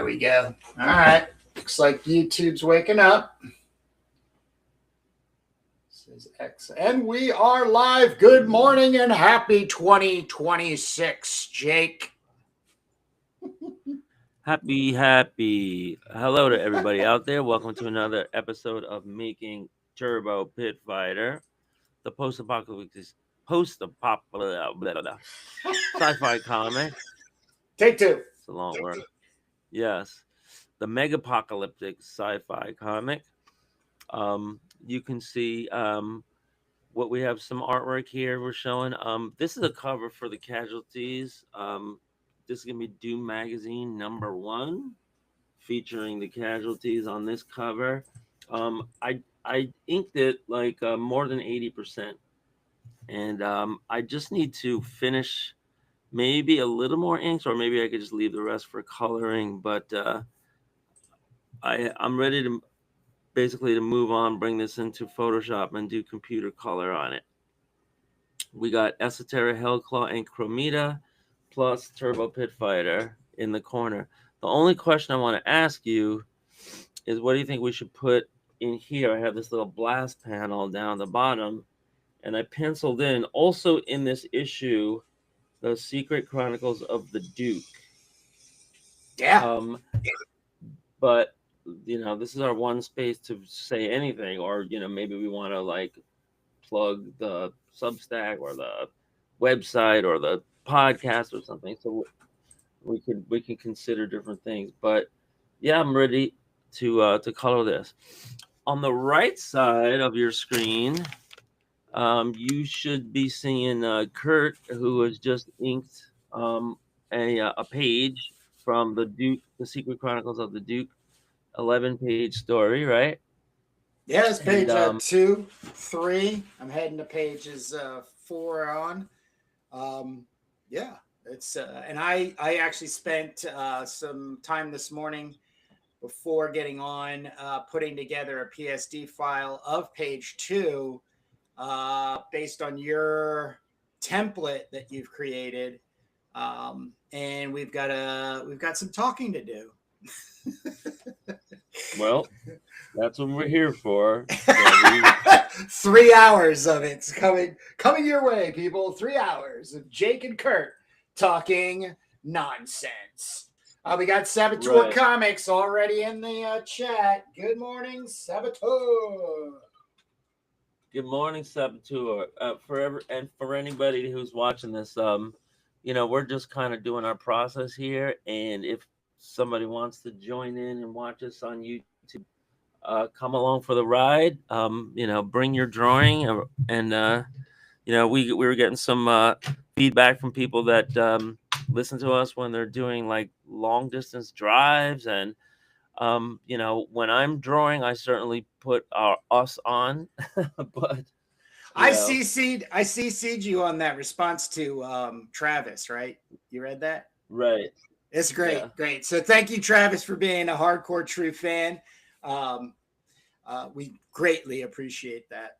There we go. All right. Looks like YouTube's waking up. This is X. And we are live. Good morning and happy 2026, Jake. Happy. Hello to everybody out there. Welcome to another episode of Making Turbo Pit Fighter, the post-apocalyptic sci-fi comic. Take two. It's a long word. Yes, the megapocalyptic sci-fi comic. You can see what we have. Some artwork here we're showing. This is a cover for the Casualties. This is gonna be Doom Magazine #1, featuring the Casualties on this cover. I inked it like more than 80%, and I just need to finish maybe a little more inks, or maybe I could just leave the rest for coloring. But I'm ready to basically move on, bring this into Photoshop and do computer color on it. We got Esoteric Hellclaw and Chromita plus Turbo Pit Fighter in the corner. The only question I want to ask you is, what do you think we should put in here? I have this little blast panel down the bottom, and I penciled in also in this issue the Secret Chronicles of the Duke. Yeah. But this is our one space to say anything, or maybe we want to like plug the Substack or the website or the podcast or something, so we can consider different things. But yeah, I'm ready to color this. On the right side of your screen, you should be seeing Kurt, who has just inked a page from the Duke, the Secret Chronicles of the Duke, 11-page story, right? Yeah, it's page 2, 3. I'm heading to pages 4 on. Yeah, it's and I actually spent some time this morning before getting on putting together a PSD file of page 2 based on your template that you've created, and we've got some talking to do. Well, that's what we're here for. 3 hours of it's coming your way, people. 3 hours of Jake and Kurt talking nonsense. We got Saboteur Comics already in the chat. Good morning, Saboteur. Good morning, Saboteur. For anybody who's watching this, we're just kind of doing our process here, and if somebody wants to join in and watch us on YouTube, come along for the ride. Bring your drawing, and we were getting some feedback from people that listen to us when they're doing like long distance drives, and when I'm drawing, I certainly put us on, but I CC'd you on that response to Travis, right? You read that? Right. It's great, great. So thank you, Travis, for being a hardcore true fan. We greatly appreciate that.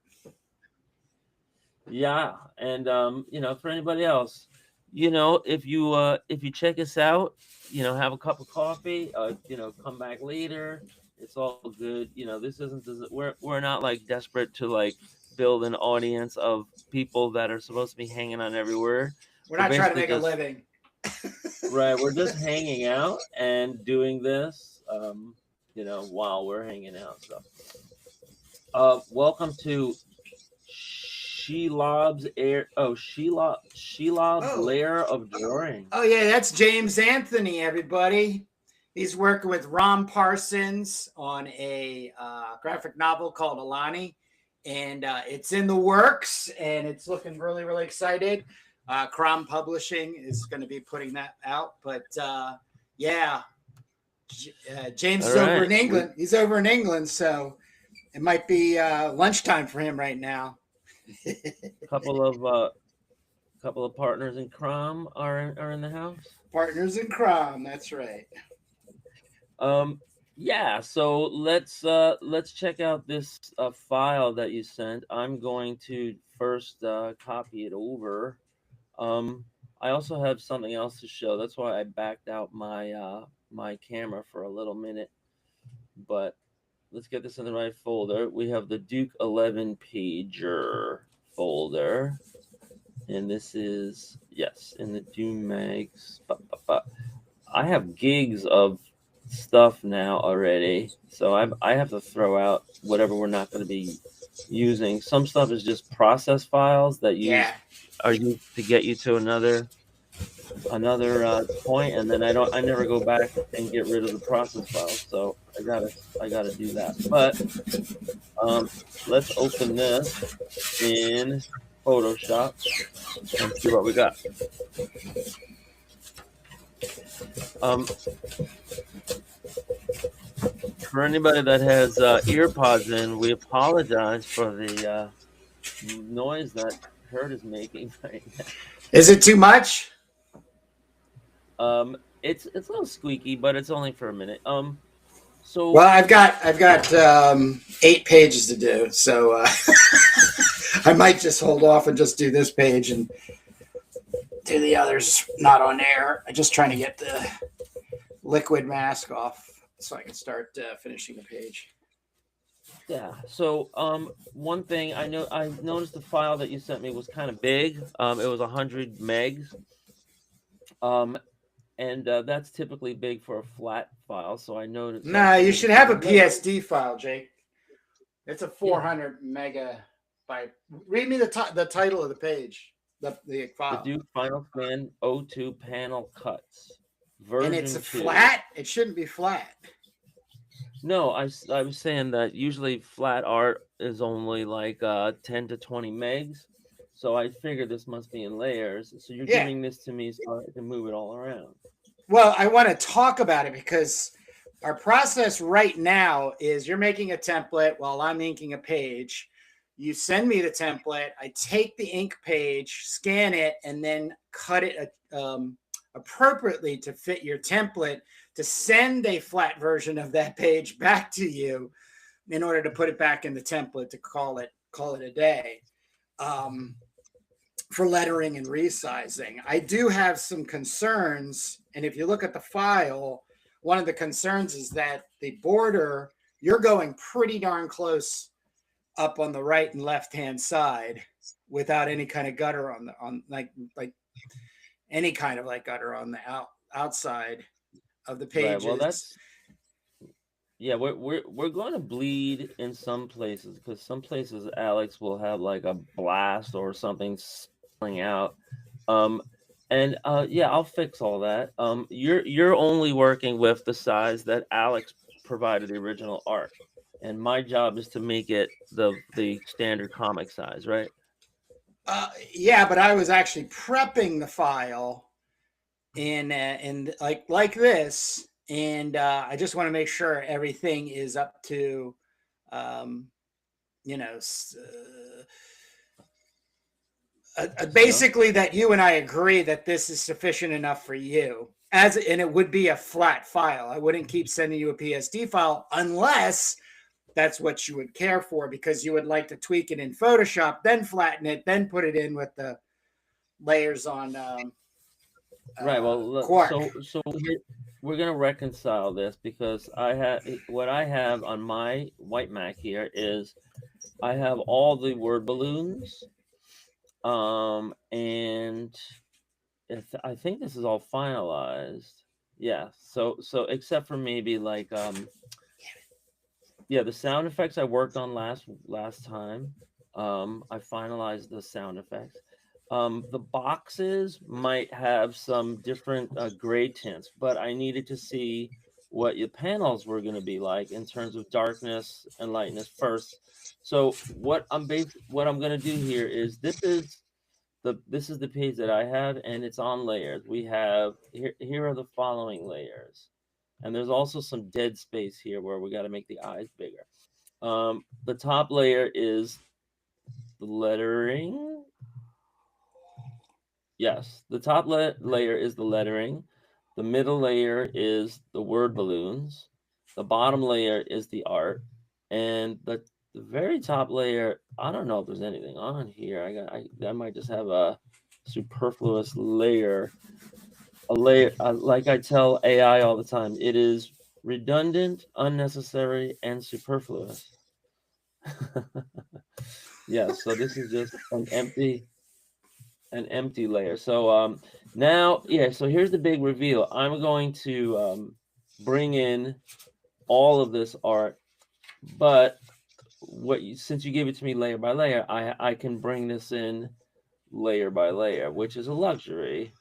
Yeah, and for anybody else, if you check us out, have a cup of coffee, come back later. It's all good. This we're not like desperate to like build an audience of people that are supposed to be hanging on every word. We're not trying to make a living. Right, we're just hanging out and doing this, while we're hanging out. So, welcome to Shelob's Lair of Drawing. Oh yeah, that's James Anthony, everybody. He's working with Ron Parsons on a graphic novel called Alani, and it's in the works, and it's looking really, really excited. Crom Publishing is going to be putting that out, but James is over in England. He's over in England, so it might be lunchtime for him right now. couple of partners in Crom are in the house. Partners in Crom, that's right. Yeah, so let's check out this file that you sent. I'm going to first copy it over. I also have something else to show. That's why I backed out my camera for a little minute. But let's get this in the right folder. We have the Duke 11 pager folder. And this is, yes, in the Doom Mags. I have gigs of stuff now already. So I have to throw out whatever we're not going to be using. Some stuff is just process files that are used to get you to another point, and then I never go back and get rid of the process files. So I gotta do that. But let's open this in Photoshop and see what we got. For anybody that has ear pods in, we apologize for the noise that Kurt is making right now. Is it too much? It's a little squeaky, but it's only for a minute. So well, I've got 8 pages to do, so I might just hold off and just do this page and do the others not on air. I'm just trying to get the liquid mask off so I can start finishing the page. Yeah. So one thing I noticed the file that you sent me was kind of big. It was 100 megs. And that's typically big for a flat file. So I noticed. No, you should have a PSD file, Jake. It's a 400 megabyte. Read me the title of the page, the file. The Duke Final Scan 02 panel cuts. And it's flat? It shouldn't be flat. No, I was saying that usually flat art is only like 10 to 20 megs. So I figured this must be in layers. So you're giving this to me so I can move it all around. Well, I want to talk about it because our process right now is you're making a template while I'm inking a page. You send me the template. I take the ink page, scan it, and then cut it appropriately to fit your template to send a flat version of that page back to you in order to put it back in the template to call it a day. For lettering and resizing. I do have some concerns, and if you look at the file, one of the concerns is that the border, you're going pretty darn close up on the right and left hand side without any kind of gutter on like any kind of like gutter on the outside of the pages. Right, well, we're going to bleed in some places because some places Alex will have like a blast or something out, and I'll fix all that. You're only working with the size that Alex provided the original art, and my job is to make it the standard comic size, right? Yeah, but I was actually prepping the file in like this, and I just want to make sure everything is up to basically that you and I agree that this is sufficient enough for you, and it would be a flat file. I wouldn't keep sending you a PSD file unless that's what you would care for, because you would like to tweak it in Photoshop, then flatten it, then put it in with the layers on right. Well, Quark. So we're gonna reconcile this because what I have on my white Mac here is I have all the word balloons. And I think this is all finalized. Yeah. So except for maybe like the sound effects I worked on last time. I finalized the sound effects. The boxes might have some different gray tints, but I needed to see what your panels were going to be like in terms of darkness and lightness first. So what I'm going to do here is this is the page that I have, and it's on layers. We have here are the following layers, and there's also some dead space here where we got to make the eyes bigger. The top layer is the lettering. Yes, the top layer is the lettering. The middle layer is the word balloons. The bottom layer is the art, and the very top layer, I don't know if there's anything on here. I might just have a superfluous layer. A layer, like I tell AI all the time, it is redundant, unnecessary, and superfluous. Yeah, so this is just an empty layer. So now, yeah, so here's the big reveal. I'm going to bring in all of this art, but since you gave it to me layer by layer, I can bring this in layer by layer, which is a luxury,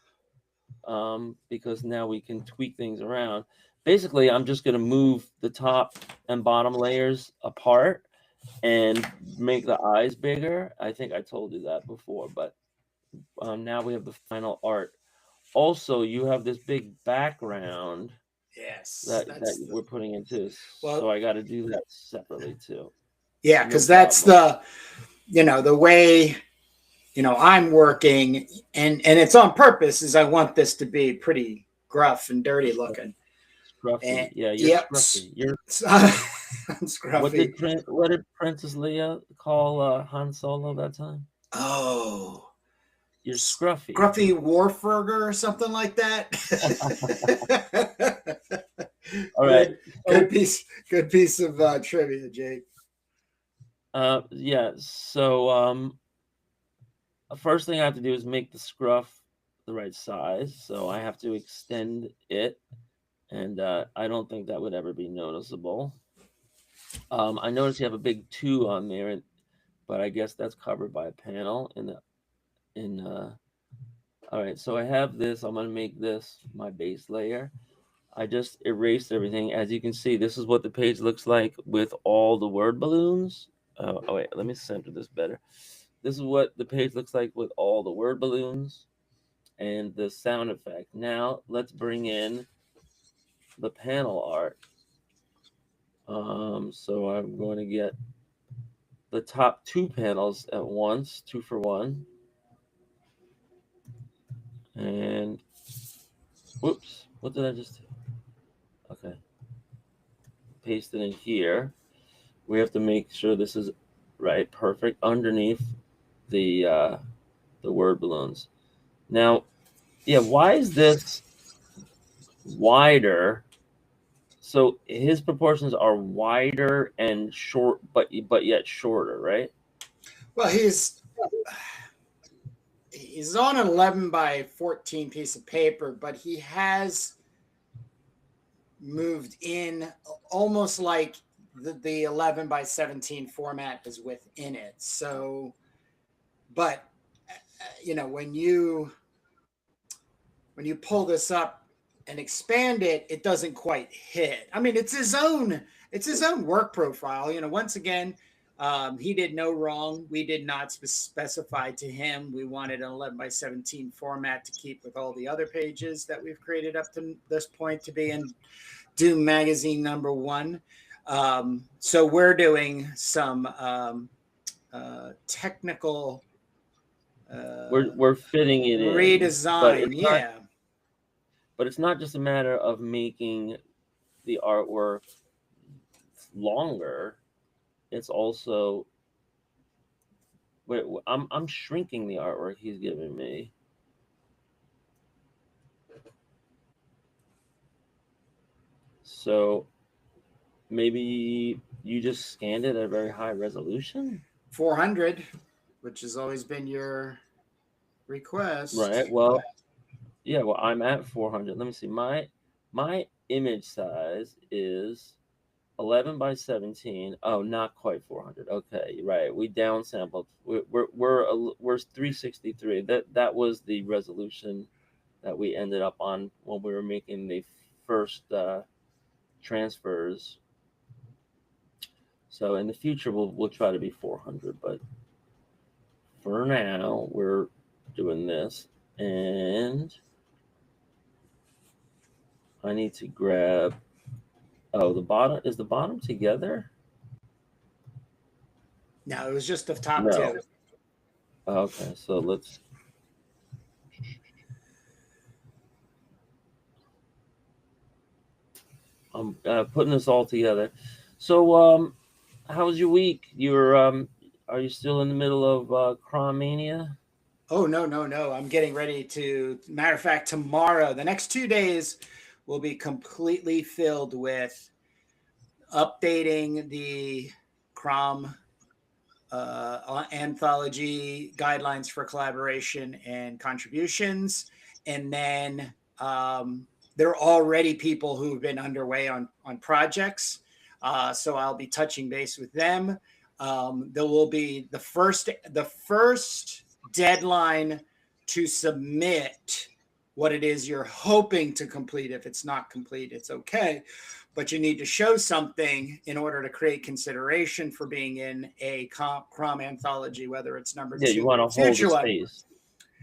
because now we can tweak things around. Basically, I'm just going to move the top and bottom layers apart and make the eyes bigger. I think I told you that before, but now we have the final art. Also, you have this big background that we're putting into. So I got to do that separately too. Yeah, because that's the way I'm working, and it's on purpose. Is I want this to be pretty gruff and dirty looking. Scruffy. And, yeah, you're scruffy. You're I'm scruffy. What did Princess Leia call Han Solo that time? Oh, you're scruffy. Scruffy Warfurger or something like that. All right. Good piece of trivia, Jake. Yeah. So first thing I have to do is make the scruff the right size. So I have to extend it, and I don't think that would ever be noticeable. I notice you have a big 2 on there, but I guess that's covered by a panel all right, so I have this. I'm going to make this my base layer. I just erased everything. As you can see, this is what the page looks like with all the word balloons. Oh wait, let me center this better. This is what the page looks like with all the word balloons and the sound effect. Now let's bring in the panel art. So I'm going to get the top 2 panels at once, 2 for 1. And whoops, what did I just do? Okay. Paste it in here. We have to make sure this is right, perfect, underneath the word balloons. Now, yeah, why is this wider? So his proportions are wider and short, but yet shorter, right? Well, he's on an 11 by 14 piece of paper, but he has moved in almost like the 11 by 17 format is within it. So, but when you pull this up and expand it, it doesn't quite hit. I mean, it's his own work profile. Once again, he did no wrong. We did not specify to him. We wanted an 11 by 17 format to keep with all the other pages that we've created up to this point to be in Doom Magazine #1. So we're doing some technical. We're fitting it in redesign, but it's not just a matter of making the artwork longer. It's also I'm shrinking the artwork he's giving me. So maybe you just scanned it at a very high resolution? 400, which has always been your request. Right. Well, yeah, well, I'm at 400. Let me see. My image size is 11 by 17. Oh, not quite 400. Okay, right. We downsampled. We're 363. That was the resolution that we ended up on when we were making the first transfers. So in the future, we'll try to be 400, but for now, we're doing this, and I need to grab. Oh, the bottom together? No, it was just the top 2. Okay, so let's. I'm putting this all together. So, how was your week? Are you still in the middle of Crom Mania? Oh, no. I'm getting ready to, matter of fact, tomorrow, the next 2 days will be completely filled with updating the Crom anthology guidelines for collaboration and contributions. And then there are already people who've been underway on projects. So I'll be touching base with them. There will be the first deadline to submit what it is you're hoping to complete. If it's not complete, it's okay. But you need to show something in order to create consideration for being in a Crom anthology, whether it's number 2 you want to hold the space.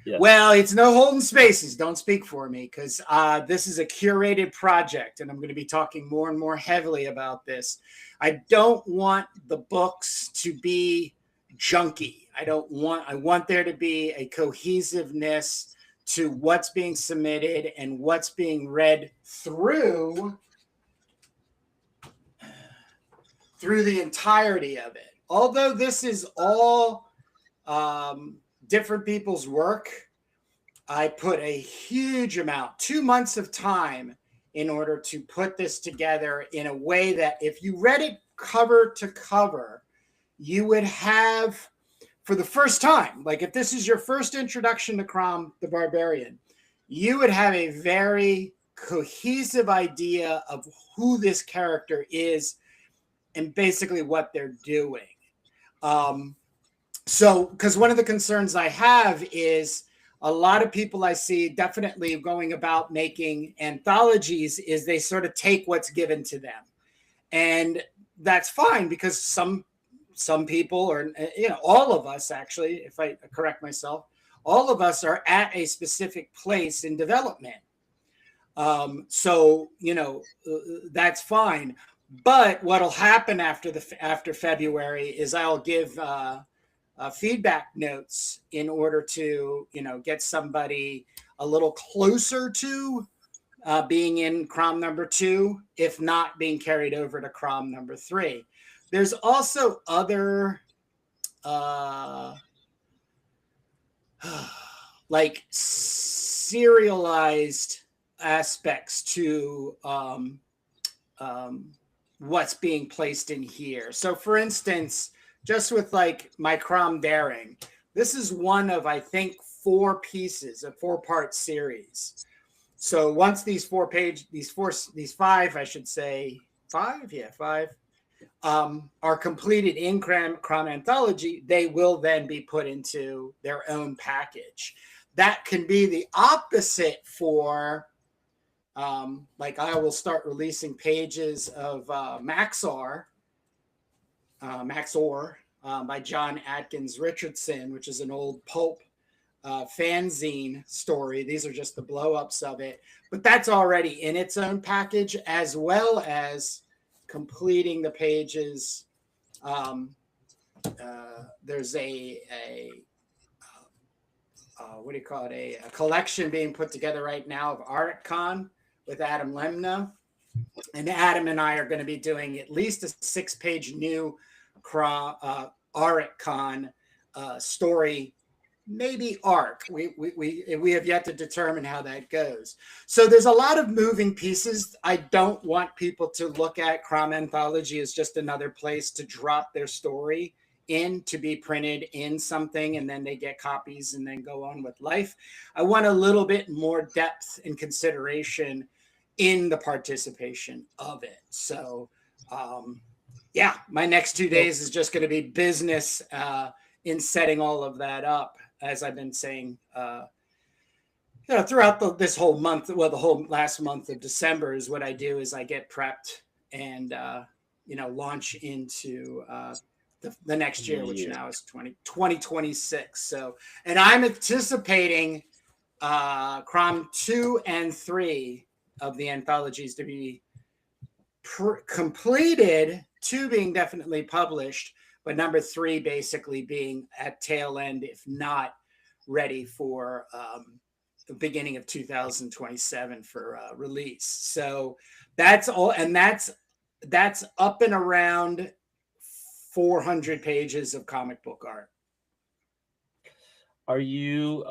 Yeah. Well, it's no holding spaces. Don't speak for me, because this is a curated project, and I'm going to be talking more and more heavily about this. I don't want the books to be junky. I want there to be a cohesiveness to what's being submitted and what's being read through the entirety of it. Although this is all different people's work, I put a huge amount, 2 months of time, in order to put this together in a way that if you read it cover to cover, you would have, for the first time, like if this is your first introduction to Crom the Barbarian, you would have a very cohesive idea of who this character is and basically what they're doing. So, because one of the concerns I have is a lot of people I see definitely going about making anthologies is they sort of take what's given to them. And that's fine, because some people, or all of us actually, if I correct myself, all of us are at a specific place in development. So, that's fine. But what'll happen after February is I'll give feedback notes in order to get somebody a little closer to being in Crom number 2, if not being carried over to Crom number 3. There's also other like serialized aspects to what's being placed in here. So for instance, just with like my Crom Daring, this is one of, I think, 4 pieces, a 4-part series. So once these 5 are completed in Crom Anthology, they will then be put into their own package. That can be the opposite for like I will start releasing pages of Maxor by John Atkins Richardson, which is an old pulp fanzine story. These are just the blow-ups of it, but that's already in its own package, as well as completing the pages. There's a what do you call it? A collection being put together right now of ArtCon with Adam Lemna. And Adam and I are going to be doing at least a 6-page new ArtCon story, maybe arc. We have yet to determine how that goes. So there's a lot of moving pieces. I don't want people to look at Crom Anthology as just another place to drop their story in to be printed in something, and then they get copies and then go on with life. I want a little bit more depth and consideration in the participation of it. So yeah, my next 2 days is just going to be business in setting all of that up, as I've been saying throughout this whole month. Well, the whole last month of December is what I do is I get prepped and launch into the next year, which now is 2026. So, and I'm anticipating Crom 2 and 3 of the anthologies to be completed, 2 being definitely published, but number 3 basically being at tail end, if not ready for the beginning of 2027 for release. So that's all, and that's up and around 400 pages of comic book art. Are you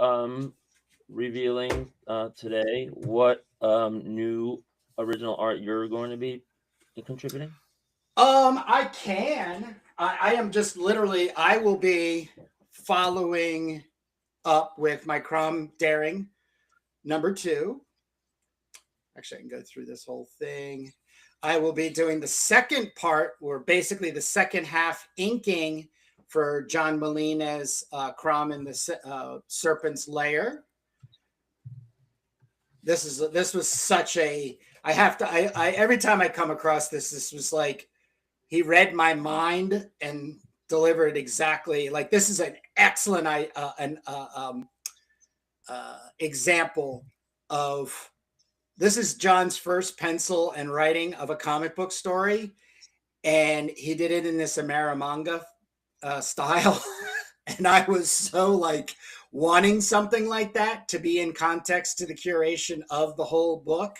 revealing today what new original art you're going to be contributing? I can. I am just literally. I will be following up with my Crom Daring #2. Actually, I can go through this whole thing. I will be doing the second part, or basically the second half inking for John Molina's Crom in the Serpent's Lair. This was such a. I have to. I every time I come across this was like he read my mind and delivered exactly. Like, this is an excellent example of. This is John's first pencil and writing of a comic book story, and he did it in this Amara manga style. And I was so like wanting something like that to be in context to the curation of the whole book.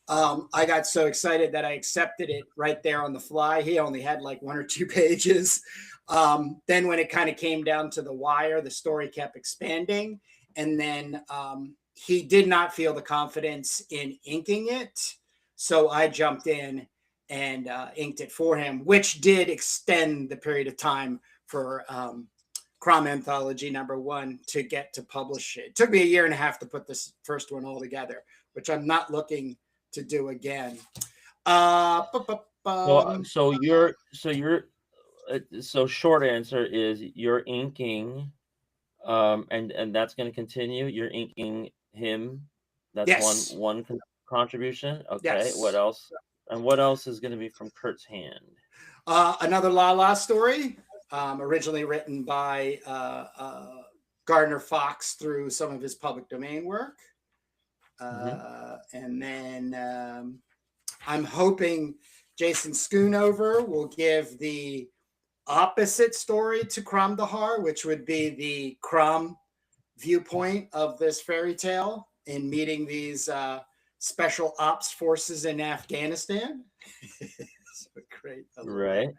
I got so excited that I accepted it right there on the fly. He only had like 1 or 2 pages. Then when it kind of came down to the wire, the story kept expanding. And then he did not feel the confidence in inking it. So I jumped in and inked it for him, which did extend the period of time for Crom Anthology #1 to get to publish it. It took me 1.5 years to put this first one all together, which I'm not looking to do again. So short answer is you're inking, and that's going to continue. You're inking him. That's yes. one contribution. Okay. Yes. What else? And what else is going to be from Kurt's hand? Another La story, originally written by Gardner Fox through some of his public domain work. And then I'm hoping Jason Schoonover will give the opposite story to Crom Dahar, which would be the Crom viewpoint of this fairy tale in meeting these special ops forces in Afghanistan. So great. Right.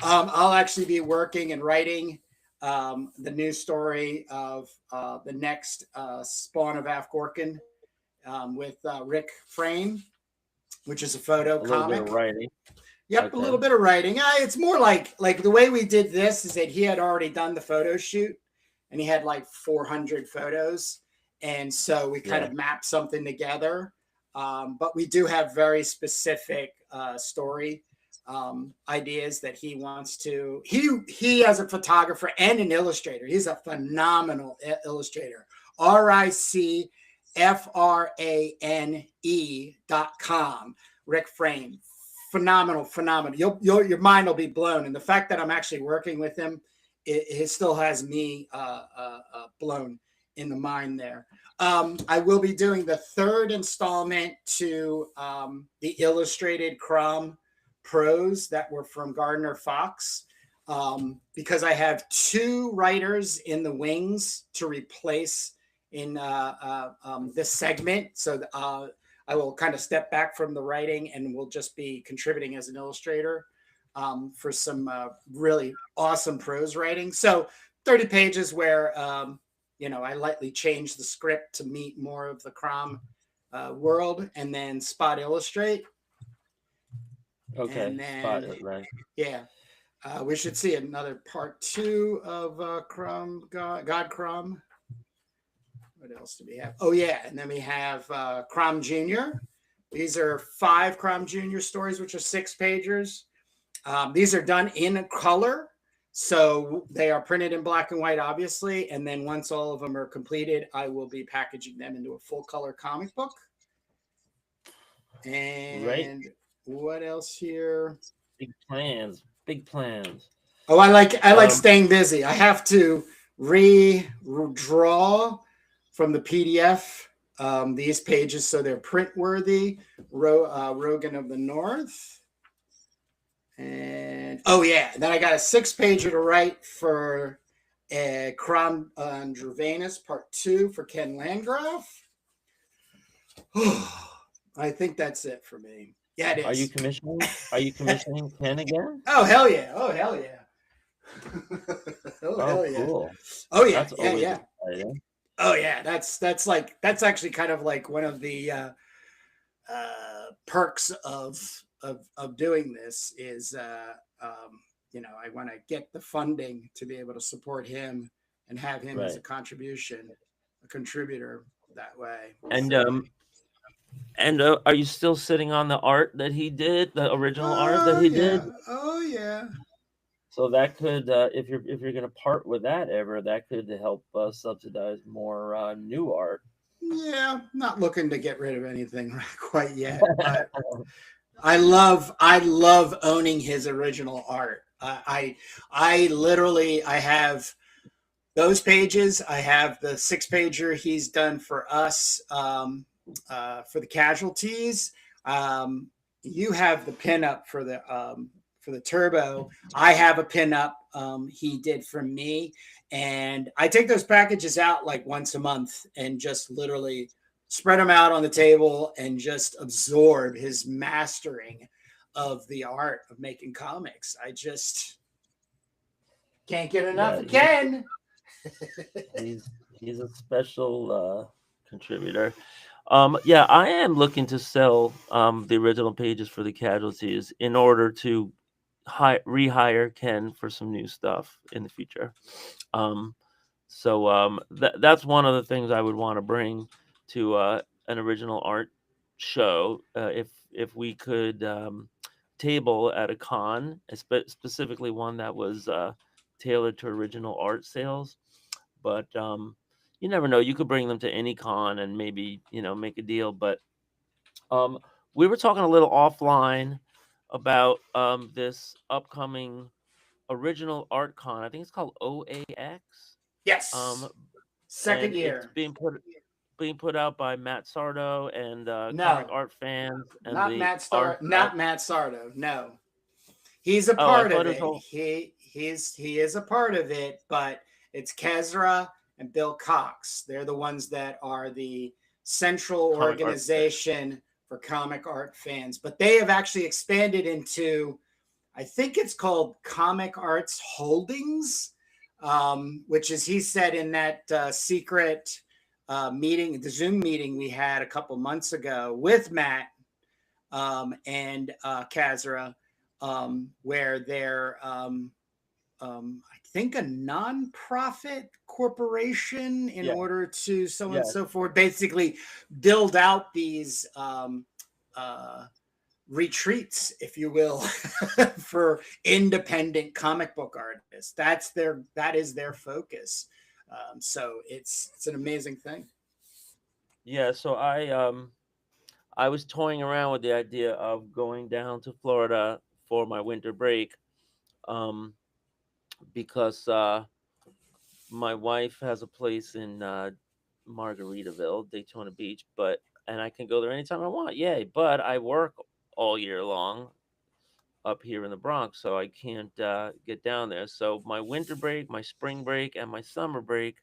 I'll actually be working and writing the new story of the next Spawn of Afgorkin with Rick Frame, which is a photo comic. A little bit of writing. Yep, okay. A little bit of writing. It's more like the way we did this is that he had already done the photo shoot, and he had like 400 photos, and so we kind of mapped something together. But we do have very specific story ideas that he wants to. He as a photographer and an illustrator, he's a phenomenal illustrator. RICFRANE.com. Rick Frame. Phenomenal. Your mind will be blown. And the fact that I'm actually working with him, it still has me blown in the mind there. I will be doing the 3rd installment to the illustrated Crom prose that were from Gardner Fox, because I have 2 writers in the wings to replace in this segment. So I will kind of step back from the writing and will just be contributing as an illustrator for some really awesome prose writing. So 30 pages where, I lightly change the script to meet more of the Crom world, and then spot illustrate. Okay, and then, spot it, right. Yeah. We should see another part 2 of Crom, God Crom. What else do we have? Oh, yeah. And then we have Crom Jr. These are 5 Crom Jr. stories, which are 6 pagers. These are done in color. So they are printed in black and white, obviously. And then once all of them are completed, I will be packaging them into a full color comic book. And what else here? Big plans. Oh, I like staying busy. I have to redraw from the PDF these pages so they're print worthy. Rogan of the North. And then I got a 6-pager to write for Crom Dravanus Part 2 for Ken Landgraf. I think that's it for me. Yeah, it is. Are you commissioning Ken again? Oh hell yeah! Hell yeah! Cool. Oh yeah! That's always Oh yeah, that's actually kind of like one of the perks of doing this is I want to get the funding to be able to support him and have him as Right. a contributor that way. And So, are you still sitting on the art that he did, the original art that oh he yeah, did? oh yeah. So that could, if you're going to part with that ever, that could help subsidize more new art. Yeah, not looking to get rid of anything quite yet, but I love owning his original art. I literally I have those pages. I have the 6-pager he's done for us for the casualties. You have the pinup for the turbo. I have a pinup he did for me, and I take those packages out like once a month and just literally spread them out on the table and just absorb his mastering of the art of making comics. I just can't get enough Yeah, again. he's a special contributor. Yeah, I am looking to sell the original pages for the casualties in order to rehire Ken for some new stuff in the future. So that's one of the things I would want to bring to an original art show, if we could table at a con, specifically one that was tailored to original art sales. But you never know. You could bring them to any con and maybe make a deal. But um, we were talking a little offline about this upcoming original art con. I think it's called OAX. Yes. Um, Second and it's year. being put out by Matt Sardo and comic No, art fans and not the Matt Star, art. not Matt Sardo. No, he's a Oh, I part thought of it was it. all. He is a part of it, but it's Kezra and Bill Cox. They're the ones that are the central Comic art. organization for comic art fans. But they have actually expanded into, I think it's called Comic Arts Holdings, which is, he said in that secret meeting, the Zoom meeting we had a couple months ago with Matt and Kazra, where they're, I think, a nonprofit corporation in Yeah, order to so on and yeah, so forth, basically build out these retreats, if you will, for independent comic book artists. That is their focus. So it's an amazing thing. yeah. So I was toying around with the idea of going down to Florida for my winter break, um, because my wife has a place in Margaritaville, Daytona Beach, and I can go there anytime I want. Yay! But I work all year long up here in the Bronx, so I can't get down there. So my winter break, my spring break, and my summer break,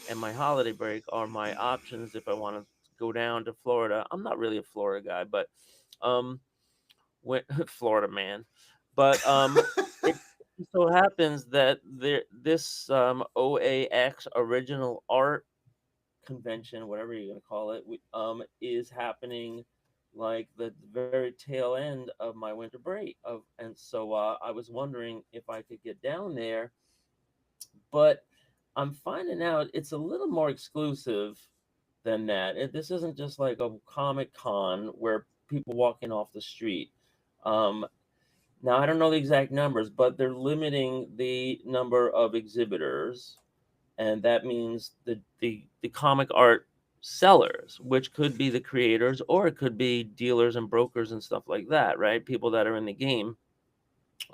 and my holiday break are my options if I want to go down to Florida. I'm not really a Florida guy, but um, when, Florida man, but it so happens that this OAX original art convention, whatever you're going to call it, is happening like the very tail end of my winter break. And so I was wondering if I could get down there, but I'm finding out it's a little more exclusive than that. This isn't just like a comic con where people walking off the street. Um, Now I don't know the exact numbers, but they're limiting the number of exhibitors, and that means the comic art sellers, which could be the creators or it could be dealers and brokers and stuff like that, right? People that are in the game.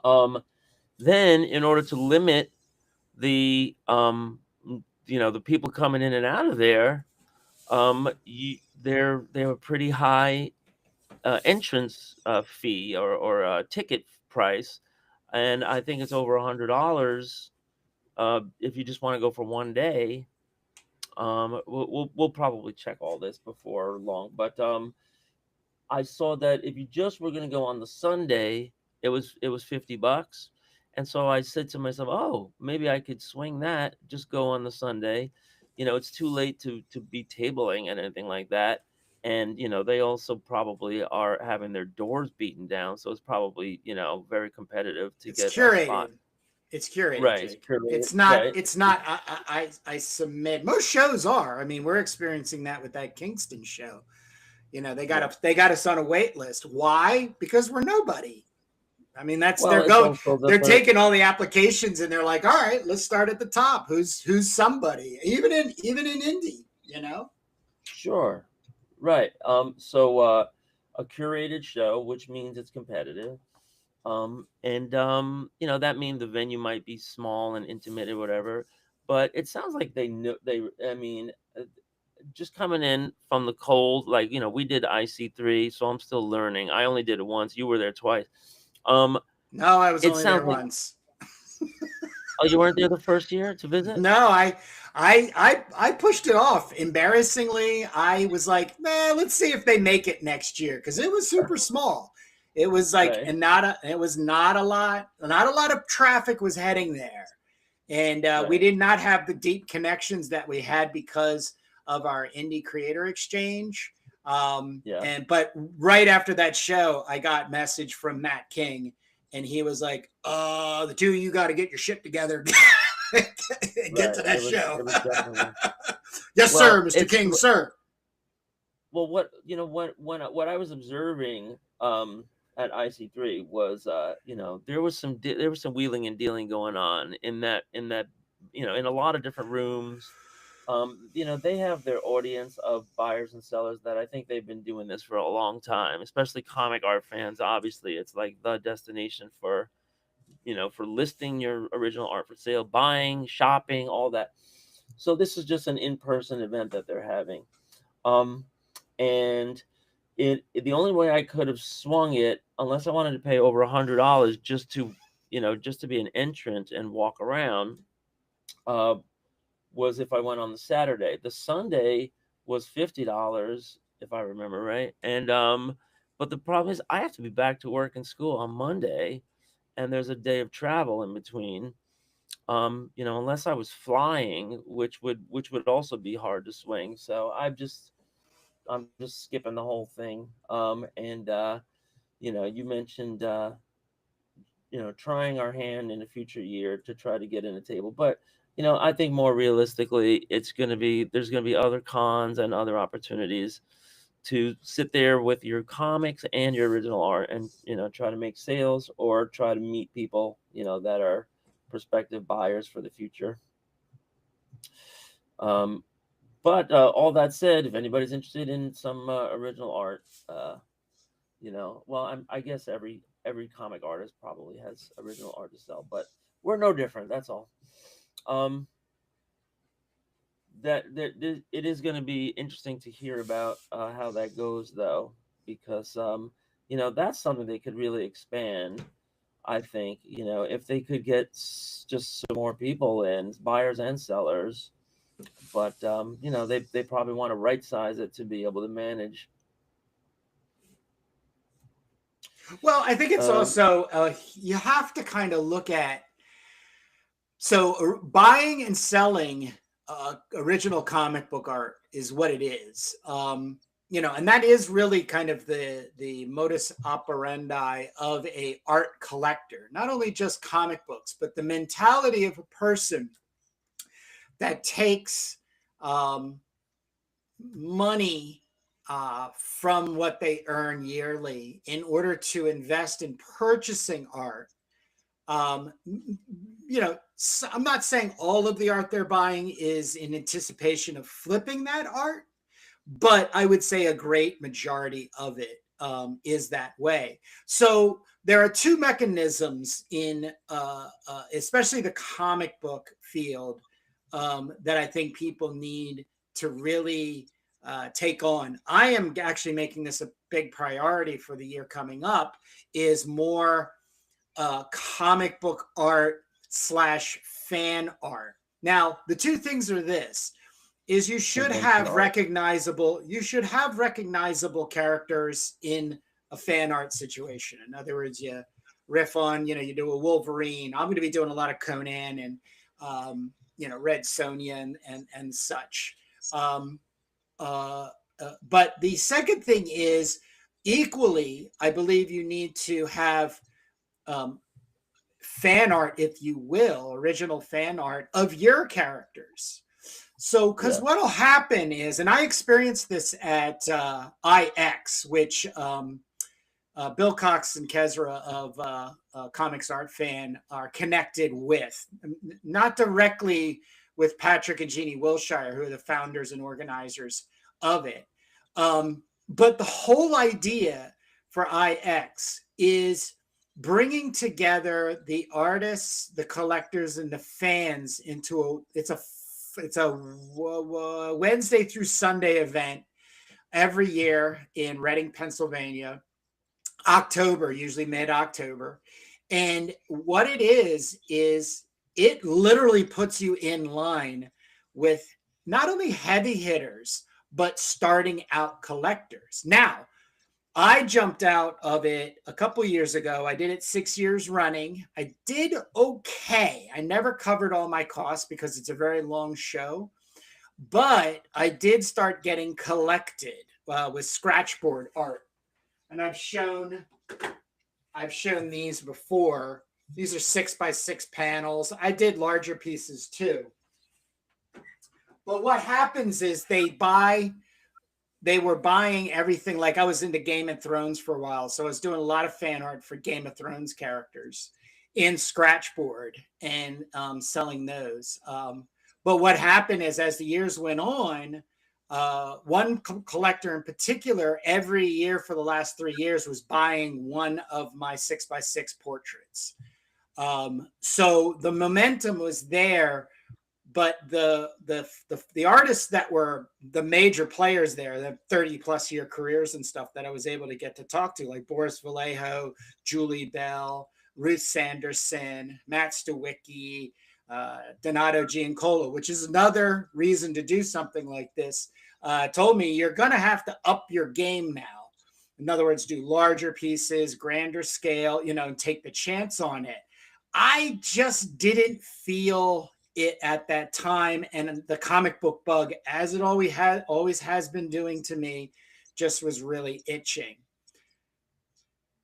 Um, then, in order to limit the the people coming in and out of there, they have a pretty high entrance fee or ticket price, and I think it's over $100 if you just want to go for one day. We'll probably check all this before long, but I saw that if you just were going to go on the Sunday, it was $50, and so I said to myself, oh, maybe I could swing that, just go on the Sunday. it's too late to be tabling and anything like that. And they also probably are having their doors beaten down, so it's probably very competitive to It's get a spot. curated. It's curated, Right, it's Jake. curated, It's not. right? It's not. I submit. Most shows are. I mean, we're experiencing that with that Kingston show. Yeah. They got us on a wait list. Why? Because we're nobody. I mean, Well, they're it's going. also They're the taking all the applications and they're like, all right, let's start at the top. Who's somebody? Even in indie, sure, right. So a curated show, which means it's competitive. And that means the venue might be small and intimate or whatever. But it sounds like they know I mean, just coming in from the cold, like we did IC3, so I'm still learning. I only did it once. You were there twice. Um, No, I was it only sounds there like once. oh, you weren't there the first year to visit? No, I pushed it off. Embarrassingly, I was like, man, let's see if they make it next year because it was super small. It was like, Right, and it was not a lot. Not a lot of traffic was heading there, and we right, did not have the deep connections that we had because of our indie creator exchange. yeah, But right after that show, I got message from Matt King, and he was like, the two of you got to get your shit together. Get right. to that show. It was definitely Yes, sir, well. Mr. It's King, sir. well, what I was observing at IC3 was there was some wheeling and dealing going on in that in a lot of different rooms. They have their audience of buyers and sellers that I think they've been doing this for a long time, especially comic art fans. Obviously, it's like the destination for listing your original art for sale, buying, shopping, all that. So this is just an in-person event that they're having. Um, and the only way I could have swung it, unless I wanted to pay over $100 just to be an entrant and walk around, uh, was if I went on the Saturday. The Sunday was $50, if I remember right. And but the problem is I have to be back to work and school on Monday, and there's a day of travel in between. Unless I was flying, which would also be hard to swing. So I'm just skipping the whole thing. And you mentioned trying our hand in a future year to try to get in a table, but I think more realistically, there's gonna be other cons and other opportunities to sit there with your comics and your original art and try to make sales or try to meet people that are prospective buyers for the future. Um, but all that said, if anybody's interested in some original art, well, I guess every comic artist probably has original art to sell, but we're no different. That's all. Um, that it is going to be interesting to hear about how that goes, though, because that's something they could really expand. I think if they could get just some more people in, buyers and sellers, but they probably want to right size it to be able to manage. Well, I think it's Um, also you have to kind of look at buying and selling original comic book art is what it is. And that is really kind of the modus operandi of a art collector, not only just comic books, but the mentality of a person that takes money from what they earn yearly in order to invest in purchasing art. I'm not saying all of the art they're buying is in anticipation of flipping that art, but I would say a great majority of it is that way. So there are two mechanisms in, especially the comic book field, that I think people need to really take on. I am actually making this a big priority for the year coming up, is more comic book art / fan art. Now, the two things are this: is you should convention have art. recognizable characters in a fan art situation. In other words, you riff on, you do a Wolverine. I'm going to be doing a lot of Conan and Red Sonja and such. Um, but the second thing is equally, I believe you need to have fan art, if you will, original fan art of your characters. So, because what'll happen is, and I experienced this at IX, which Bill Cox and Kezra of Comics Art Fan are connected with, not directly with Patrick and Jeannie Wilshire, who are the founders and organizers of it. But the whole idea for IX is bringing together the artists, the collectors, and the fans into it's a Wednesday through Sunday event every year in Reading, Pennsylvania, October, usually mid-October. And what it is it literally puts you in line with not only heavy hitters, but starting out collectors. Now, I jumped out of it a couple years ago. I did it 6 years running. I did okay. I never covered all my costs because it's a very long show, but I did start getting collected with scratchboard art. And I've shown these before. These are 6x6 panels. I did larger pieces too. But what happens is they were buying everything. Like I was into Game of Thrones for a while. So I was doing a lot of fan art for Game of Thrones characters in scratchboard and selling those. But what happened is as the years went on, one collector in particular, every year for the last 3 years was buying one of my 6x6 portraits. So the momentum was there, but the artists that were the major players there, the 30 plus year careers and stuff that I was able to get to talk to, like Boris Vallejo, Julie Bell, Ruth Sanderson, Matt Stawicki, Donato Giancola, which is another reason to do something like this, told me you're going to have to up your game now. In other words, do larger pieces, grander scale, and take the chance on it. I just didn't feel it at that time. And the comic book bug, as it always has been doing to me, just was really itching.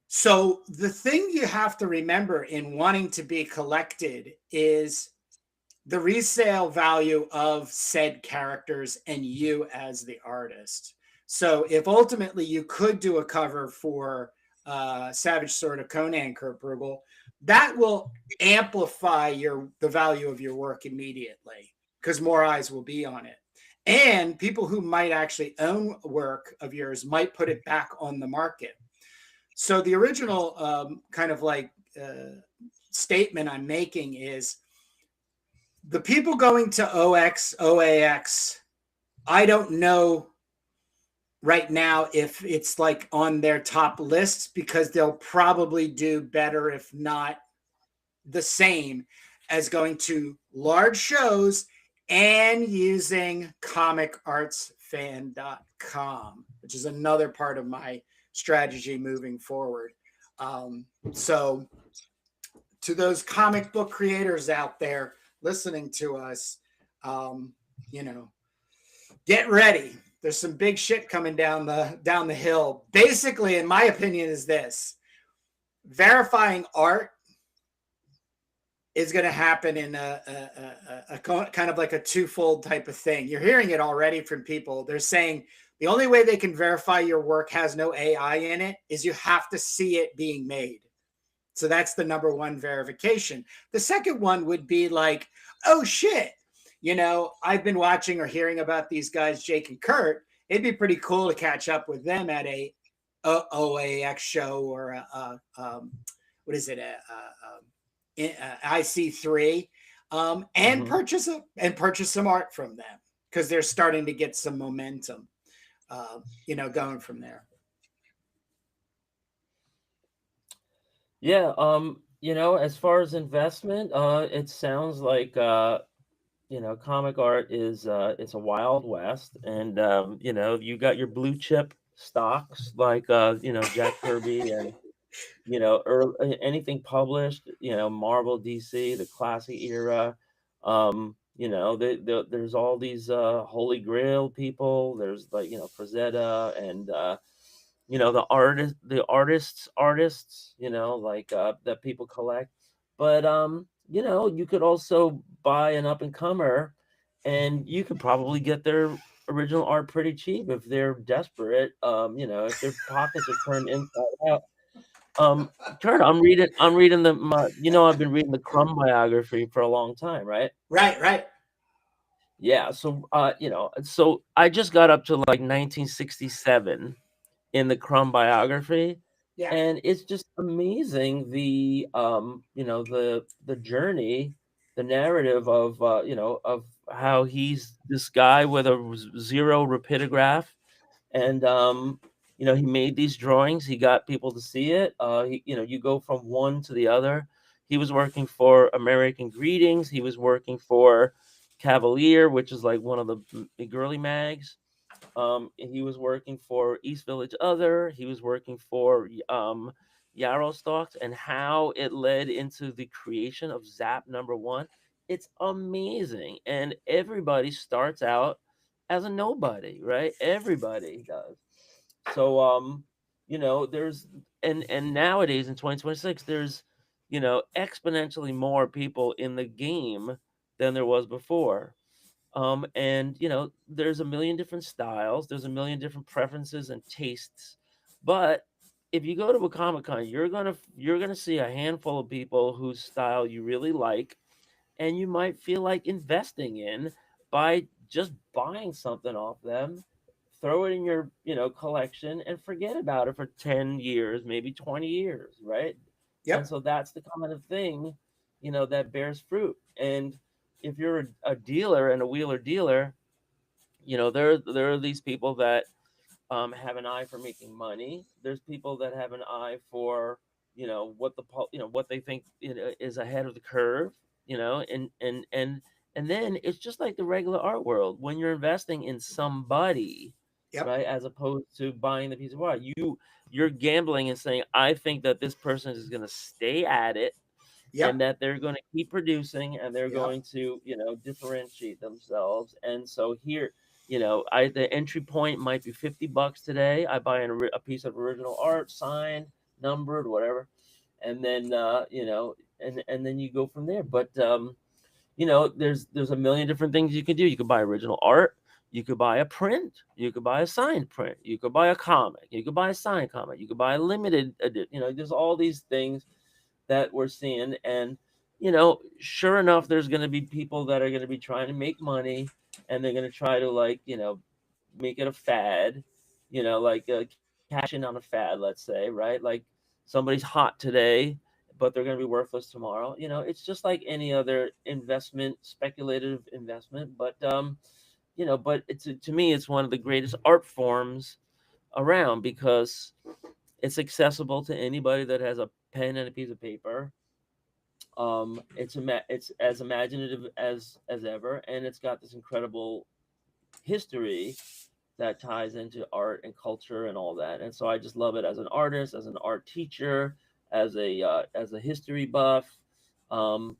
So the thing you have to remember in wanting to be collected is the resale value of said characters and you as the artist. So if ultimately you could do a cover for Savage Sword of Conan, Kurt Brugel, that will amplify the value of your work immediately because more eyes will be on it. And people who might actually own work of yours might put it back on the market. So the original statement I'm making is the people going to OAX, I don't know right now if it's like on their top lists because they'll probably do better, if not the same, as going to large shows and using comicartsfan.com, which is another part of my strategy moving forward. So to those comic book creators out there listening to us, get ready. There's some big shit coming down the hill. Basically, in my opinion, is this: verifying art is going to happen in a kind of like a twofold type of thing. You're hearing it already from people. They're saying the only way they can verify your work has no AI in it is you have to see it being made. So that's the number one verification. The second one would be like, oh shit, I've been watching or hearing about these guys, Jake and Kurt. It'd be pretty cool to catch up with them at a OAX show or IC3, and purchase some art from them because they're starting to get some momentum, going from there. Yeah. As far as investment, it sounds like, comic art is it's a wild west, and you got your blue chip stocks like Jack Kirby and anything published, Marvel, DC, the classic era, there's all these Holy Grail people. There's like Frazetta and the artists, like that people collect. But you could also buy an up and comer, and you could probably get their original art pretty cheap if they're desperate. If their pockets are turned inside out. Um, Kurt, I'm reading I've been reading the Crumb biography for a long time, right? Right. Yeah, so I just got up to like 1967 in the Crumb biography, Yeah. and it's just amazing the journey, the narrative of how he's this guy with a zero rapidograph, and he made these drawings. He got people to see it. You go from one to the other. He was working for American Greetings. He was working for Cavalier, which is like one of the girly mags. He was working for East Village Other. He was working for Yarrow Stalks, and how it led into the creation of Zap #1. It's amazing, and everybody starts out as a nobody, right? Everybody does. So there's and nowadays in 2026, there's exponentially more people in the game than there was before. And there's a million different styles, there's a million different preferences and tastes. But if you go to a Comic Con, you're gonna see a handful of people whose style you really like, and you might feel like investing in by just buying something off them, throw it in your collection, and forget about it for 10 years, maybe 20 years, right? And Yep. so that's the kind of thing that bears fruit. And if you're a dealer and a wheeler dealer, there are these people that have an eye for making money. There's people that have an eye for what they think is ahead of the curve. And then it's just like the regular art world. When you're investing in somebody, Yep. right, as opposed to buying the piece of art, you're gambling and saying, I think that this person is going to stay at it, and Yep. that they're going to keep producing, and they're Yep. going to differentiate themselves. And so here, I the entry point might be $50 today. I buy a piece of original art, signed, numbered, whatever, and then and then you go from there. But there's a million different things you can do. You could buy original art, you could buy a print, you could buy a signed print, you could buy a comic, you could buy a signed comic, you could buy a limited edition. There's all these things that we're seeing. And sure enough, there's going to be people that are going to be trying to make money, and they're going to try to, like, make it a fad, like cash in on a fad, let's say, right? Like, somebody's hot today, but they're going to be worthless tomorrow. It's just like any other investment, speculative investment. But it's, to me, it's one of the greatest art forms around, because it's accessible to anybody that has a pen and a piece of paper. It's as imaginative as ever, and it's got this incredible history that ties into art and culture and all that. And so I just love it as an artist, as an art teacher, as a history buff, and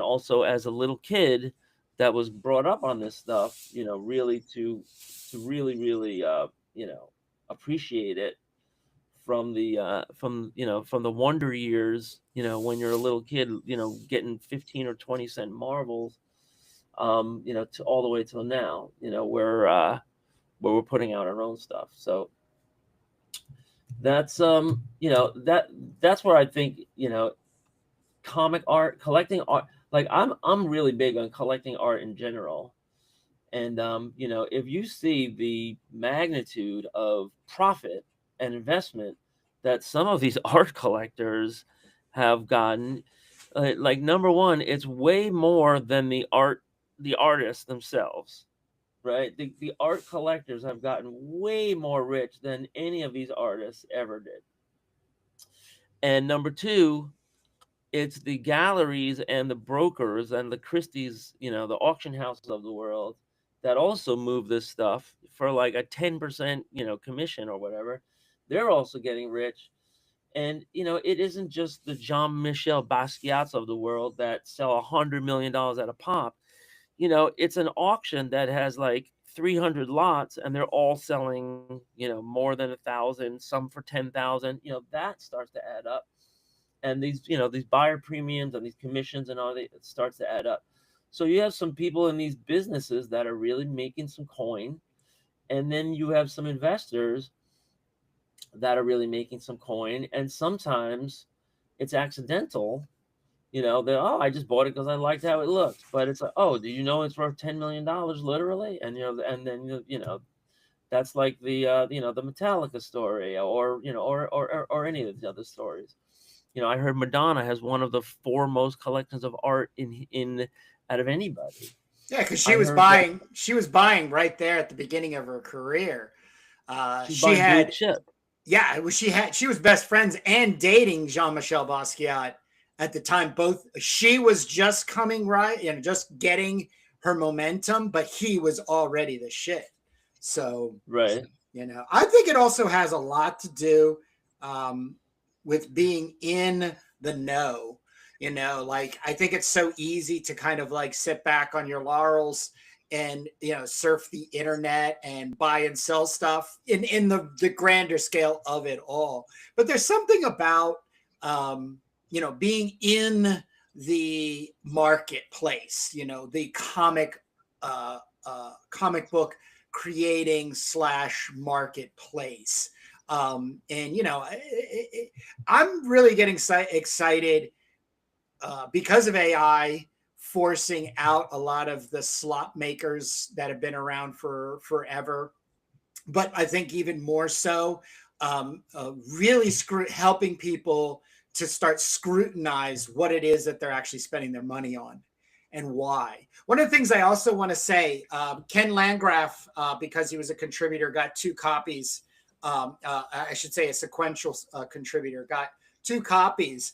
also as a little kid that was brought up on this stuff, really to really really appreciate it from the wonder years, when you're a little kid, getting 15 or 20 cent marbles, to all the way till now, where we're putting out our own stuff. So that's that's where I think, comic art, collecting art, like I'm really big on collecting art in general. And if you see the magnitude of profit and investment that some of these art collectors have gotten, like, number one, it's way more than the artists themselves, right? The art collectors have gotten way more rich than any of these artists ever did. And number two, it's the galleries and the brokers and the Christie's, the auction houses of the world, that also move this stuff for like a 10%, commission or whatever. They're also getting rich. And it isn't just the Jean-Michel Basquiat's of the world that sell $100 million at a pop. It's an auction that has like 300 lots, and they're all selling, more than 1,000, some for 10,000. That starts to add up, and these buyer premiums and these commissions and all that, it starts to add up. So you have some people in these businesses that are really making some coin, and then you have some investors that are really making some coin, and sometimes it's accidental. They, oh, I just bought it because I liked how it looked, but it's like, oh, do you know it's worth $10 million literally? And and then that's like the Metallica story, or any of the other stories. I heard Madonna has one of the foremost collections of art in out of anybody. Yeah, because she was buying right there at the beginning of her career. She had, yeah, she was best friends and dating Jean-Michel Basquiat at the time. Both, she was just coming right, just getting her momentum, but he was already the shit. So, right. I think it also has a lot to do with being in the know. Like, I think it's so easy to kind of like sit back on your laurels and surf the internet and buy and sell stuff in the grander scale of it all. But there's something about being in the marketplace, the comic book creating / marketplace. And I'm really getting excited because of AI forcing out a lot of the slot makers that have been around for forever. But I think even more so, really helping people to start scrutinize what it is that they're actually spending their money on and why. One of the things I also want to say, Ken Landgraf, because he was a contributor, got 2 copies. I should say a sequential contributor, got 2 copies.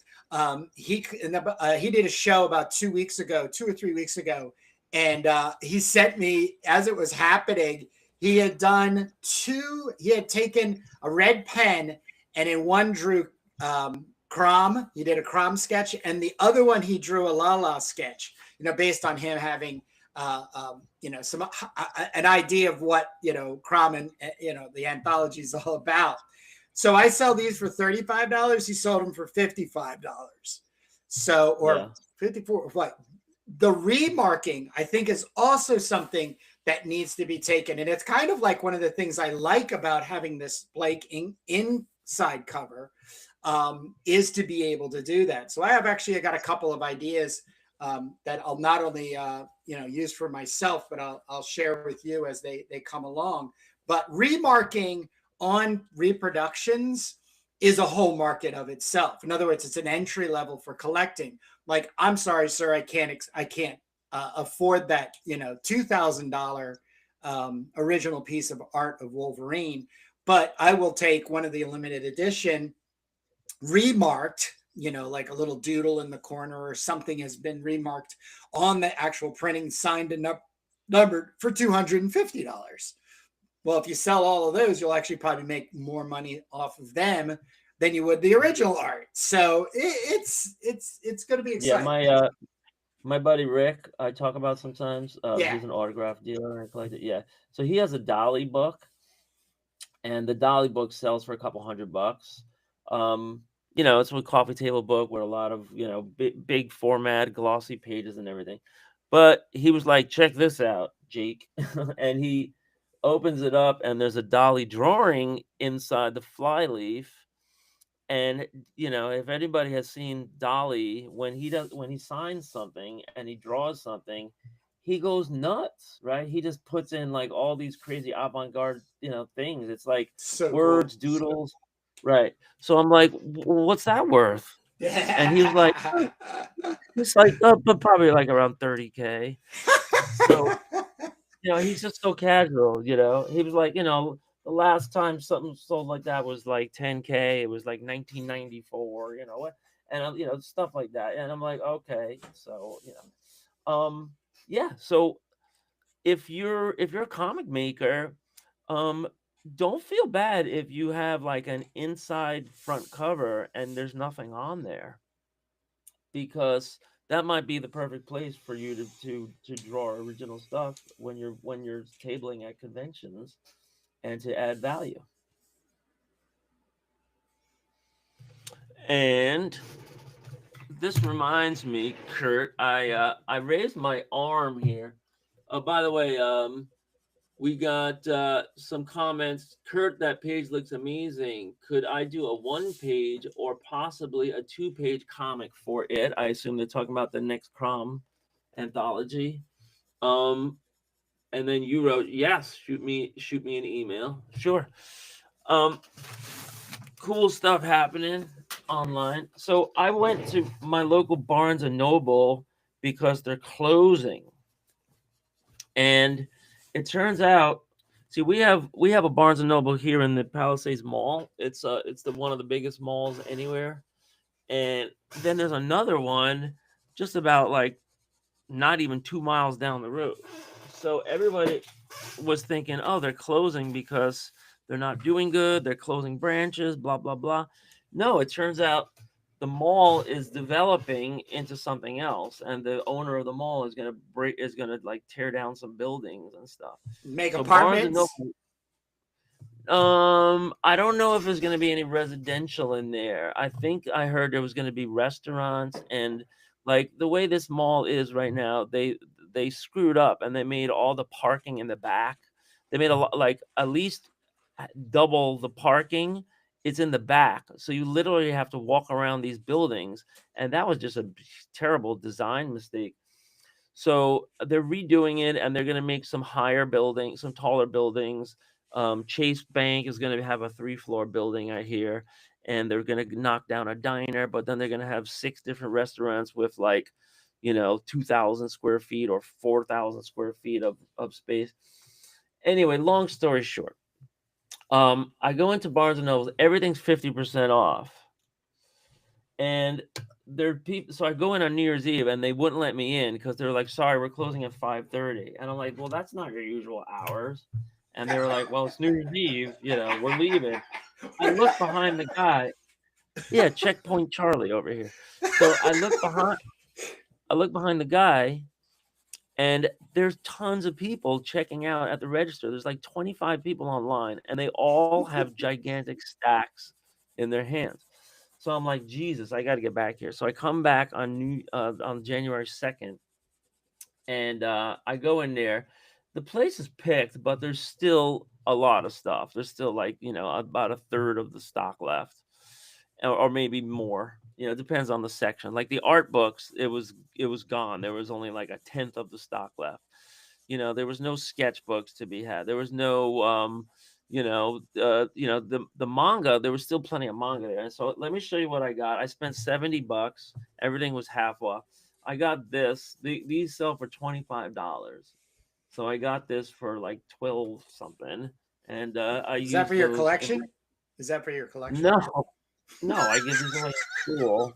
He did a show about 2 or 3 weeks ago, and he sent me, as it was happening, he had taken a red pen, and in one drew Crom. He did a Crom sketch, and the other one he drew a Lala sketch, based on him having some an idea of what Crom and the anthology is all about. So I sell these for $35. He sold them for $55. So, or 54. What the remarking, I think, is also something that needs to be taken, and it's kind of like one of the things I like about having this Blake inside cover, is to be able to do that. So I got a couple of ideas that I'll not only use for myself, but I'll share with you as they come along. But remarking on reproductions is a whole market of itself. In other words, it's an entry level for collecting. Like, I'm sorry, sir, I can't afford that $2,000 original piece of art of Wolverine, but I will take one of the limited edition remarked, like a little doodle in the corner or something has been remarked on the actual printing, signed and numbered, for $250. Well, if you sell all of those, you'll actually probably make more money off of them than you would the original art. So it's going to be exciting. Yeah, my buddy Rick, I talk about sometimes. He's an autograph dealer and collector. Yeah, so he has a Dolly book, and the Dolly book sells for a couple $100. It's a coffee table book with a lot of big format, glossy pages and everything. But he was like, "Check this out, Jake," and he opens it up, and there's a Dolly drawing inside the flyleaf. And if anybody has seen Dolly, when he signs something and he draws something, he goes nuts, right? He just puts in like all these crazy avant-garde things. It's like words, doodles, right? So I'm like, what's that worth? And he was like, it's like but probably like around 30K. So he's just so casual. He was like, the last time something sold like that was like 10K. It was like 1994, and stuff like that. And I'm like, okay, so yeah. So if you're a comic maker, don't feel bad if you have like an inside front cover and there's nothing on there, because that might be the perfect place for you to draw original stuff when you're tabling at conventions and to add value. And this reminds me, Kurt, I raised my arm here. By the way, we got some comments. Kurt, that page looks amazing. Could I do a 1-page or possibly a 2-page comic for it? I assume they're talking about the next Crom anthology. And then you wrote, yes, shoot me an email. Sure. Cool stuff happening online. So I went to my local Barnes and Noble because they're closing. And it turns out, see, we have a Barnes and Noble here in the Palisades Mall. It's the one of the biggest malls anywhere. And then there's another one just about like not even 2 miles down the road. So everybody was thinking, oh, they're closing because they're not doing good. They're closing branches, blah, blah, blah. No, it turns out the mall is developing into something else, and the owner of the mall is gonna like tear down some buildings and stuff. Make so apartments. I don't know if there's gonna be any residential in there. I think I heard there was gonna be restaurants, and like the way this mall is right now, they screwed up and they made all the parking in the back. They made a lot, like at least double the parking. It's in the back, so you literally have to walk around these buildings, and that was just a terrible design mistake. So they're redoing it, and they're going to make some higher buildings, some taller buildings. Chase Bank is going to have a 3-floor building, I hear, and they're going to knock down a diner, but then they're going to have 6 different restaurants with like, 2,000 square feet or 4,000 square feet of space. Anyway, long story short, I go into Barnes and Noble, everything's 50% off. And there are people, so I go in on New Year's Eve and they wouldn't let me in because they're like, sorry, we're closing at 5:30. And I'm like, well, that's not your usual hours. And they were like, well, it's New Year's Eve, we're leaving. I look behind the guy. Yeah, Checkpoint Charlie over here. So I look behind the guy, and there's tons of people checking out at the register. There's like 25 people online, and they all have gigantic stacks in their hands. So I'm like, Jesus, I got to get back here. So I come back on January 2nd, and I go in there. The place is picked, but there's still a lot of stuff. There's still like, about a third of the stock left, or maybe more. It depends on the section. Like the art books, it was gone. There was only like a 10th of the stock left. There was no sketchbooks to be had. There was no the manga. There was still plenty of manga there. And so let me show you what I got. I spent $70. Everything was half off. I got this. These sell for $25. So I got this for like 12 something. And is that for your collection? Is that for your collection? No, I give these away at school.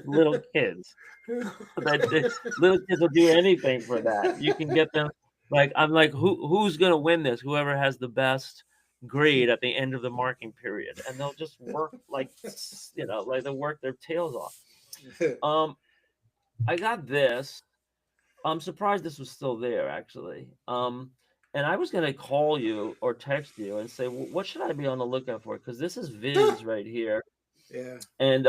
Little kids. Little kids will do anything for that. You can get them. Like, I'm like, who's gonna win this? Whoever has the best grade at the end of the marking period, and they'll just work like they'll work their tails off. I got this. I'm surprised this was still there, actually. And I was gonna call you or text you and say, what should I be on the lookout for? Because this is Viz right here. Yeah. And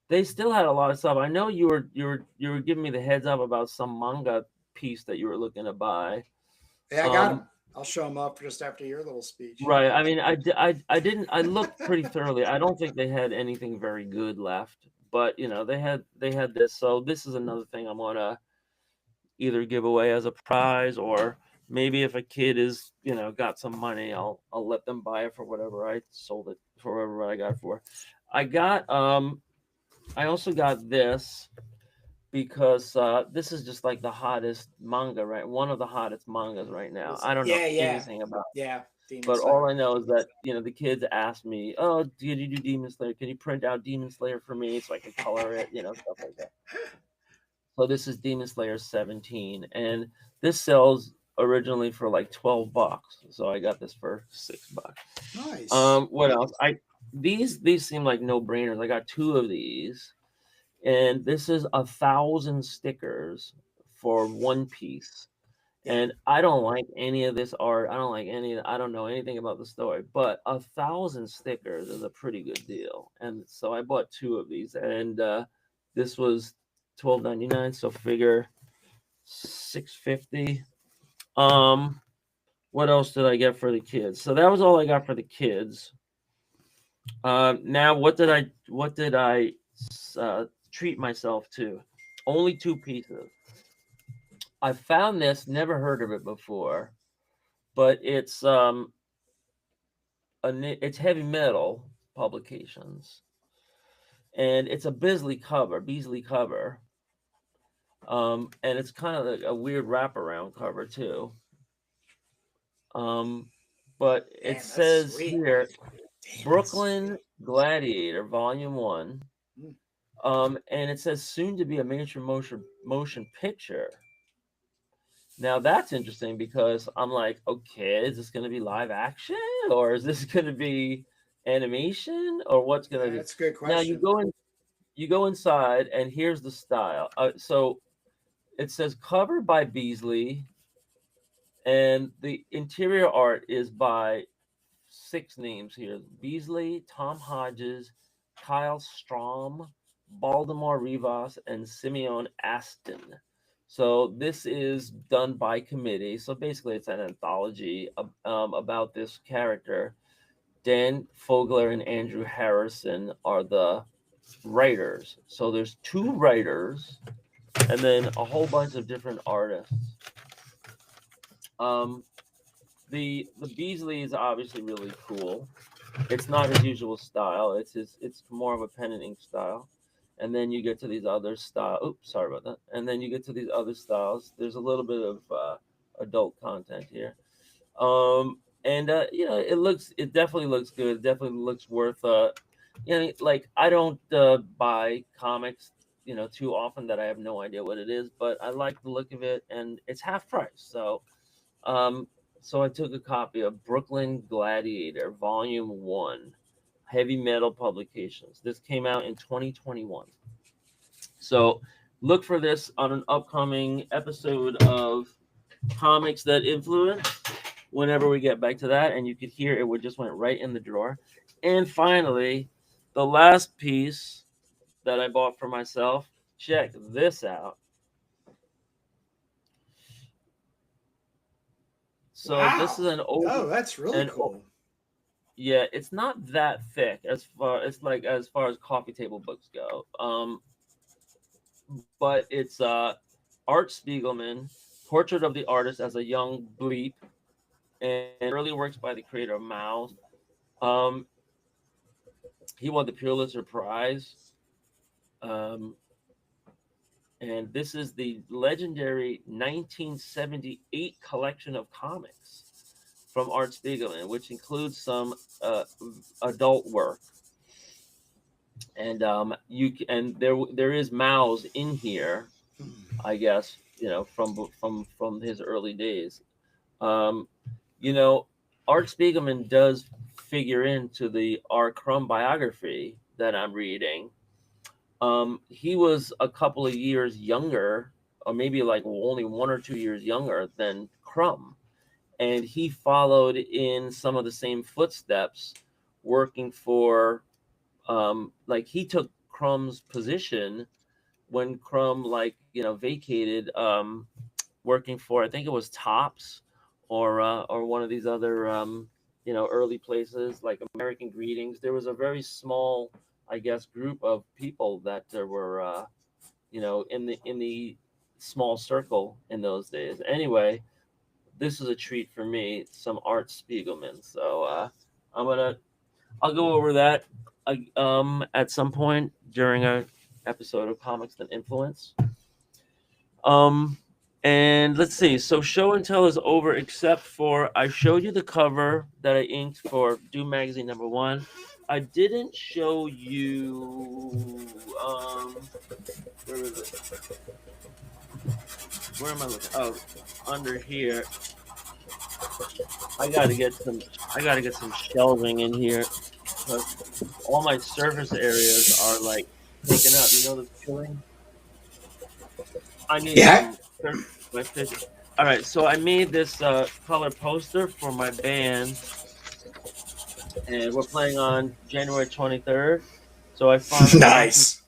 they still had a lot of stuff. I know you were giving me the heads up about some manga piece that you were looking to buy. Yeah, I got them. I'll show them up just after your little speech. Right. I mean, I looked pretty thoroughly. I don't think they had anything very good left, but they had this. So this is another thing I'm gonna either give away as a prize, or maybe if a kid is got some money, I'll let them buy it for whatever I sold it for, whatever I got it for. I also got this because this is just like the hottest manga, right? One of the hottest mangas right now. I don't know anything about it. Yeah. But all I know is that, the kids asked me, oh, did you do Demon Slayer? Can you print out Demon Slayer for me so I can color it? Stuff like that. So this is Demon Slayer 17. And this sells originally for like $12, so I got this for $6. Nice. What else? These seem like no brainers. I got 2 of these, and this is 1,000 stickers for one piece. Yeah. And I don't like any of this art. I don't like I don't know anything about the story, but 1,000 stickers is a pretty good deal. And so I bought 2 of these, and this was $12.99. So figure $6.50. What else did I get for the kids? So that was all I got for the kids. Now what did I treat myself to? Only 2 pieces. I found this, never heard of it before, but it's it's heavy metal publications, and it's a Beasley cover, and it's kind of like a weird wraparound cover too. But it Damn, that's says sweet. here, Damn, Brooklyn Gladiator, Volume 1. Mm. And it says soon to be a major motion picture. Now that's interesting because I'm like, okay, is this going to be live action, or is this going to be animation, or what's going to be? That's a good Now question. you go inside, and here's the style. So it says covered by Beasley, and the interior art is by 6 names here: Beasley, Tom Hodges, Kyle Strom, Baltimore Rivas, and Simeon Aston. So this is done by committee. So basically, it's an anthology about this character. Dan Fogler and Andrew Harrison are the writers. So there's 2 writers, and then a whole bunch of different artists. Um, the Beasley is obviously really cool. It's not his usual style. It's more of a pen and ink style. And then you get to these other styles. Oops, sorry about that. And then you get to these other styles. There's a little bit of adult content here. And it definitely looks good. It definitely looks worth like I don't buy comics too often that I have no idea what it is, but I like the look of it, and it's half price. Um so I took a copy of Brooklyn Gladiator Volume 1, Heavy Metal Publications. This came out in 2021. So look for this on an upcoming episode of Comics That Influence whenever we get back to that. And you could hear it just went right in the drawer. And finally, the last piece that I bought for myself, check this out. So this is Wow. an old, Oh, that's really cool. yeah, it's not that thick as far as coffee table books go. But it's Art Spiegelman, Portrait of the Artist as a Young Bleep, and early works by the creator of Mouse. Um, he won the Pulitzer Prize. And this is the legendary 1978 collection of comics from Art Spiegelman, which includes some adult work. And there is Mouse in here, I guess, from his early days. Um, Art Spiegelman does figure into the R. Crumb biography that I'm reading. He was a couple of years younger, or maybe like only 1 or 2 years younger than Crumb, and he followed in some of the same footsteps, working for, like he took Crumb's position when Crumb vacated, working for, I think it was Tops, or one of these other early places like American Greetings. There was a very small, I guess, group of people that were in the small circle in those days. Anyway, this is a treat for me, some Art Spiegelman. So I'll go over that at some point during a episode of Comics That Influence. And let's see. So show and tell is over, except for I showed you the cover that I inked for Doom Magazine #1. I didn't show you. Where is it? where am I looking? Oh, under here. I gotta get some shelving in here because all my surface areas are like taken up. You know this feeling? I need Yeah. some my picture. All right, so I made this color poster for my band, and we're playing on January 23rd. So Nice.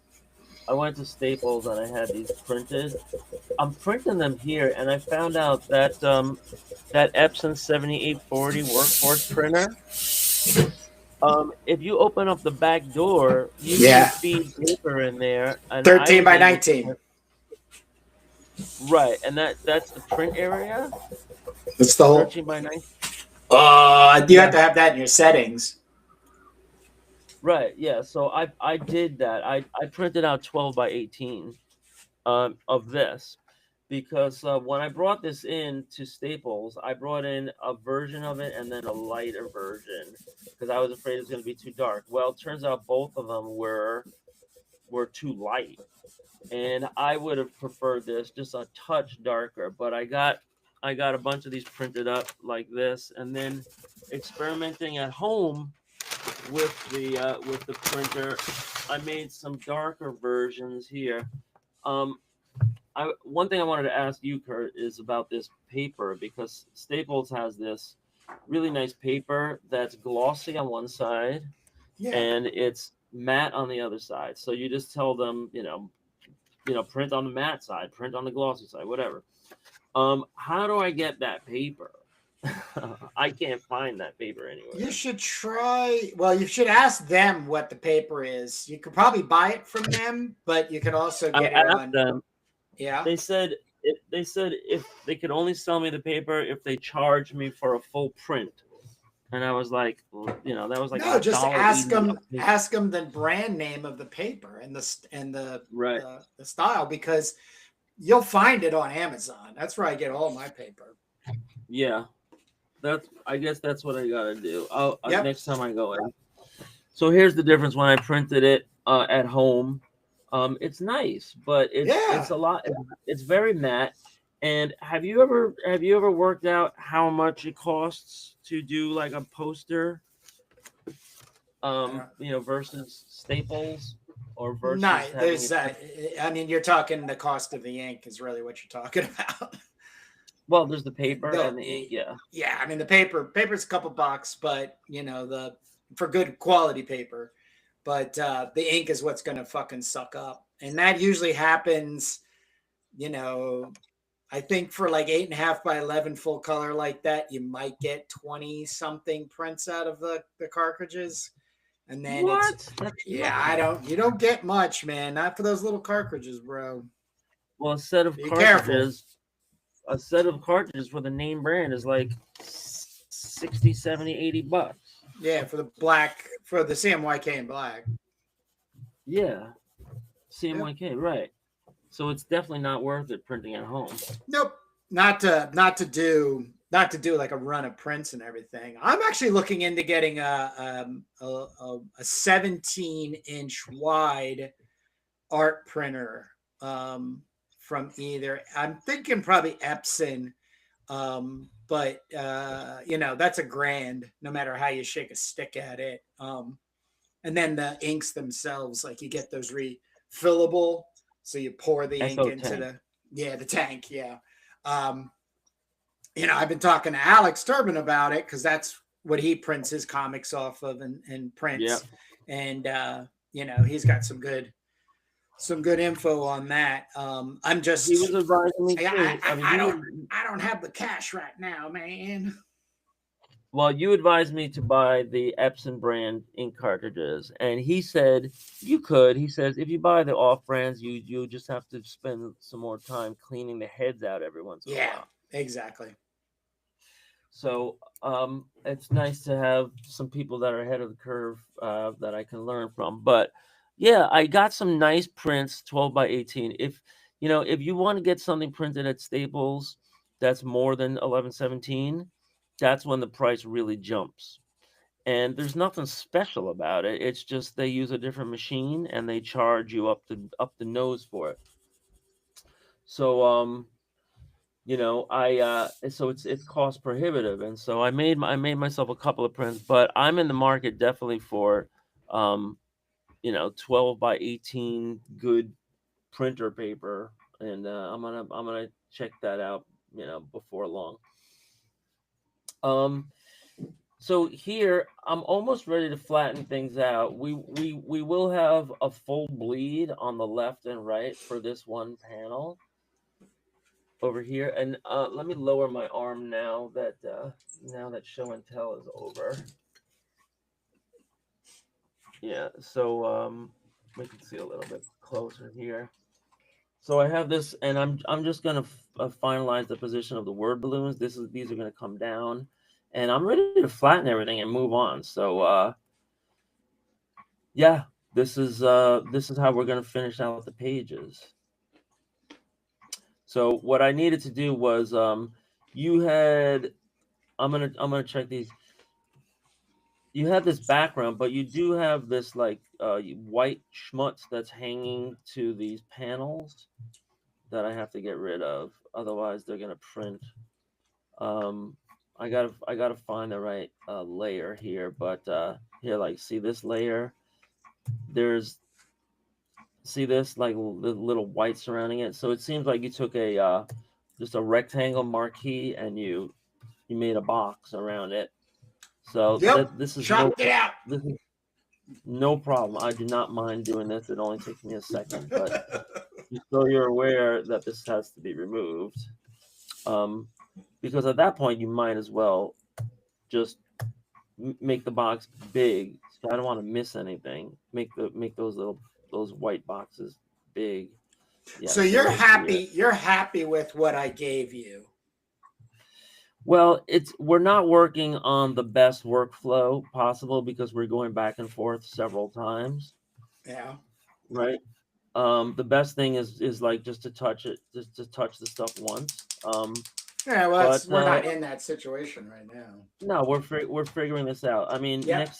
I went to Staples and I had these printed. I'm printing them here, and I found out that that Epson 7840 workforce printer. If you open up the back door, you can Yeah. feed paper in there, and I 13 was by able 19. right, and that's the print area, It's the whole. 13 by 9. You Yeah, have to have that in your settings. right. Yeah, so I did that. I printed out 12 by 18 of this because when I brought this in to Staples, I brought in a version of it and then a lighter version because I was afraid it was going to be too dark. Well, it turns out both of them were too light, and I would have preferred this just a touch darker. But I got a bunch of these printed up like this, and then experimenting at home with the printer, I made some darker versions here. Um, one thing I wanted to ask you, Kurt, is about this paper because Staples has this really nice paper that's glossy on one side Yeah. and it's matte on the other side. So you just tell them, print on the matte side, print on the glossy side, whatever. How do I get that paper? I can't find that paper anywhere. You should try. Well, you should ask them what the paper is. You could probably buy it from them, but you could also I get it asked on. them. Yeah. They said if they could only sell me the paper if they charged me for a full print, and I was like, that was like No, just ask them. $1.80. Ask them the brand name of the paper and Right. the style because you'll find it on Amazon. That's where I get all my paper. Yeah, I guess that's what I gotta do. Yep. Next time I go in. So here's the difference when I printed it at home. It's nice, but it's a lot. It's very matte. And have you ever worked out how much it costs to do like a poster? Versus Staples or versus No, having there's. it. I mean, you're talking the cost of the ink is really what you're talking about. Well, there's the paper and the ink. Yeah. Yeah, I mean the paper's a couple bucks, but for good quality paper, but the ink is what's going to fucking suck up, and that usually happens. I think for like 8.5 by 11 full color like that, you might get 20 something prints out of the cartridges. And then you don't get much, man. Not for those little cartridges, bro. Well, a set of cartridges for the name brand is like 60, 70, 80 bucks. Yeah, for the CMYK in black. Yeah. CMYK, right. So it's definitely not worth it printing at home. Nope. Not to do like a run of prints and everything. I'm actually looking into getting a 17-inch wide art printer from either. I'm thinking probably Epson, but that's $1,000 no matter how you shake a stick at it. And then the inks themselves, like you get those refillable, so you pour the ink into the tank. Yeah. I've been talking to Alex Turbin about it because that's what he prints his comics off of and prints. Yep. And he's got some good info on that. I'm just he was advising me too. I don't have the cash right now, man. Well, you advised me to buy the Epson brand ink cartridges, and he said you could. He says if you buy the off brands, you just have to spend some more time cleaning the heads out every once in a while. Yeah, exactly. So it's nice to have some people that are ahead of the curve that I can learn from. But yeah, I got some nice prints, 12 by 18. If you want to get something printed at Staples that's more than 1117. That's when the price really jumps. And there's nothing special about it. It's just they use a different machine and they charge you up the nose for it. So so it's cost prohibitive, and so I made myself a couple of prints, but I'm in the market definitely for 12 by 18 good printer paper, and I'm gonna check that out before long. So here I'm almost ready to flatten things out. We will have a full bleed on the left and right for this one panel over here, and let me lower my arm now that show and tell is over. Yeah, so we can see a little bit closer here. So I have this, and I'm just gonna finalize the position of the word balloons. These are gonna come down, and I'm ready to flatten everything and move on. So yeah, this is how we're gonna finish out the pages. So what I needed to do was you had I'm gonna check these. You have this background, but you do have this like white schmutz that's hanging to these panels that I have to get rid of. Otherwise, they're gonna print. I gotta find the right layer here, but here, like, see this layer? There's see this like little white surrounding it. So it seems like you took a just a rectangle marquee and you made a box around it. So Yep. this is Chopped it out. this is no problem. I do not mind doing this. It only takes me a second, but just so you're aware that this has to be removed. Because at that point you might as well just make the box big. So I don't want to miss anything. Make those white boxes big. Yeah, So you're happy. You're happy with what I gave you. Well, we're not working on the best workflow possible because we're going back and forth several times. Yeah. Right. The best thing is like just to touch it, just to touch the stuff once. Yeah, well, we're not in that situation right now. No, we're figuring this out. I mean, Yep. next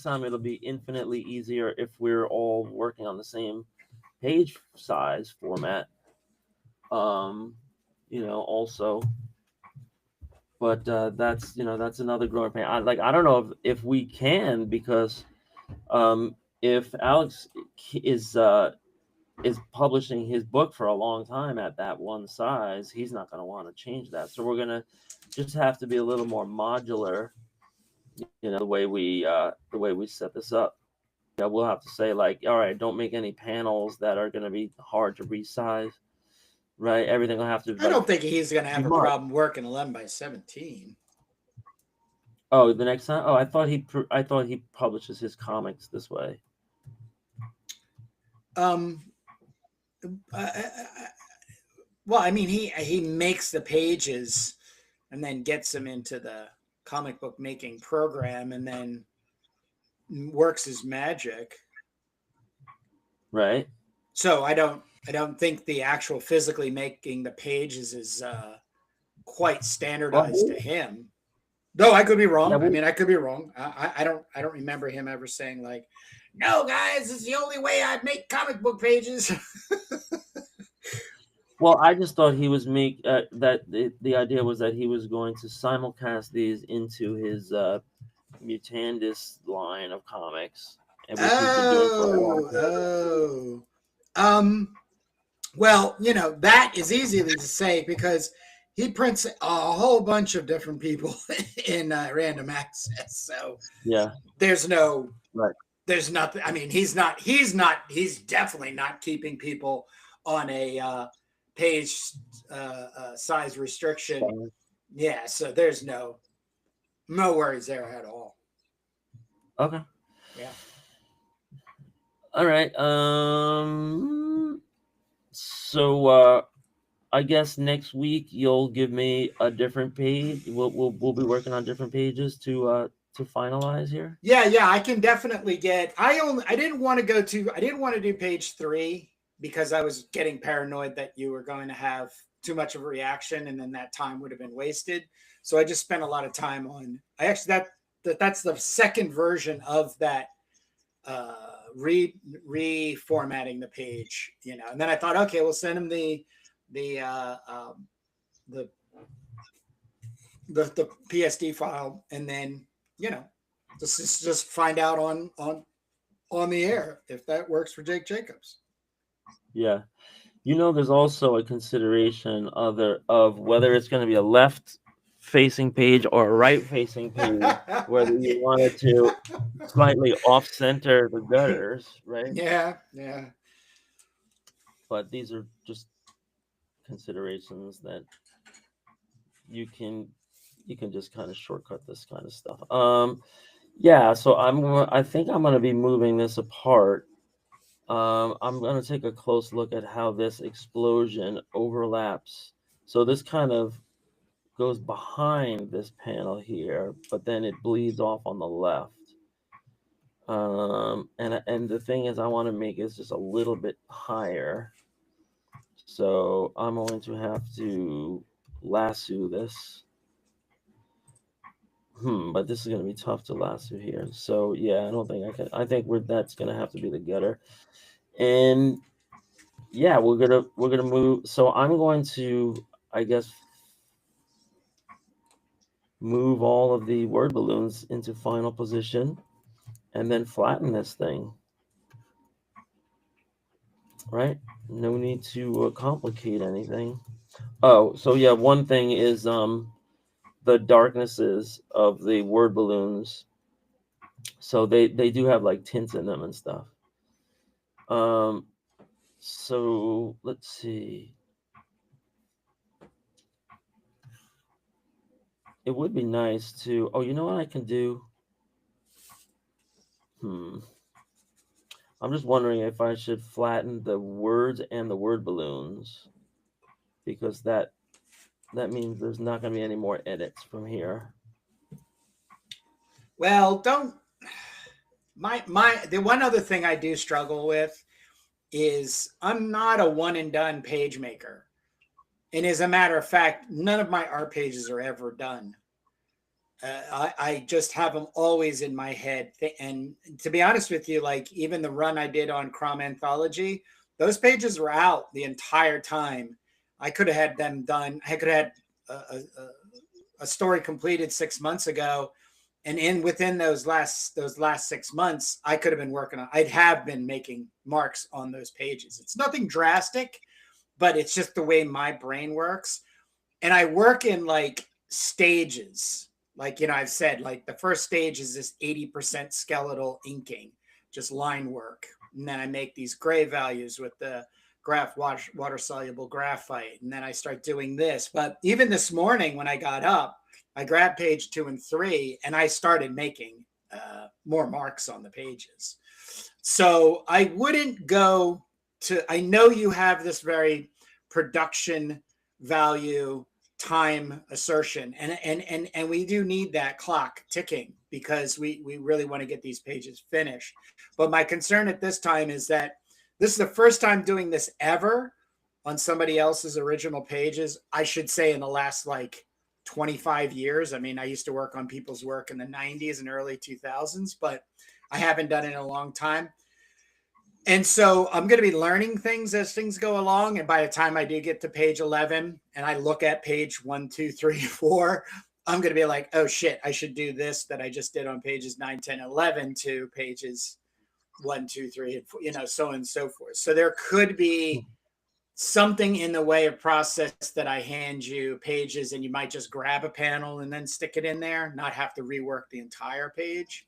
time it'll be infinitely easier if we're all working on the same page size format. Also, but that's another growing pain. I don't know if we can, because if Alex is publishing his book for a long time at that one size, he's not going to want to change that. So we're going to just have to be a little more modular, the way we set this up. Yeah, we'll have to say, like, all right, don't make any panels that are going to be hard to resize, right? Everything will have to. I don't think he's going to have a problem working 11 by 17. Oh, the next time? Oh, I thought he publishes his comics this way. Well, I mean, he makes the pages and then gets them into the comic book making program and then works his magic. Right. So I don't think the actual physically making the pages is quite standardized to him. Though I could be wrong. I mean, I could be wrong. I don't remember him ever saying, like, no, guys, this is the only way I make comic book pages. Well, I just thought he was that the idea was that he was going to simulcast these into his Mutandis line of comics. And well, that is easy to say because he prints a whole bunch of different people in random access. So yeah, there's no right. There's nothing. I mean, he's definitely not keeping people on a page size restriction. Yeah, so there's no worries there at all. Okay. Yeah. All right. So I guess next week you'll give me a different page. We'll be working on different pages to finalize here. Yeah, I can definitely get. I didn't want to do page 3 because I was getting paranoid that you were going to have too much of a reaction and then that time would have been wasted. So I just spent a lot of time on. That's the second version of that reformatting the page, and then I thought, okay, we'll send him the the the the PSD file, and then just find out on the air if that works for Jake Jacobs. Yeah. There's also a consideration of whether it's going to be a left-facing page or a right-facing page, whether you wanted to slightly off-center the gutters, right? Yeah. But these are just considerations that you can just kind of shortcut this kind of stuff. Yeah. So I think I'm going to be moving this apart. I'm going to take a close look at how this explosion overlaps. So this kind of goes behind this panel here, but then it bleeds off on the left. And the thing is, I want to make it just a little bit higher. So I'm going to have to lasso this. But this is going to be tough to lasso here. So yeah, I don't think I can. I think that's going to have to be the gutter. And yeah, we're gonna move. So I'm going to, I guess, move all of the word balloons into final position, and then flatten this thing. Right? No need to complicate anything. Oh, so yeah, one thing is the darknesses of the word balloons. So they do have like tints in them and stuff. So let's see. It would be nice to. Oh, you know what I can do? I'm just wondering if I should flatten the words and the word balloons, because that means there's not going to be any more edits from here. Well, the one other thing I do struggle with is I'm not a one and done page maker. And as a matter of fact, none of my art pages are ever done. I just have them always in my head. And to be honest with you, like even the run I did on World Anthology, those pages were out the entire time. I could have had them done. I could have had a story completed 6 months ago. And within those last 6 months, I could have been working on, I'd have been making marks on those pages. It's nothing drastic, but it's just the way my brain works. And I work in like stages. Like, I've said, like the first stage is this 80% skeletal inking, just line work. And then I make these gray values with the water soluble graphite. And then I start doing this. But even this morning when I got up, I grabbed page 2 and 3 and I started making more marks on the pages. So I wouldn't go to, I know you have this very production value time assertion, and we do need that clock ticking because we really want to get these pages finished. But my concern at this time is that this is the first time doing this ever on somebody else's original pages. I should say in the last like 25 years. I mean, I used to work on people's work in the 90s and early 2000s, but I haven't done it in a long time. And so I'm going to be learning things as things go along. And by the time I do get to page 11 and I look at page 1, 2, 3, 4, I'm going to be like, oh shit, I should do this that I just did on pages 9, 10, 11 to pages 1, 2, 3, and 4, so on and so forth. So there could be something in the way of process that I hand you pages and you might just grab a panel and then stick it in there, not have to rework the entire page.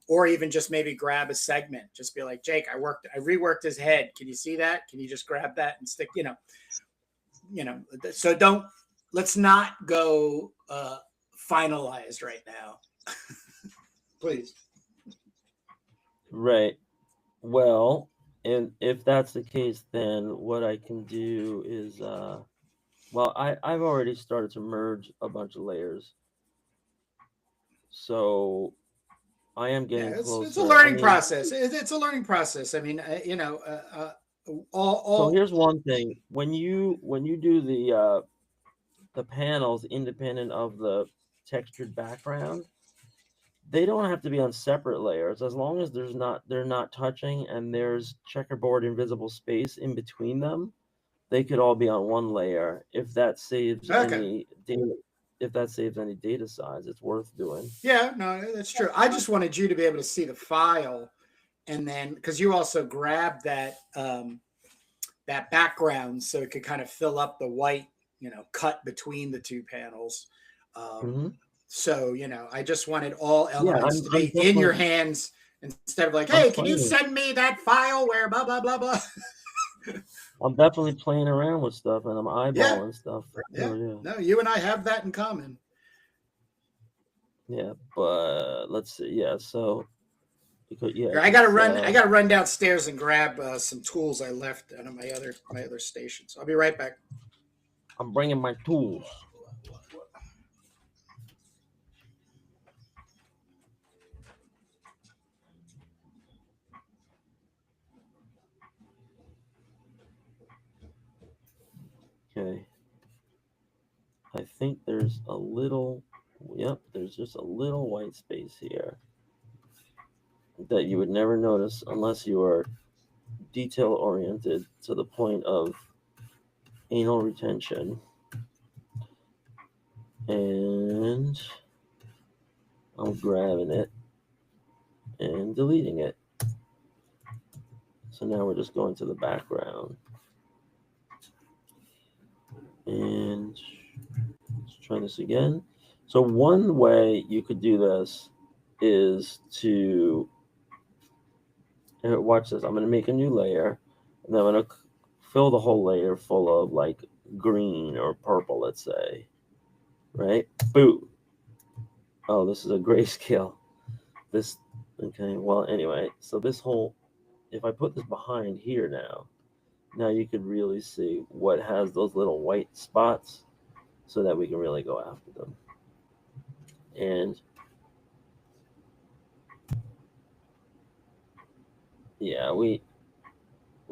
Or even just maybe grab a segment, just be like, Jake, I reworked his head. Can you see that? Can you just grab that and stick, so let's not go finalized right now. Please. Right. Well, and if that's the case, then what I can do is, I've already started to merge a bunch of layers. So I am getting closer. It's a learning process. It's a learning process. I mean, So here's one thing: when you do the panels independent of the textured background, they don't have to be on separate layers as long as they're not touching and there's checkerboard invisible space in between them. they could all be on one layer. If that saves any data, size, it's worth doing. Yeah, no, that's true. I just wanted you to be able to see the file, and then because you also grabbed that that background, so it could kind of fill up the white, cut between the two panels. So I just wanted all elements to be in your hands instead of like, hey, can you send me that file where blah blah blah blah. I'm definitely playing around with stuff and I'm eyeballing stuff. Yeah. No, you and I have that in common. Yeah, but let's see. Yeah, so I gotta run downstairs and grab some tools I left at my other station. So I'll be right back. I'm bringing my tools. Okay. I think there's a little, there's just a little white space here that you would never notice unless you are detail oriented to the point of anal retention. And I'm grabbing it and deleting it. So now we're just going to the background. And let's try this again. So one way you could do this is to watch this. I'm going to make a new layer, and then I'm going to fill the whole layer full of like green or purple, let's say. Right? Boom. Oh, this is a grayscale. Okay, well, anyway, so this whole, if I put this behind here now you can really see what has those little white spots so that we can really go after them. And yeah, we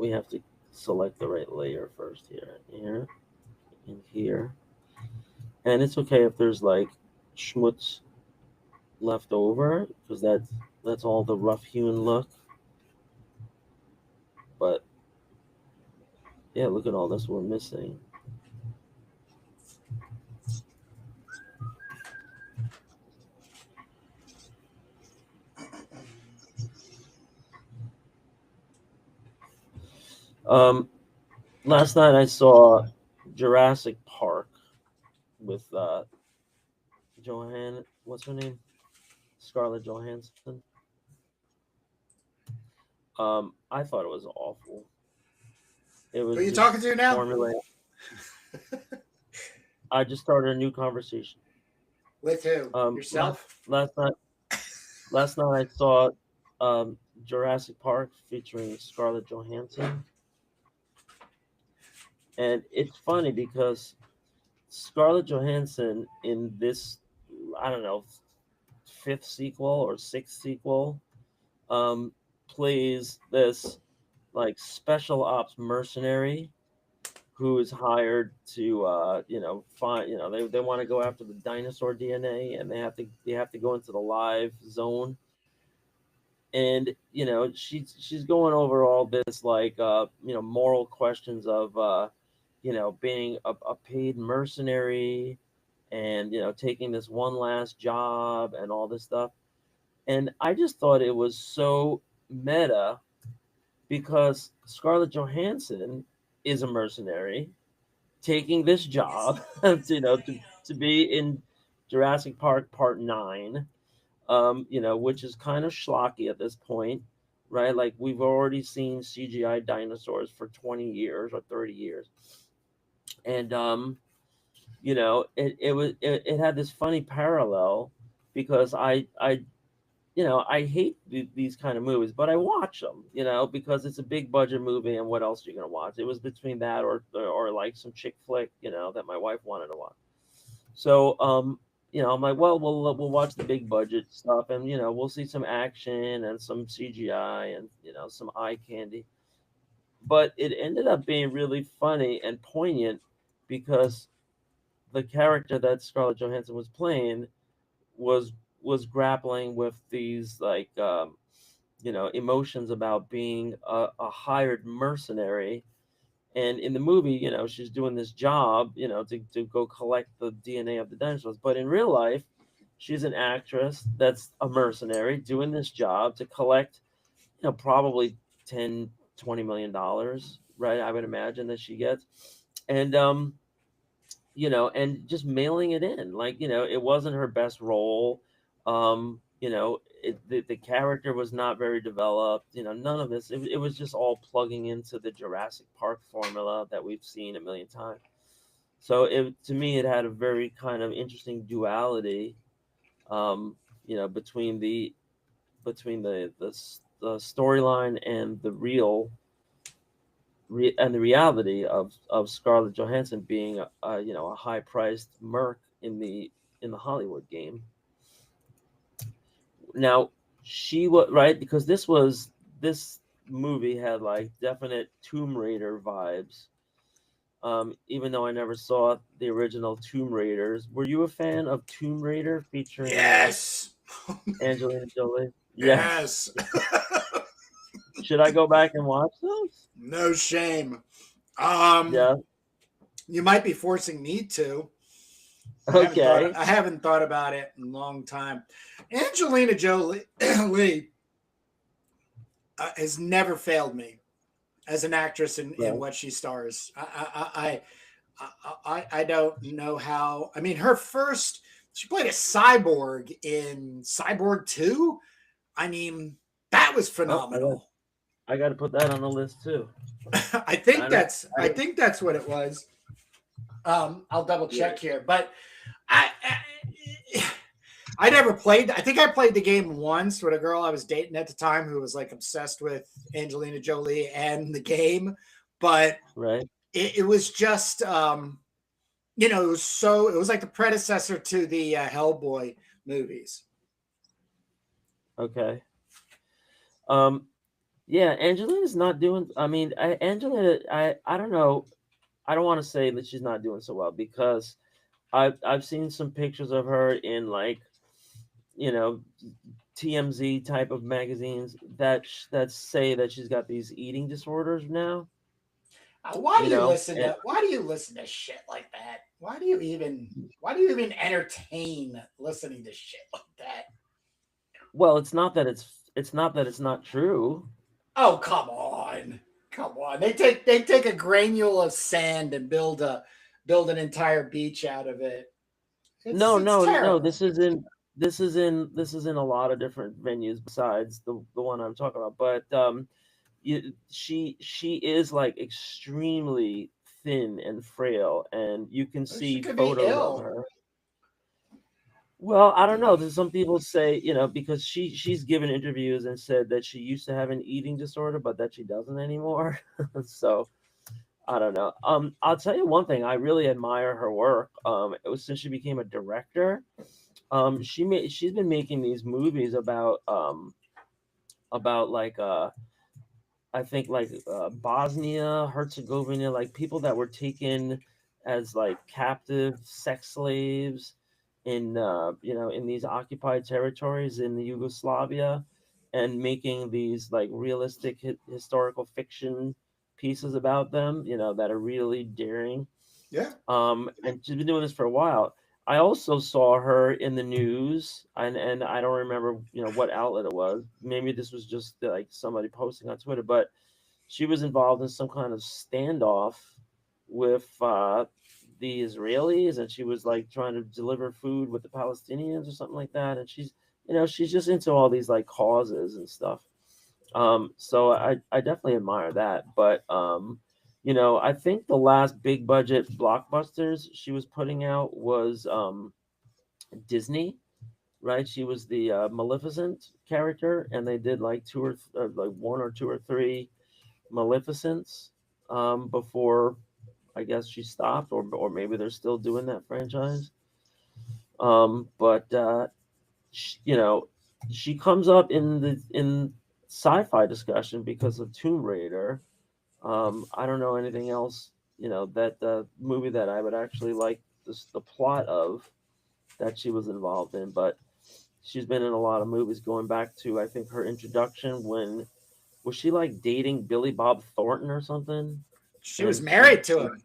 have to select the right layer first here and here. And it's okay if there's like schmutz left over, because that's all the rough hewn look. But yeah, look at all this we're missing. Last night I saw Jurassic Park with what's her name? Scarlett Johansson. I thought it was awful. It was. Who are you talking to now? I just started a new conversation. With who? Yourself? Last night I saw Jurassic Park featuring Scarlett Johansson. And it's funny because Scarlett Johansson in this, I don't know, 5th sequel or 6th sequel, plays this like special ops mercenary who is hired to find, they want to go after the dinosaur DNA, and they have to go into the live zone. And she's going over all this like moral questions of being a paid mercenary and taking this one last job and all this stuff. And I just thought it was so meta because Scarlett Johansson is a mercenary taking this job to be in Jurassic Park Part 9, which is kind of schlocky at this point, right? Like we've already seen CGI dinosaurs for 20 years or 30 years. And it had this funny parallel because I hate these kind of movies, but I watch them, because it's a big budget movie, and what else are you gonna watch? It was between that or like some chick flick, that my wife wanted to watch. So I'm like, well, we'll watch the big budget stuff, and we'll see some action and some CGI and some eye candy. But it ended up being really funny and poignant because the character that Scarlett Johansson was playing was grappling with these like emotions about being a hired mercenary And in the movie, she's doing this job, to go collect the DNA of the dinosaurs. But in real life, she's an actress that's a mercenary doing this job to collect, probably 10, $20 million, right? I would imagine that she gets. And, and just mailing it in. Like, it wasn't her best role. The character was not very developed. None of this. It was just all plugging into the Jurassic Park formula that we've seen a million times. So to me, it had a very kind of interesting duality, between the storyline and the the reality of Scarlett Johansson being a high priced merc in the Hollywood game. Now she was right, because this movie had like definite Tomb Raider vibes. Even though I never saw the original Tomb Raiders, were you a fan of Tomb Raider featuring Yes. Angelina Jolie? Yes. Should I go back and watch those? No shame. Yeah. You might be forcing me to. Okay. I haven't thought about it in a long time. Angelina Jolie has never failed me as an actress in what she stars. I don't know how. I mean, she played a cyborg in Cyborg 2. I mean, that was phenomenal. I got to put that on the list too. I think that's what it was. I'll double check here, but I never played. I think I played the game once with a girl I was dating at the time who was like obsessed with Angelina Jolie and the game, but it was just, it was like the predecessor to the Hellboy movies. Okay. Yeah, Angelina's not doing. I mean, Angelina. I don't know. I don't want to say that she's not doing so well, because I've seen some pictures of her in like, TMZ type of magazines that say that she's got these eating disorders now. Why do you listen to shit like that? Why do you even entertain listening to shit like that? Well, it's not that it's not true. Oh, come on. They take a granule of sand and build an entire beach out of it. No. This is in a lot of different venues besides the one I'm talking about. But she is like extremely thin and frail, and you can see photos of her. Well, I don't know. There's some people say, because she's given interviews and said that she used to have an eating disorder, but that she doesn't anymore. So I don't know. I'll tell you one thing. I really admire her work. It was since she became a director. She's been making these movies about like I think like Bosnia, Herzegovina, like people that were taken as like captive sex slaves in in these occupied territories in the Yugoslavia, and making these like realistic historical fiction pieces about them, that are really daring. Yeah. And she's been doing this for a while. I also saw her in the news, and I don't remember, what outlet it was. Maybe this was just like somebody posting on Twitter, but she was involved in some kind of standoff with the Israelis, and she was like trying to deliver food with the Palestinians or something like that. And she's just into all these like causes and stuff. So I definitely admire that. But I think the last big budget blockbusters she was putting out was Disney, right? She was the Maleficent character, and they did like like one or two or three Maleficents before, I guess, she stopped, or maybe they're still doing that franchise. But she comes up in sci-fi discussion because of Tomb Raider. I don't know anything else, that the movie that I would actually like the plot of that she was involved in, but she's been in a lot of movies going back to, I think, her introduction when was she like dating Billy Bob Thornton or something? She was married to him.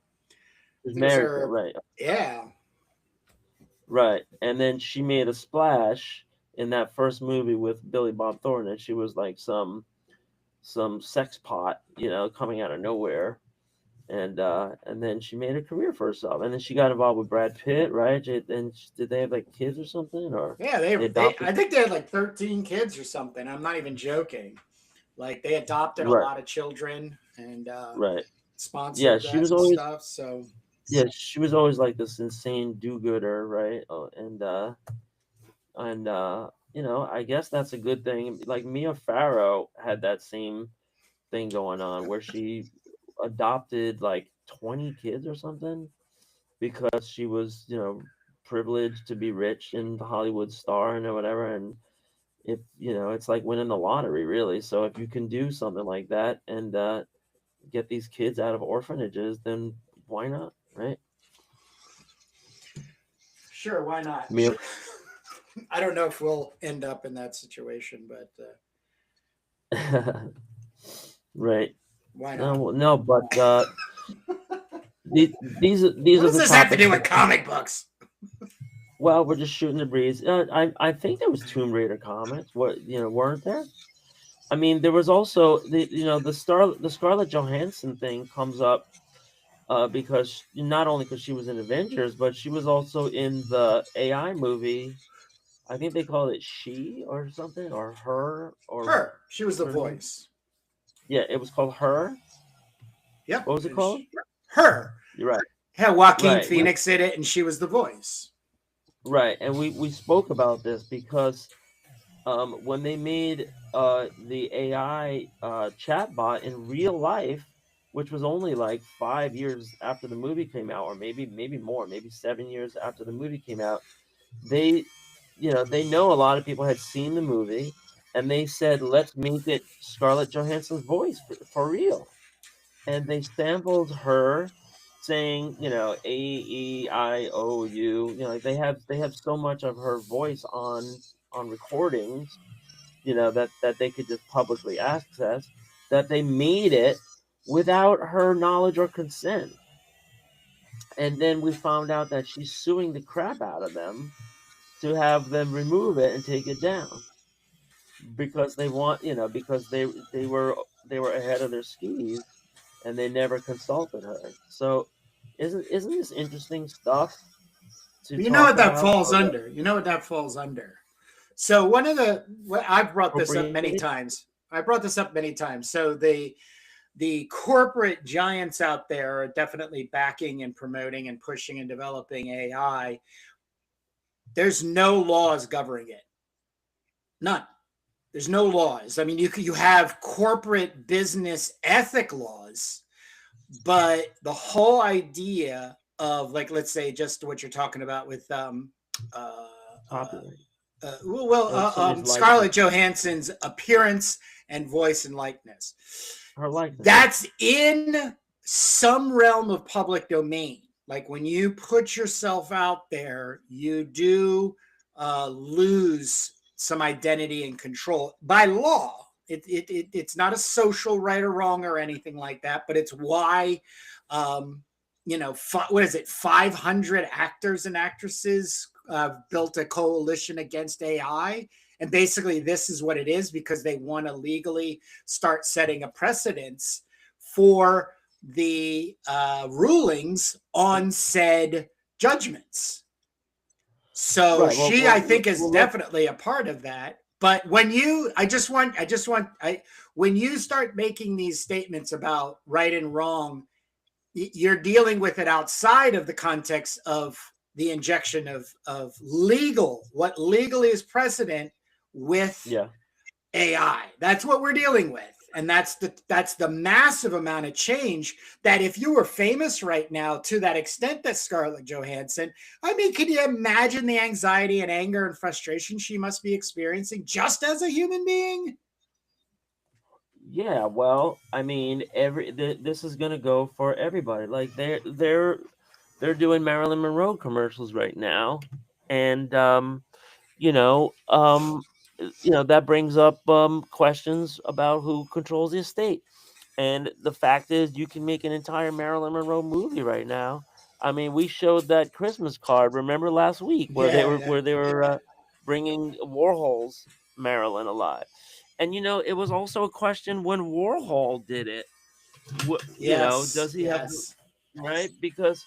She was married to him, right? Yeah. Right. And then she made a splash in that first movie with Billy Bob Thornton, and she was like some sex pot, coming out of nowhere. And then she made a career for herself, and then she got involved with Brad Pitt, right? And did they have like kids or something, or yeah, they I think they had like 13 kids or something. I'm not even joking. Like they adopted a lot of children and right, sponsored she was always stuff. So she was always like this insane do-gooder, right? I guess that's a good thing. Like Mia Farrow had that same thing going on where she adopted like 20 kids or something because she was, privileged to be rich and the Hollywood star and whatever. And if, it's like winning the lottery, really. So if you can do something like that and get these kids out of orphanages, then why not, right? Sure, why not? I don't know if we'll end up in that situation, but right. Why not? No, but these what does this have to do with comic books? Well, we're just shooting the breeze. I think there was Tomb Raider comics. Weren't there? I mean, there was also the Scarlett Johansson thing comes up because not only because she was in Avengers, but she was also in the AI movie. I think they called it She or something, or Her, or Her. She was the voice. Yeah, it was called Her. Yep. What was it called? Her. You're right. Yeah, Joaquin Phoenix did it, and she was the voice. Right, and we spoke about this because when they made the AI chatbot in real life, which was only like 5 years after the movie came out, or maybe more, maybe 7 years after the movie came out, they know a lot of people had seen the movie, and they said, let's make it Scarlett Johansson's voice for real. And they sampled her saying, A-E-I-O-U, they have so much of her voice on recordings, that they could just publicly access, that they made it without her knowledge or consent. And then we found out that she's suing the crap out of them to have them remove it and take it down because they want, because they were ahead of their skis and they never consulted her. So isn't this interesting stuff? You know what that falls under? You know what that falls under? So one of I've brought this up many times. So the corporate giants out there are definitely backing and promoting and pushing and developing AI. There's no laws governing it. None. There's no laws. I mean, you have corporate business ethic laws, but the whole idea of, like, let's say just what you're talking about with Scarlett Johansson's appearance and voice and likeness. Her likeness. That's in some realm of public domain. Like when you put yourself out there, you do lose some identity and control by law. It's not a social right or wrong or anything like that, but it's why, what is it? 500 actors and actresses built a coalition against AI. And basically this is what it is, because they want to legally start setting a precedence for the rulings on said judgments. So I think, is definitely a part of that. But when you start making these statements about right and wrong, you're dealing with it outside of the context of the injection of what legally is precedent with AI. That's what we're dealing with. And that's the massive amount of change that if you were famous right now to that extent that Scarlett Johansson, I mean, can you imagine the anxiety and anger and frustration she must be experiencing just as a human being? Yeah, well, I mean, this is gonna go for everybody. Like they're doing Marilyn Monroe commercials right now, and that brings up questions about who controls the estate. And the fact is, you can make an entire Marilyn Monroe movie right now. I mean, we showed that Christmas card. Remember last week where they were Yeah, bringing Warhol's Marilyn alive, and it was also a question when Warhol did it. yes, Does he have yes, right? Because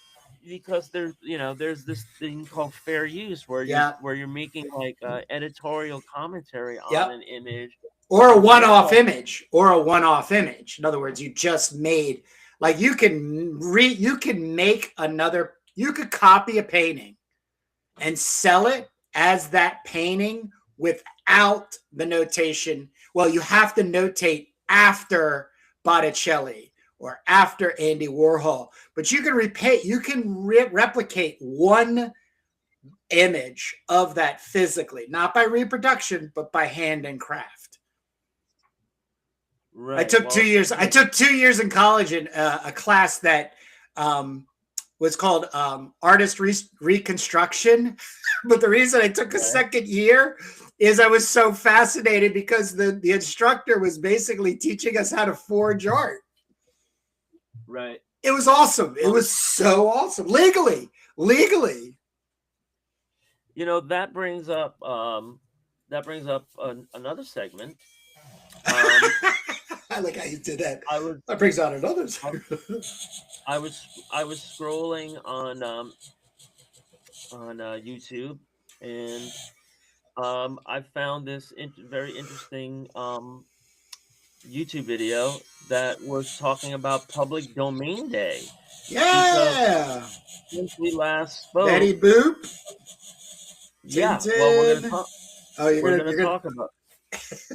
there's this thing called fair use yeah, where you're making like editorial commentary on yep. an image, Or a and one-off Warhol. image, or a one-off image. In other words, you just made like you can make another. You could copy a painting and sell it as that painting without the notation. Well, you have to notate after Botticelli or after Andy Warhol, but you can replicate one image of that physically, not by reproduction, but by hand and craft. I Right. took 2 Well, years. I took 2 years in college in a class that was called artist reconstruction. But the reason I took a right. second year is I was so fascinated because the instructor was basically teaching us how to forge art. Right. It was awesome. It Well, was so awesome. Legally. that brings up another segment. I like how you did that. I was That brings out another. I, I was scrolling on YouTube, and I found this very interesting YouTube video that was talking about Public Domain Day, because Yeah. since we last spoke, Betty Boop. yeah, well, Tintin. Oh, we're gonna you're gonna. talk about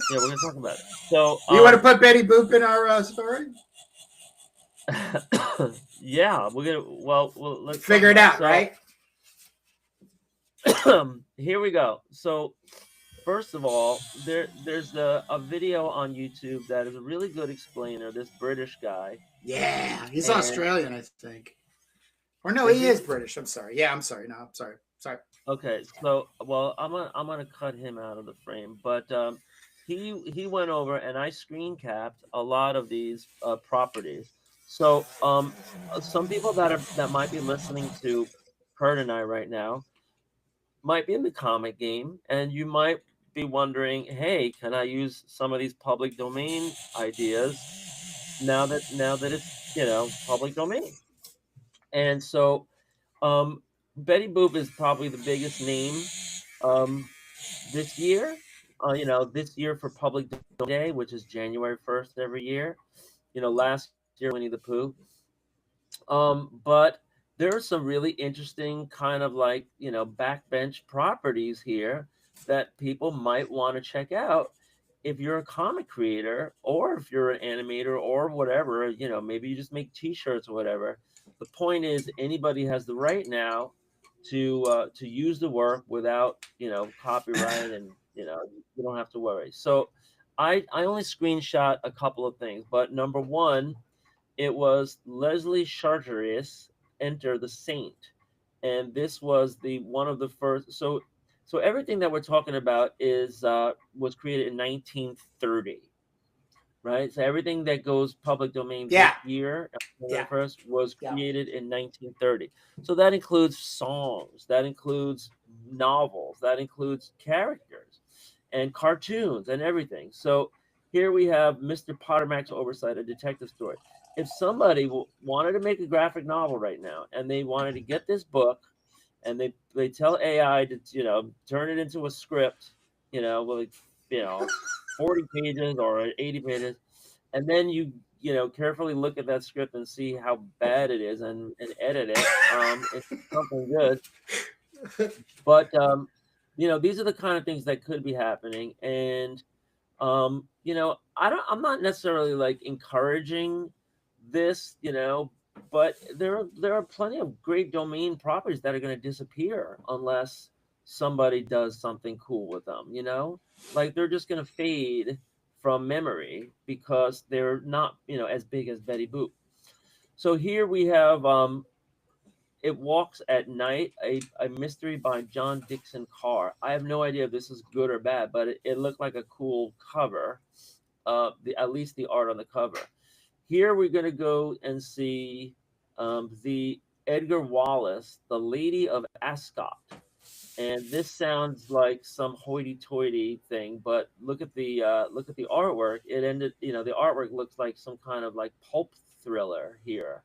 yeah, we're gonna talk about it. So, You want to put Betty Boop in our story? yeah, let's talk Figure it about it. out, right? So, here we go. So, first of all, there's a video on YouTube that is a really good explainer. This British guy, Yeah, he's and Australian, I think. Or no, is he he? is British. I'm sorry. Yeah, I'm sorry. No, I'm sorry. Sorry. Okay, so well, I'm gonna cut him out of the frame, but he went over and I screen capped a lot of these properties. So some people that might be listening to Kurt and I right now might be in the comic game, and you might be wondering, hey, can I use some of these public domain ideas now that it's public domain? And so Betty Boop is probably the biggest name um, this year. This year for Public Domain Day, which is January 1st every year. Last year Winnie the Pooh. But there are some really interesting kind of like backbench properties here that people might want to check out if you're a comic creator, or if you're an animator, or whatever. Maybe you just make T-shirts or whatever. The point is, anybody has the right now to use the work without copyright, and you don't have to worry. So I only screenshot a couple of things, but number one, it was Leslie Charteris, Enter the Saint, and this was the one of the first. So everything that we're talking about is was created in 1930, right? So everything that goes public domain this Yeah, year, yeah, January 1st, was yeah. created in 1930. So that includes songs, that includes novels, that includes characters and cartoons and everything. So here we have Mr. Pottermack's Oversight, a detective story. If somebody wanted to make a graphic novel right now, and they wanted to get this book, and they tell AI to turn it into a script, with 40 pages or 80 pages, and then carefully look at that script and see how bad it is, and edit it, it's something good. But these are the kind of things that could be happening. And I'm not necessarily like encouraging this, but there are plenty of great domain properties that are going to disappear unless somebody does something cool with them. Like they're just going to fade from memory because they're not as big as Betty Boop. So here we have It Walks at Night, a mystery by John Dixon Carr. I have no idea if this is good or bad, but it looked like a cool cover. At least the art on the cover. Here we're going to go and see the Edgar Wallace, The Lady of Ascot. And this sounds like some hoity-toity thing, but look at the artwork. The artwork looks like some kind of like pulp thriller here.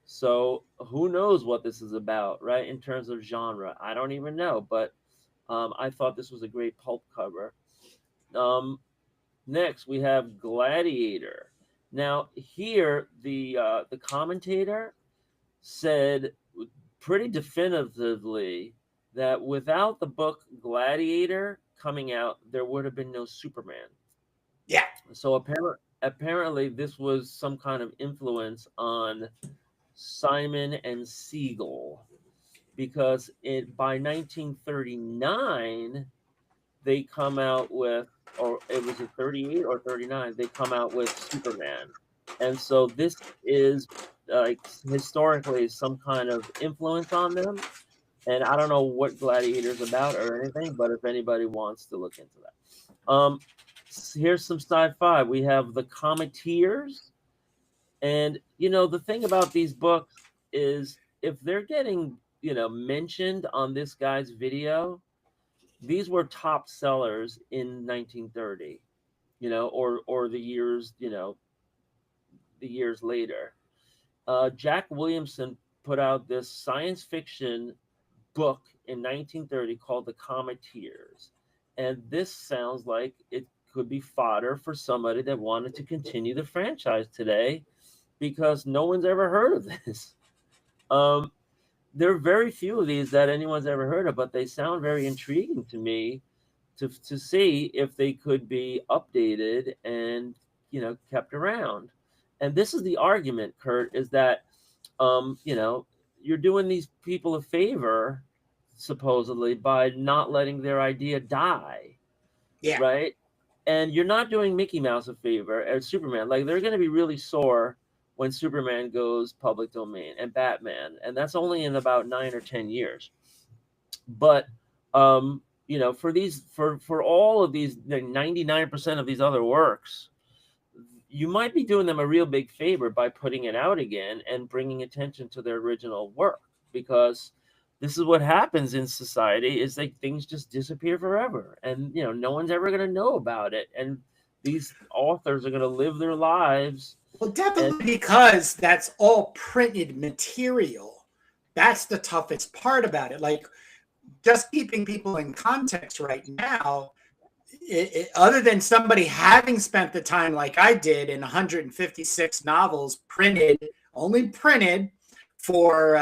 So who knows what this is about, right? In terms of genre, I don't even know. But I thought this was a great pulp cover. Next, we have Gladiator. Now here, the commentator said pretty definitively that without the book Gladiator coming out, there would have been no Superman. Yeah. So apparently this was some kind of influence on Simon and Siegel, because by 1939 they come out with, or it was a 38 or 39, they come out with Superman. And so this is like historically some kind of influence on them. And I don't know what Gladiator's about or anything, but if anybody wants to look into that. Here's some sci-fi. We have The Cometeers. And, the thing about these books is if they're getting, mentioned on this guy's video, these were top sellers in 1930, or the years, the years later. Jack Williamson put out this science fiction book in 1930 called The Cometeers. And this sounds like it could be fodder for somebody that wanted to continue the franchise today, because no one's ever heard of this. There are very few of these that anyone's ever heard of, but they sound very intriguing to me to see if they could be updated and, kept around. And this is the argument, Kurt, is that, you're doing these people a favor, supposedly, by not letting their idea die. Yeah. Right? And you're not doing Mickey Mouse a favor, or Superman. Like, they're going to be really sore when Superman goes public domain, and Batman. And that's only in about 9 or 10 years. But, for all of these, 99% of these other works, you might be doing them a real big favor by putting it out again and bringing attention to their original work, because this is what happens in society, is like things just disappear forever, and no one's ever going to know about it, and these authors are going to live their lives. Well, definitely, because that's all printed material. That's the toughest part about it. Like, just keeping people in context right now, other than somebody having spent the time like I did in 156 novels only printed for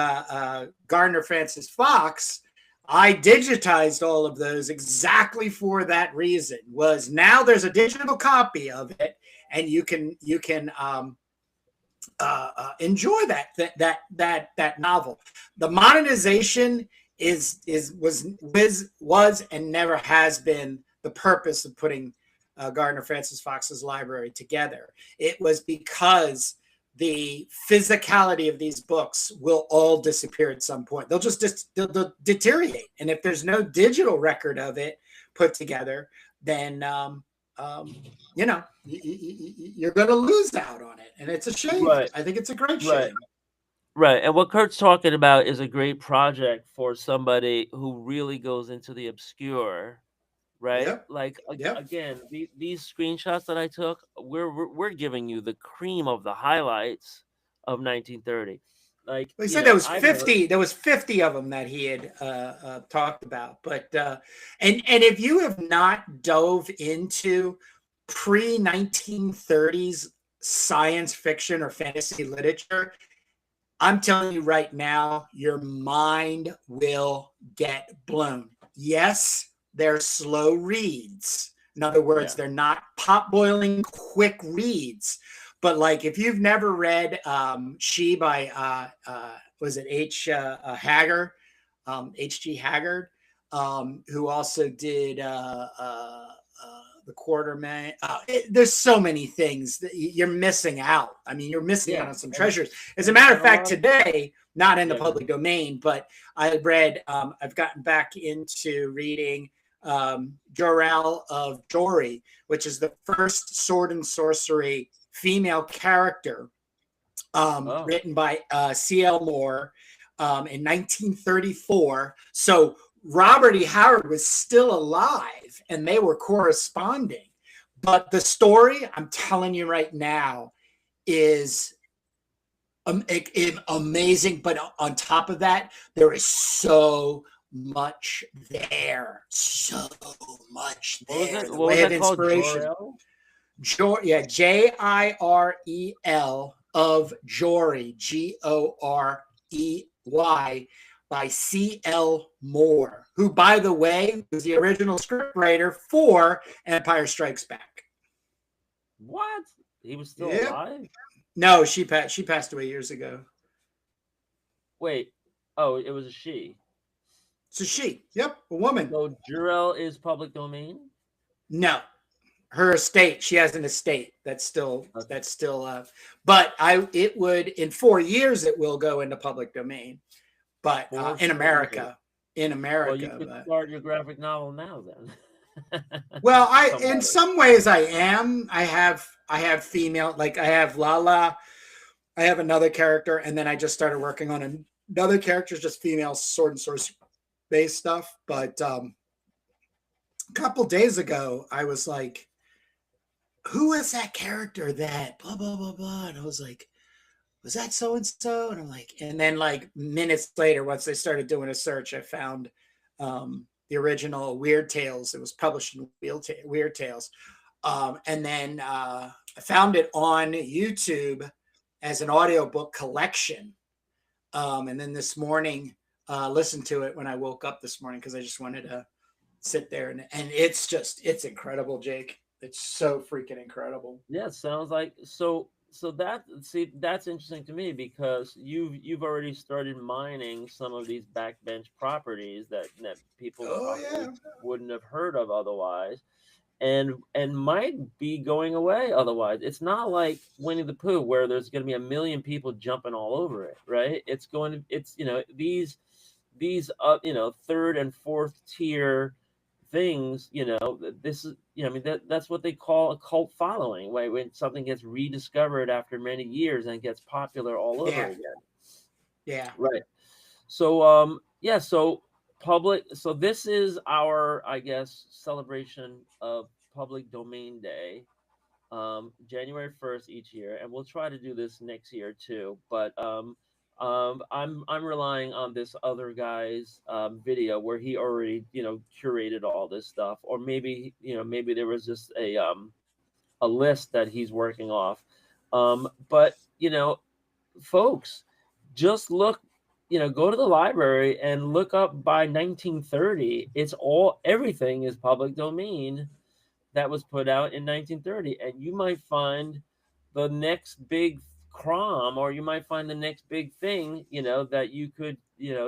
Gardner Francis Fox, I digitized all of those exactly for that reason. Was now there's a digital copy of it, and you can enjoy that novel. The monetization was and never has been the purpose of putting Gardner Francis Fox's library together. It was because the physicality of these books will all disappear at some point. They'll just they'll deteriorate. And if there's no digital record of it put together, then you're going to lose out on it. And it's a shame. Right. I think it's a great shame. Right. And what Kurt's talking about is a great project for somebody who really goes into the obscure. Right. Yep. Like, Yep. Again, these screenshots that I took, we're giving you the cream of the highlights of 1930. Like, he said there was 50. There was 50 of them that he had talked about. But and if you have not dove into pre-1930s science fiction or fantasy literature, I'm telling you right now, your mind will get blown. Yes, they're slow reads. In other words, they're not pot-boiling quick reads. But like, if you've never read She by was it H.G. Haggard, who also did The Quarterman. There's so many things that you're missing out. I mean, you're missing out on some treasures. As a matter of fact, today, not in the public domain, but I read, I've gotten back into reading Jorel of Jory, which is the first sword and sorcery female character written by C.L. Moore in 1934. So Robert E. Howard was still alive and they were corresponding. But the story, I'm telling you right now, is amazing. But on top of that, there is so much there. So much there. What was that called? Yeah, Jirel of Jory, Gorey, by C.L. Moore, who, by the way, was the original scriptwriter for Empire Strikes Back. What? He was still alive? No, she passed away years ago. Wait. Oh, it was a she. It's a she. Yep, a woman. So Jirel is public domain? No. Her estate, she has an estate that's still but it would, in 4 years it will go into public domain, but in America Well, you could start your graphic novel now then. Well, in some ways I have female, like I have Lala, I have another character, and then I just started working on another character, just female sword and sorcery based stuff. But a couple days ago I was like, who is that character that blah blah blah blah, and I was like, was that so and so? And I'm like, and then like minutes later, once they started doing a search, I found the original Weird Tales. It was published in Weird Tales, and then I found it on YouTube as an audiobook collection, and then this morning listened to it when I woke up this morning because I just wanted to sit there, and it's incredible, Jake. It's so freaking incredible. Yeah, it sounds like so that's interesting to me because you've already started mining some of these backbench properties that people wouldn't have heard of otherwise, and might be going away otherwise. It's not like Winnie the Pooh where there's going to be a million people jumping all over it, right? It's these third and fourth tier things, this is, I mean, that's what they call a cult following, right? When something gets rediscovered after many years and gets popular all over again. Yeah. Right. So, so this is our, I guess, celebration of Public Domain Day, January 1st each year. And we'll try to do this next year too. But, I'm relying on this other guy's video where he already curated all this stuff, or maybe there was just a list that he's working off. But folks, just look, go to the library and look up by 1930. Everything is public domain that was put out in 1930, and you might find the next big crumb, or you might find the next big thing, that you could,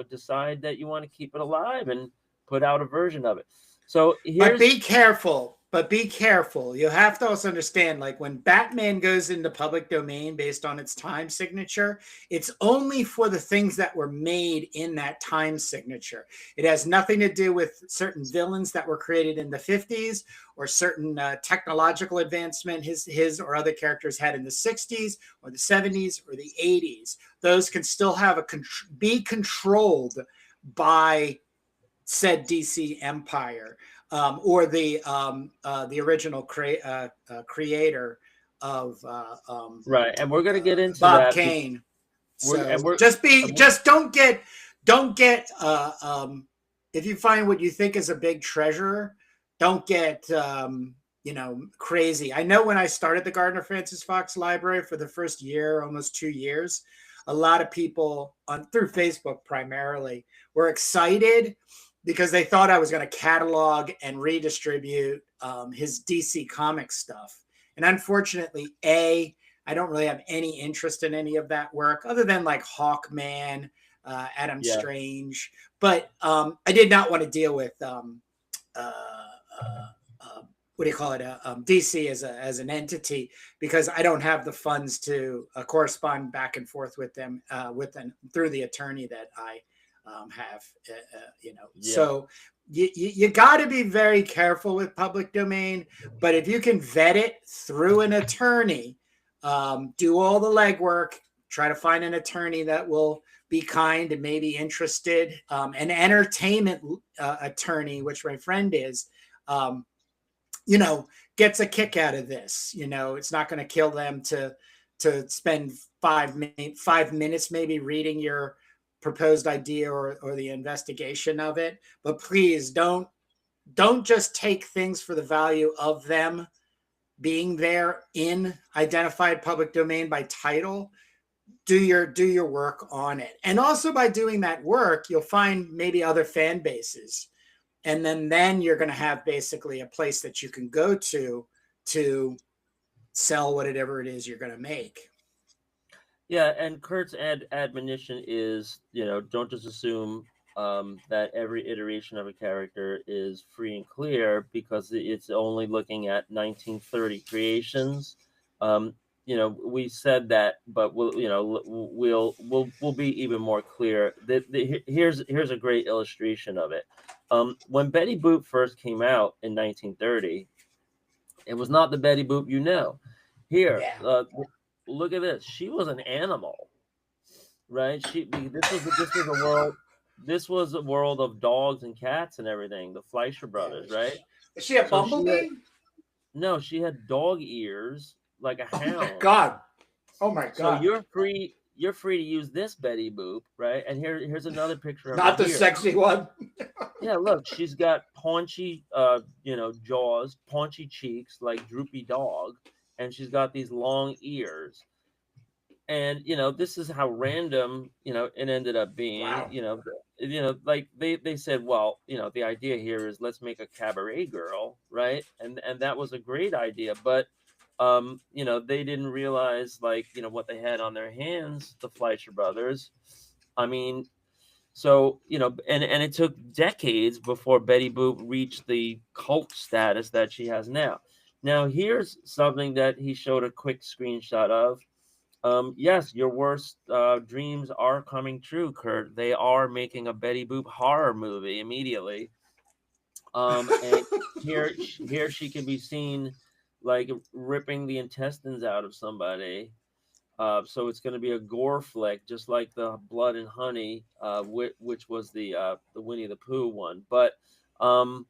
decide that you want to keep it alive and put out a version of it. So but be careful. You have to also understand, like when Batman goes into public domain based on its time signature, it's only for the things that were made in that time signature. It has nothing to do with certain villains that were created in the 50s or certain technological advancement his or other characters had in the 60s or the 70s or the 80s. Those can still have be controlled by said DC empire. Or the original creator of right, and we're going to get into Bob that. Kane. Don't get if you find what you think is a big treasure, don't get crazy. I know when I started the Gardner Francis Fox Library for the first year, almost 2 years, a lot of people through Facebook primarily were excited because they thought I was going to catalog and redistribute his DC Comics stuff. And unfortunately, I don't really have any interest in any of that work other than like Hawkman, Adam Strange. But I did not want to deal with DC as an entity, because I don't have the funds to correspond back and forth with them through the attorney that I have, So you got to be very careful with public domain, but if you can vet it through an attorney, Do all the legwork. Try to find an attorney that will be kind and maybe interested. An entertainment attorney, which my friend is, gets a kick out of this. It's not going to kill them to spend 5 minutes maybe reading your proposed idea or the investigation of it. But please don't just take things for the value of them being there in identified public domain by title. Do your work on it. And also by doing that work, you'll find maybe other fan bases. And then you're going to have basically a place that you can go to sell whatever it is you're going to make. Yeah, and Kurt's admonition is, don't just assume that every iteration of a character is free and clear because it's only looking at 1930 creations. We said that, but we'll be even more clear. Here's a great illustration of it. When Betty Boop first came out in 1930, it was not the Betty Boop Here, Yeah. Look at this. She was an animal, right? This was a world of dogs and cats and everything. The Fleischer brothers, right? Is she a bumblebee? No, she had dog ears like a hound. Oh my God! So you're free to use this Betty Boop, right? And here's another picture of not the sexy one. Yeah, look, she's got paunchy, jaws, paunchy cheeks like Droopy Dog, and she's got these long ears. And this is how random it ended up being. Wow. Like they said, well, the idea here is let's make a cabaret girl, right? And that was a great idea, but they didn't realize what they had on their hands, the Fleischer brothers. I mean, so and it took decades before Betty Boop reached the cult status that she has now. Now here's something that he showed a quick screenshot of. Yes, your worst dreams are coming true, Kurt. They are making a Betty Boop horror movie immediately. And here she can be seen like ripping the intestines out of somebody. So it's going to be a gore flick, just like the Blood and Honey, which was the Winnie the Pooh one. But they're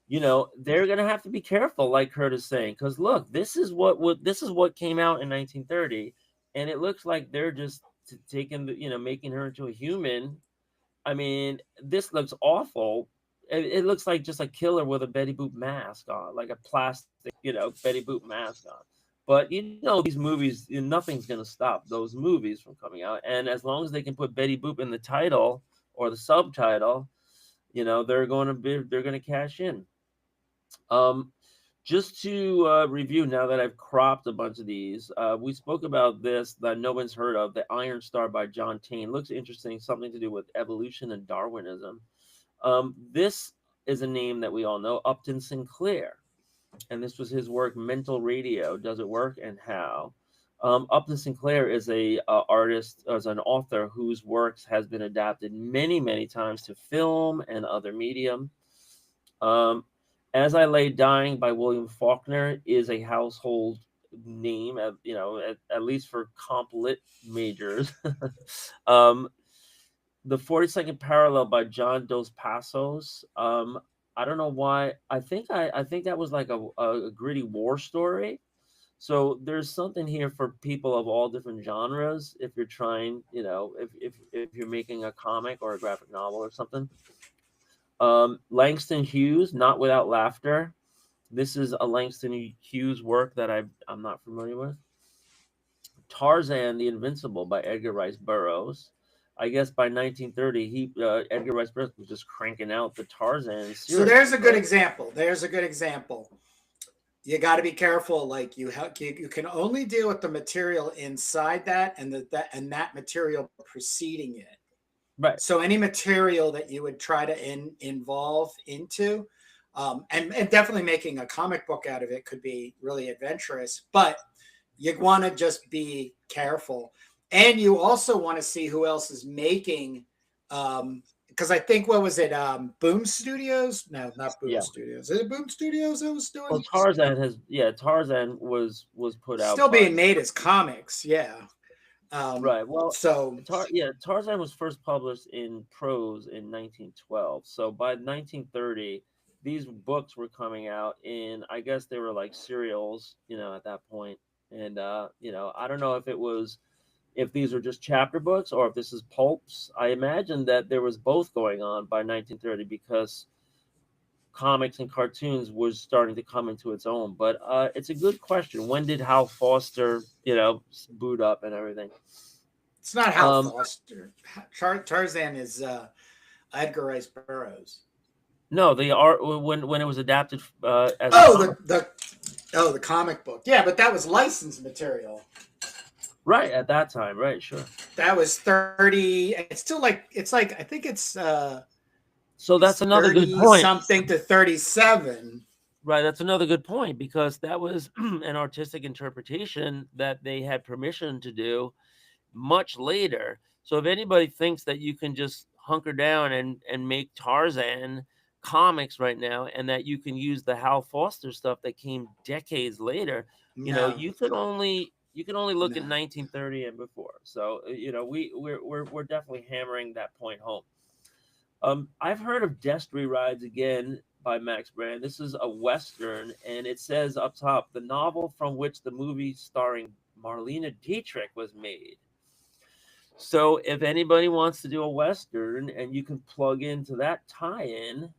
going to have to be careful, like Kurt is saying, because look, this is what came out in 1930. And it looks like they're just taking making her into a human. I mean, this looks awful. It looks like just a killer with a Betty Boop mask on, like a plastic, Betty Boop mask on. But these movies, nothing's going to stop those movies from coming out. And as long as they can put Betty Boop in the title or the subtitle, they're going to cash in. Just to review, now that I've cropped a bunch of these, we spoke about this that no one's heard of, the Iron Star by John Taine. Looks interesting, something to do with evolution and Darwinism. This is a name that we all know, Upton Sinclair. And this was his work, Mental Radio, Does It Work and How? Upton Sinclair is an author whose works has been adapted many, many times to film and other medium. As I Lay Dying by William Faulkner is a household name, at least for comp lit majors. The 42nd Parallel by John Dos Passos. I don't know why. I think that was like a gritty war story. So there's something here for people of all different genres. If you're trying, if you're making a comic or a graphic novel or something. Langston Hughes, Not Without Laughter. This is a Langston Hughes work that I'm not familiar with. Tarzan the Invincible by Edgar Rice Burroughs. I guess by 1930, Edgar Rice Burroughs was just cranking out the Tarzan series. So there's a good example. You got to be careful. Like you can only deal with the material inside that and that material preceding it. Right. So any material that you would try to involve into, and definitely making a comic book out of it could be really adventurous, but you want to just be careful. And you also want to see who else is making because I think what was it? Boom Studios? No, not Boom Yeah. Studios. Is it Boom Studios that was doing? Well, Tarzan was put out Still by being made as comics, yeah. right. Well, So Tarzan was first published in prose in 1912. So by 1930, these books were coming out in, I guess they were like serials, at that point. And I don't know if these are just chapter books or if this is pulps. I imagine that there was both going on by 1930 because comics and cartoons was starting to come into its own. But it's a good question. When did Hal Foster, boot up and everything? it's not Hal Foster. Tarzan is Edgar Rice Burroughs. No, the art when it was adapted as the comic book. Yeah, but that was licensed material. Right at that time, right? Sure. That was 30. It's still like I think it's so that's another good point. Something to 37. Right, that's another good point because that was an artistic interpretation that they had permission to do much later. So if anybody thinks that you can just hunker down and make Tarzan comics right now and that you can use the Hal Foster stuff that came decades later, you can only look at 1930 and before. So we're definitely hammering that point home. I've heard of Destry Rides Again by Max Brand. This is a Western, and it says up top, the novel from which the movie starring Marlene Dietrich was made. So if anybody wants to do a Western and you can plug into that tie-in,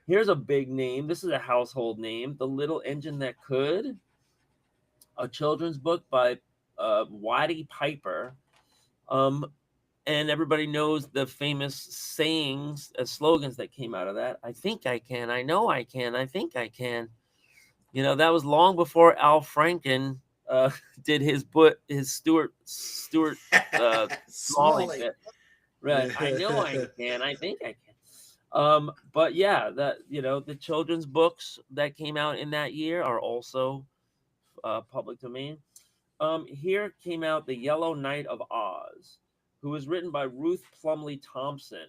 here's a big name. This is a household name, The Little Engine That Could, a children's book by Waddy Piper. And everybody knows the famous sayings, slogans that came out of that. I think I can. I know I can. I think I can. That was long before Al Franken did his Stuart Smalley bit. Right. I know I can. I think I can. But yeah, that the children's books that came out in that year are also public domain. Here came out The Yellow Knight of Oz, who was written by Ruth Plumley Thompson,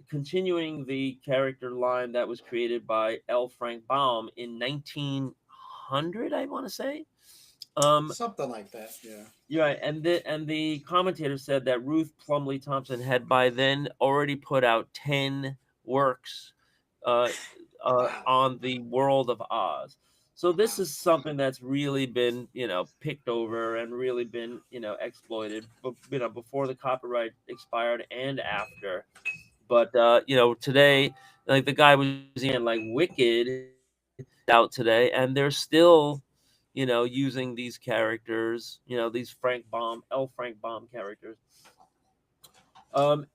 continuing the character line that was created by L. Frank Baum in 1900, I want to say. Something like that, yeah. Yeah, and the commentator said that Ruth Plumley Thompson had by then already put out 10 works on the world of Oz. So this is something that's really been, picked over and really been, exploited, before the copyright expired and after. But today, like the guy was in like Wicked out today, and they're still, using these characters, these L. Frank Baum characters. The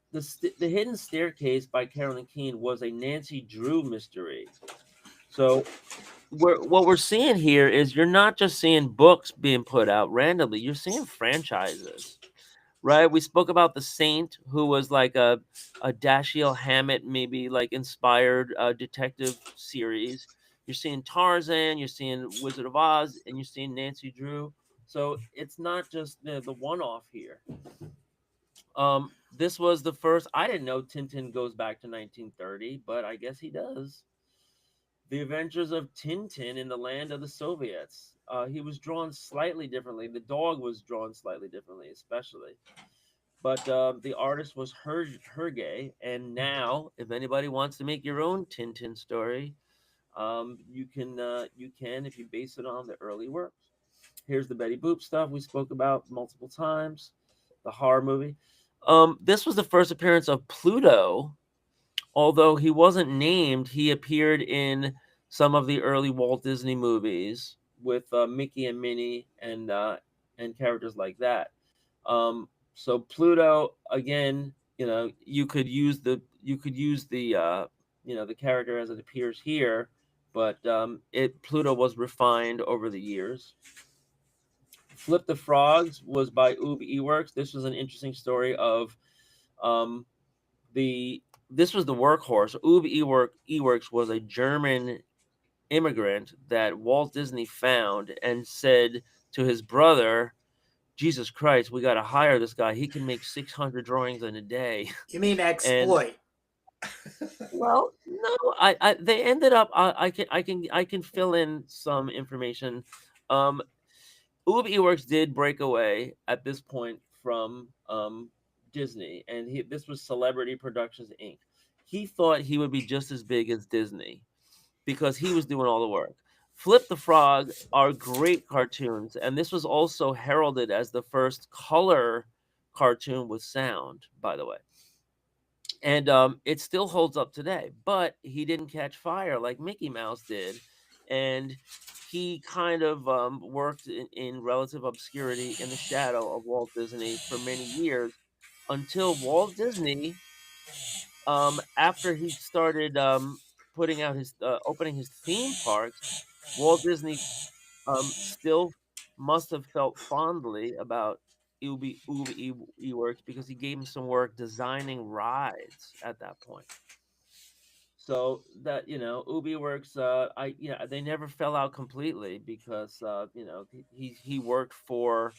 Hidden Staircase by Carolyn Keene was a Nancy Drew mystery. So what we're seeing here is you're not just seeing books being put out randomly, you're seeing franchises, right? We spoke about The Saint, who was like a Dashiell Hammett maybe like inspired detective series. You're seeing Tarzan, you're seeing Wizard of Oz, and you're seeing Nancy Drew. So it's not just the one-off here. This was the first. I didn't know Tintin goes back to 1930, but I guess he does. The Adventures of Tintin in the Land of the Soviets. He was drawn slightly differently. The dog was drawn slightly differently, especially. But the artist was Hergé. And now, if anybody wants to make your own Tintin story, you can if you base it on the early works. Here's the Betty Boop stuff we spoke about multiple times. The horror movie. This was the first appearance of Pluto. Although he wasn't named, he appeared in some of the early Walt Disney movies with Mickey and Minnie and characters like that. So Pluto, again, you could use the the character as it appears here, but Pluto was refined over the years. Flip the Frogs was by Ub Iwerks. This was an interesting story of this was the workhorse. Ub Iwerks was a German immigrant that Walt Disney found and said to his brother, Jesus Christ, we got to hire this guy. He can make 600 drawings in a day. You mean And exploit? well, no, they ended up. I can fill in some information. Um, Ube Iwerks did break away at this point from Disney, and this was Celebrity Productions Inc. He thought he would be just as big as Disney because he was doing all the work. Flip the Frog are great cartoons, and this was also heralded as the first color cartoon with sound, by the way. And it still holds up today, but he didn't catch fire like Mickey Mouse did, and he kind of worked in relative obscurity in the shadow of Walt Disney for many years until Walt Disney, after he started putting out his opening his theme parks, Walt Disney still must have felt fondly about Ube Iwerks because he gave him some work designing rides at that point. So that Ubi Works, they never fell out completely because he worked for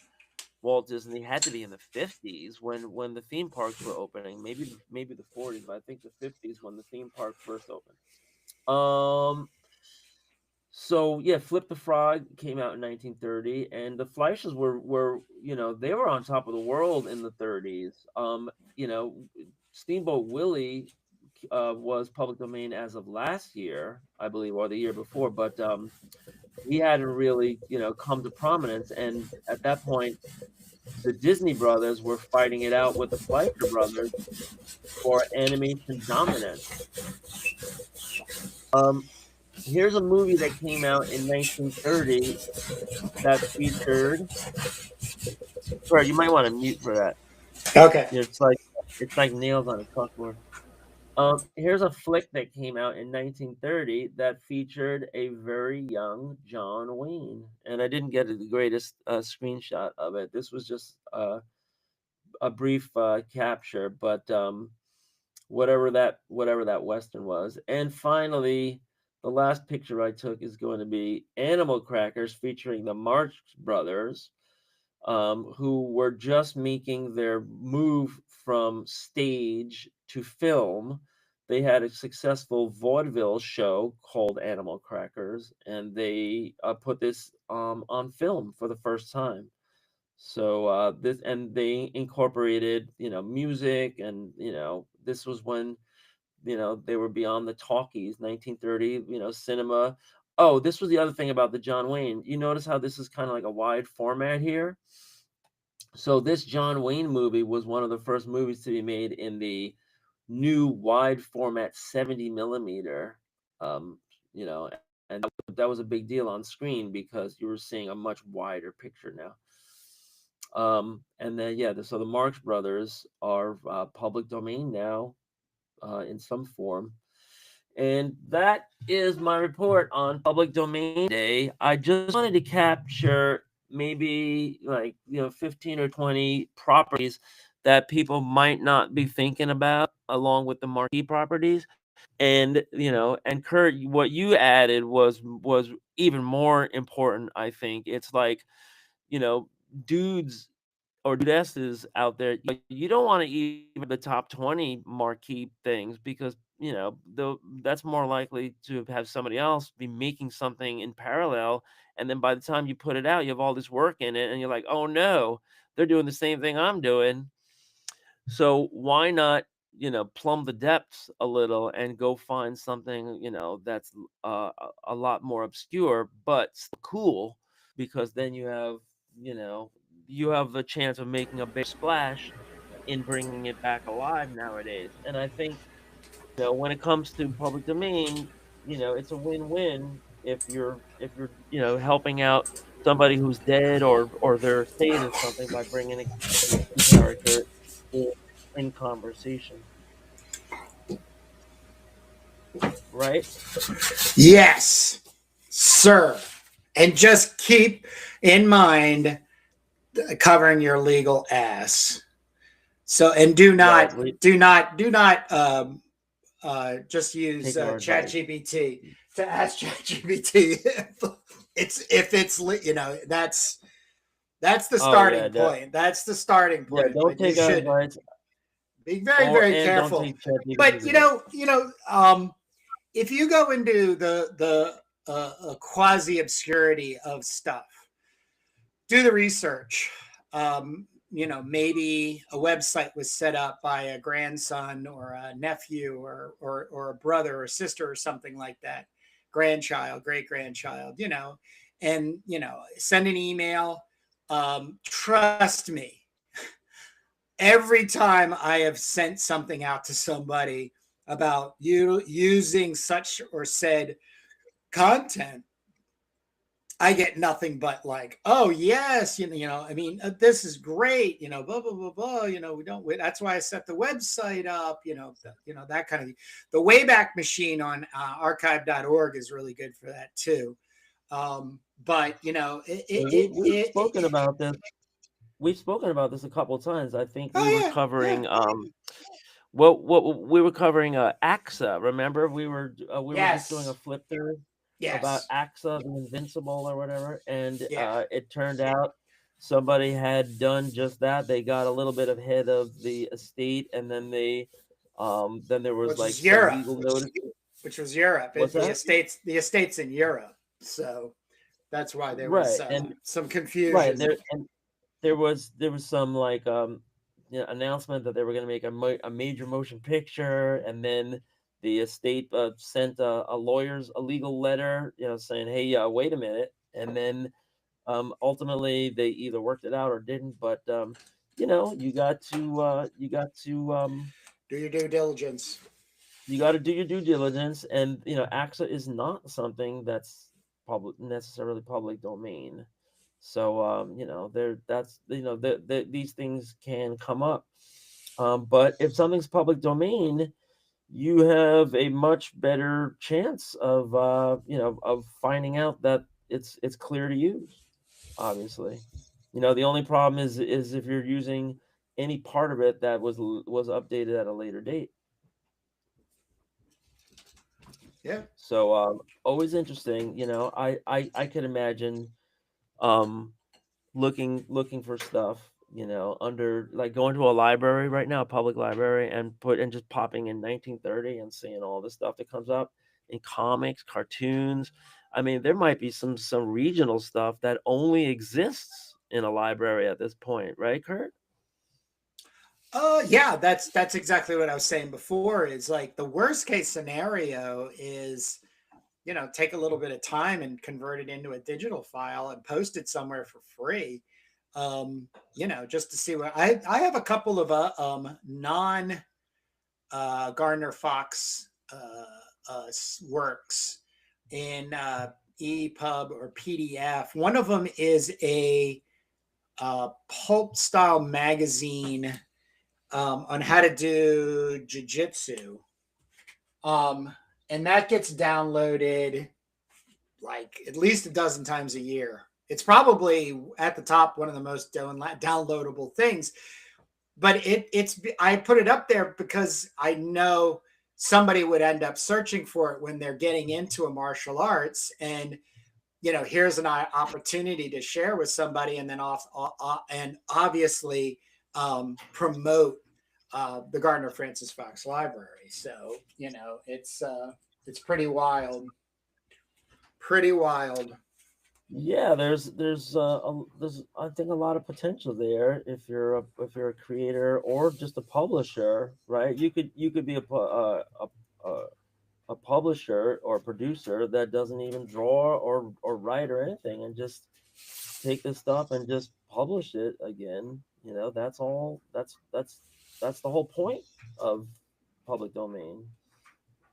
Walt Disney. Had to be in the 50s when the theme parks were opening, maybe the 40s, but I think the 50s when the theme park first opened. So yeah, Flip the Frog came out in 1930, and the Fleischers were they were on top of the world in the 30s. Steamboat Willie was public domain as of last year, I believe, or the year before, but he hadn't really, come to prominence. And at that point, the Disney brothers were fighting it out with the Fleischer brothers for animation dominance. Here's a movie that came out in 1930 that featured. Bro, you might want to mute for that. Okay. It's like nails on a chalkboard. Here's a flick that came out in 1930 that featured a very young John Wayne, and I didn't get the greatest screenshot of it. This was just a brief capture, but whatever that Western was. And finally, the last picture I took is going to be Animal Crackers featuring the Marx Brothers, who were just making their move from stage to film. They had a successful vaudeville show called Animal Crackers, and they put this on film for the first time. So they incorporated, music, and this was when they were beyond the talkies, 1930, cinema. Oh, this was the other thing about the John Wayne. You notice how this is kind of like a wide format here? So this John Wayne movie was one of the first movies to be made in the new wide format 70 millimeter, and that was a big deal on screen because you were seeing a much wider picture now. And then so the Marx Brothers are public domain now in some form. And that is my report on Public Domain Day. I just wanted to capture maybe 15 or 20 properties that people might not be thinking about along with the marquee properties. And and Kurt, what you added was even more important. I think it's like dudes or dudesses out there, you don't want to even the top 20 marquee things because that's more likely to have somebody else be making something in parallel, and then by the time you put it out, you have all this work in it, and you're like, oh no, they're doing the same thing I'm doing. So why not plumb the depths a little and go find something that's a lot more obscure but still cool, because then you know you have the chance of making a big splash in bringing it back alive nowadays. And I think when it comes to public domain, it's a win-win if you're helping out somebody who's dead or their estate or something by bringing a key character in conversation, right? Yes, sir. And just keep in mind covering your legal ass. So, and do not just use ChatGPT to ask ChatGPT if it's that's That's the Oh yeah, starting point. That's the starting yeah. point. Don't But you take our should advice, be very, very and don't careful. take ChatGPT's But advice. if you go into the quasi obscurity of stuff, do the research. Maybe a website was set up by a grandson or a nephew or a brother or sister or something like that, grandchild, great grandchild, and send an email. Trust me, every time I have sent something out to somebody about you using such or said content, I get nothing but like, oh yes, I mean, this is great, blah blah blah blah, that's why I set the website up, that kind of thing. The Wayback Machine on archive.org is really good for that too. But We've spoken about this. We've spoken about this a couple of times. I think we were covering what we were covering AXA. Remember, we were just doing a flip through about AXA, the Invincible or whatever, and it turned out somebody had done just that. They got a little bit ahead of the estate, and then then there was like some legal notice, which was Europe. The estate's in Europe, so that's why there was some confusion. Right there, and there was some like announcement that they were going to make a major motion picture, and then the estate sent a legal letter, saying, "Hey, wait a minute," and then ultimately they either worked it out or didn't. But you got to do your due diligence. You got to do your due diligence, and AXA is not something that's necessarily public domain. So these things can come up. But if something's public domain, you have a much better chance of of finding out that it's clear to use. Obviously, the only problem is if you're using any part of it that was updated at a later date. Yeah. So always interesting. I could imagine looking for stuff, under like going to a library right now, a public library, and just popping in 1930 and seeing all the stuff that comes up in comics, cartoons. I mean, there might be some regional stuff that only exists in a library at this point, right, Kurt? Yeah, that's exactly what I was saying before. Is like the worst case scenario is, take a little bit of time and convert it into a digital file and post it somewhere for free. Just to see what I have a couple of non Gardner Fox works in EPUB or PDF. One of them is a pulp style magazine on how to do jiu-jitsu. And that gets downloaded like at least a dozen times a year. It's probably at the top one of the most downloadable things. But I put it up there because I know somebody would end up searching for it when they're getting into a martial arts, and here's an opportunity to share with somebody, and then and obviously promote the Gardner Francis Fox Library. So it's pretty wild. Pretty wild. Yeah, there's I think a lot of potential there if you're a creator or just a publisher, right? You could be a publisher or a producer that doesn't even draw or write or anything, and just take this stuff and just publish it again. That's all. That's the whole point of public domain.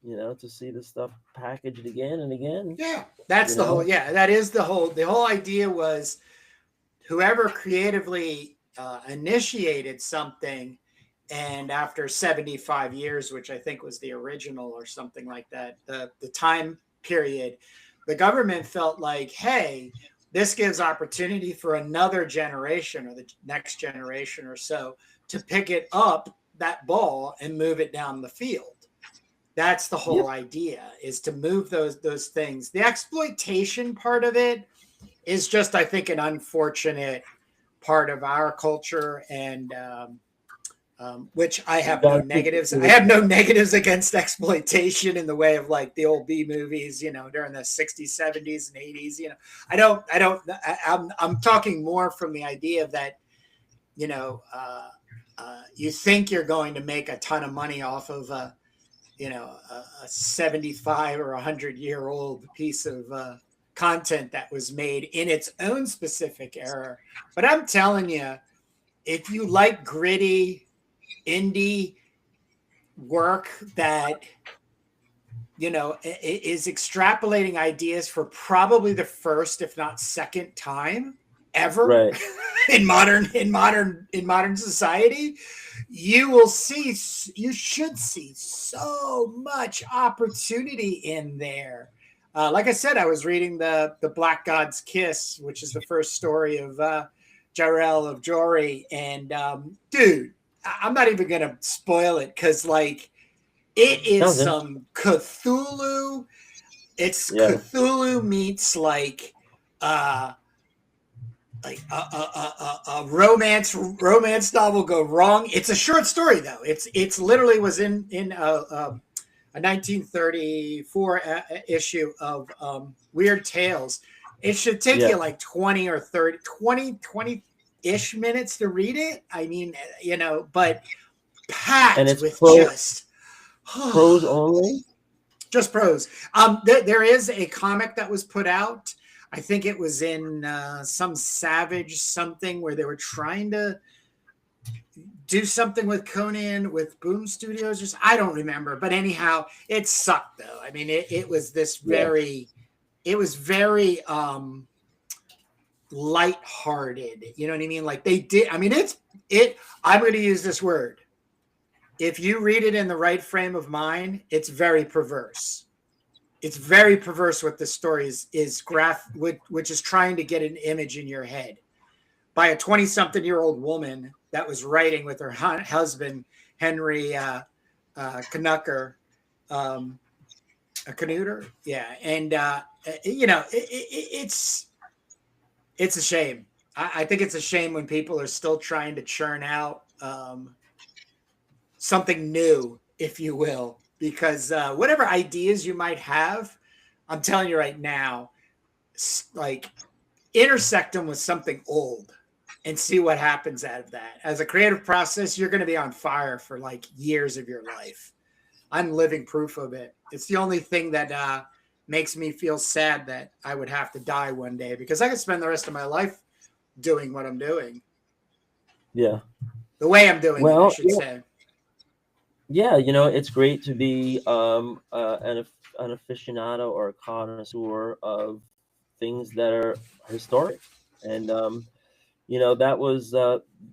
To see this stuff packaged again and again. Yeah, that's the whole. Yeah, that is the whole. The whole idea was whoever creatively initiated something, and after 75 years, which I think was the original or something like that, the time period, the government felt like, hey, this gives opportunity for another generation or the next generation or so to pick it up, that ball, and move it down the field. That's the whole idea, is to move those things. The exploitation part of it is just, I think, an unfortunate part of our culture, and which I have no negatives. I have no negatives against exploitation in the way of like the old B movies, you know, during the 60s, 70s, and 80s. You know, I'm talking more from the idea that, you know, you think you're going to make a ton of money off of a 75 or 100-year-old piece of content that was made in its own specific era. But I'm telling you, if you like gritty indie work that, you know, is extrapolating ideas for probably the first, if not second time ever, right. in modern society, you should see so much opportunity in there. Like I said, I was reading the Black God's Kiss, which is the first story of Jarell of Jory, and dude, I'm not even gonna spoil it because like it is some Cthulhu. It's Cthulhu meets like a romance novel go wrong. It's a short story though. It's literally was in a 1934 issue of Weird Tales. It should take you like 20 or 30, 20-ish minutes to read it. I mean, you know, but packed and it's with just prose only. Just prose. There is a comic that was put out. I think it was in some Savage something where they were trying to do something with Conan with Boom Studios. I don't remember, but anyhow, it sucked though. I mean, it was this very, it was very lighthearted. You know what I mean? Like they did. I mean, I'm going to use this word. If you read it in the right frame of mind, it's very perverse. It's very perverse what the story is which is trying to get an image in your head by a 20-something-year-old woman that was writing with her husband, Henry Knucker, a Knuter. Yeah. And, you know, it's a shame. I think it's a shame when people are still trying to churn out something new, if you will. Because whatever ideas you might have, I'm telling you right now, like intersect them with something old and see what happens out of that. As a creative process, you're going to be on fire for like years of your life. I'm living proof of it. It's the only thing that makes me feel sad that I would have to die one day because I could spend the rest of my life doing what I'm doing. Yeah. The way I'm doing it, I should say. Yeah, you know, it's great to be an aficionado or a connoisseur of things that are historic. And, you know, that was,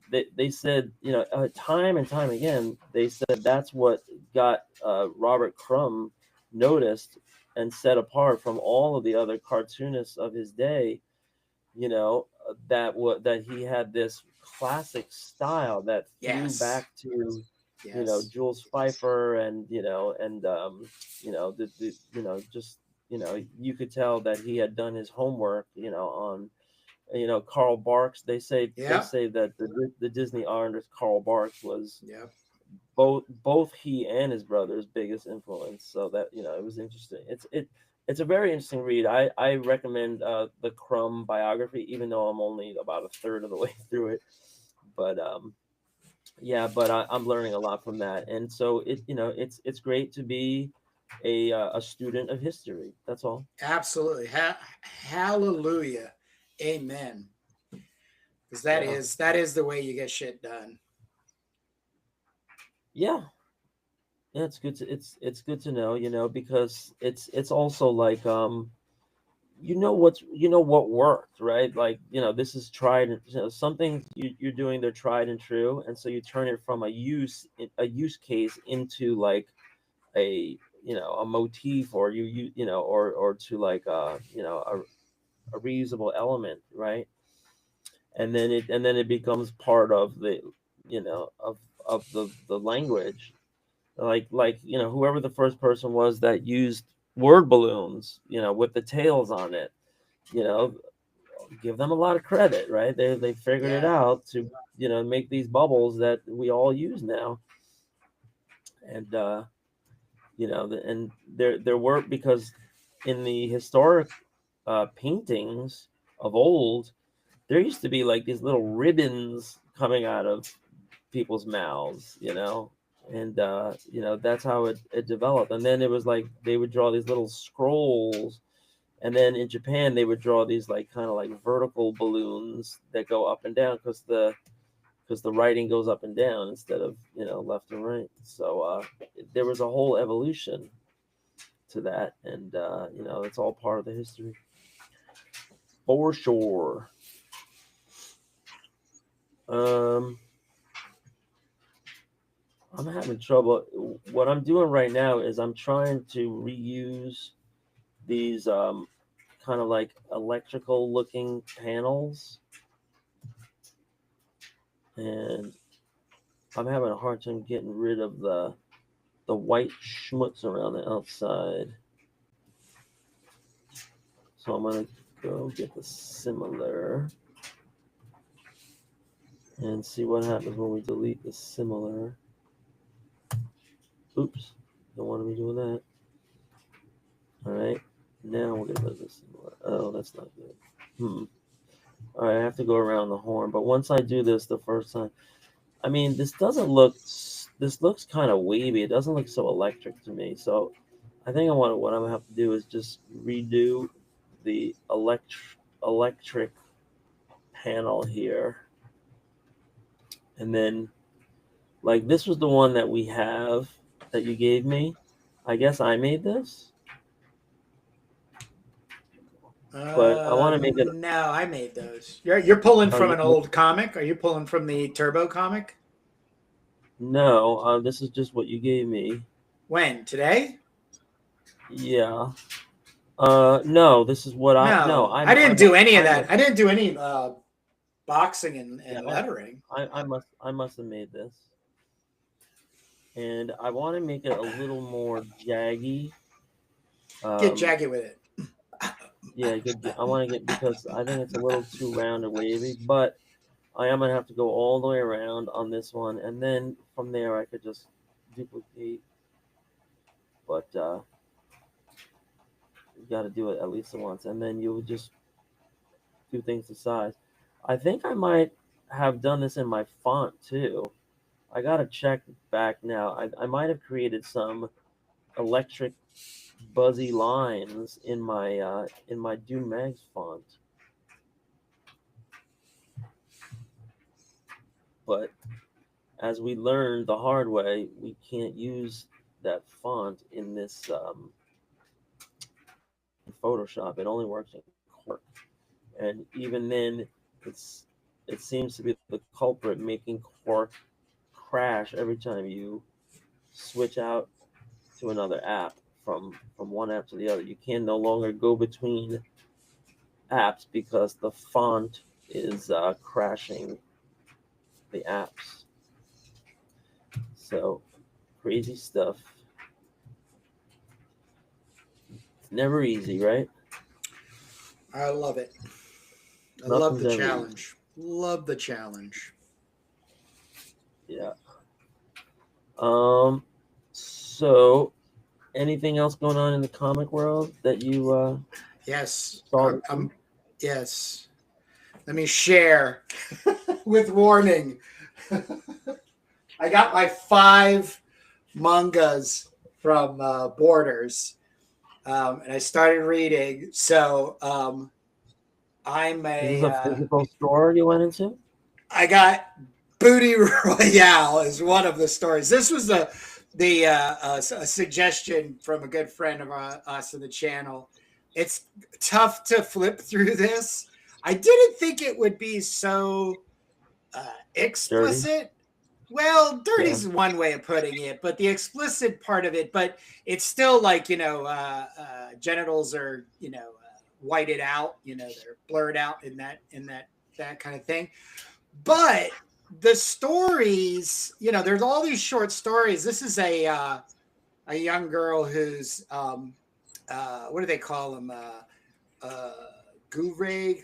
they said, you know, time and time again, they said that's what got Robert Crumb noticed and set apart from all of the other cartoonists of his day, you know, that he had this classic style that threw back to, you know, Jules Pfeiffer and, you know, and, you know, you know, just, you know, you could tell that he had done his homework, you know, on, you know, Carl Barks. They say that the Disney artist Carl Barks was both he and his brother's biggest influence. So that, you know, it was interesting. It's a very interesting read. I recommend the Crumb biography, even though I'm only about a third of the way through it. But yeah, but I'm learning a lot from that, and so it's great to be a student of history. That's all. Absolutely, hallelujah, amen. Because that is the way you get shit done. Yeah, it's good to know, you know, because it's also like you know what worked, right? Like, you know, this is tried, you know, something you're doing, they're tried and true, and so you turn it from a use case into like a, you know, a motif, or you know, or to like you know, a reusable element, right? And then it becomes part of the, you know, of the language, like you know, whoever the first person was that used word balloons, you know, with the tails on it, you know, give them a lot of credit, right? They figured it out to make these bubbles that we all use now, and and there were, because in the historic paintings of old, there used to be like these little ribbons coming out of people's mouths, and that's how it developed. And then it was like they would draw these little scrolls, and then in Japan they would draw these like kind of like vertical balloons that go up and down, because the writing goes up and down instead of left and right. So there was a whole evolution to that, and it's all part of the history for sure. I'm having trouble. What I'm doing right now is I'm trying to reuse these kind of like electrical looking panels, and I'm having a hard time getting rid of the white schmutz around the outside. So I'm gonna go get the similar and see what happens when we delete the similar. Oops, don't want to be doing that. All right, now we're gonna do the similar. Oh, that's not good. All right, I have to go around the horn, but once I do this the first time, I mean, this looks kind of wavy. It doesn't look so electric to me. So I think what I'm gonna have to do is just redo the electric panel here. And then, like, this was the one that we have that you gave me. I guess I made this. But I want to make it. No, I made those. You're pulling from an old comic? Are you pulling from the Turbo comic? No, this is just what you gave me. When? Today? Yeah. No, this is what I didn't do any of that. I didn't do any boxing and lettering. I must have made this. And I want to make it a little more jaggy. Get jaggy with it. Yeah, I want to get, because I think it's a little too round and wavy, but I am gonna have to go all the way around on this one, and then from there I could just duplicate. But you got to do it at least once, and then you would just do things to size. I think I might have done this in my font too. I gotta check back now. I might have created some electric buzzy lines in my Doom Mags font, but as we learned the hard way, we can't use that font in this in Photoshop. It only works in Quark, and even then, it seems to be the culprit, making Quark crash every time you switch out to another app from one app to the other. You can no longer go between apps because the font is crashing the apps. So crazy stuff. It's never easy, right? I love it. I love the challenge. Love the challenge. Yeah. So anything else going on in the comic world that you yes. saw? Yes. Let me share with warning. I got my 5 mangas from Borders, and I started reading. So I'm This is a physical store you went into? I got Booty Royale is one of the stories. This was a suggestion from a good friend of us in the channel. It's tough to flip through this. I didn't think it would be so explicit. Dirty. Well, dirty is one way of putting it, but the explicit part of it, but it's still like, genitals are, whited out, they're blurred out in that kind of thing. But the stories, there's all these short stories. This is a young girl who's, what do they call them? gure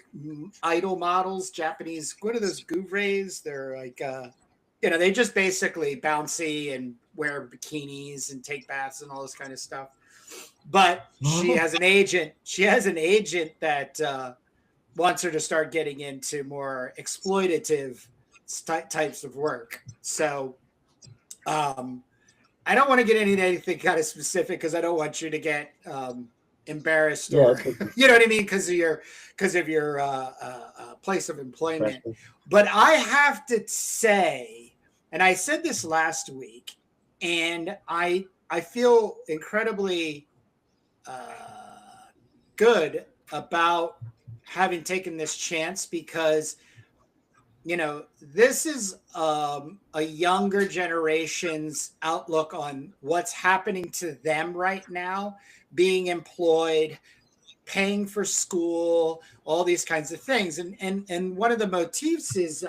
idol models, Japanese. What are those gures? They're like, they just basically bouncy and wear bikinis and take baths and all this kind of stuff. But she has an agent. She has an agent that wants her to start getting into more exploitative types of work. So I don't want to get into anything kind of specific because I don't want you to get embarrassed or you know what I mean because of your place of employment. But I have to say, and I said this last week, and I feel incredibly good about having taken this chance because this is a younger generation's outlook on what's happening to them right now, being employed, paying for school, all these kinds of things. And one of the motifs is,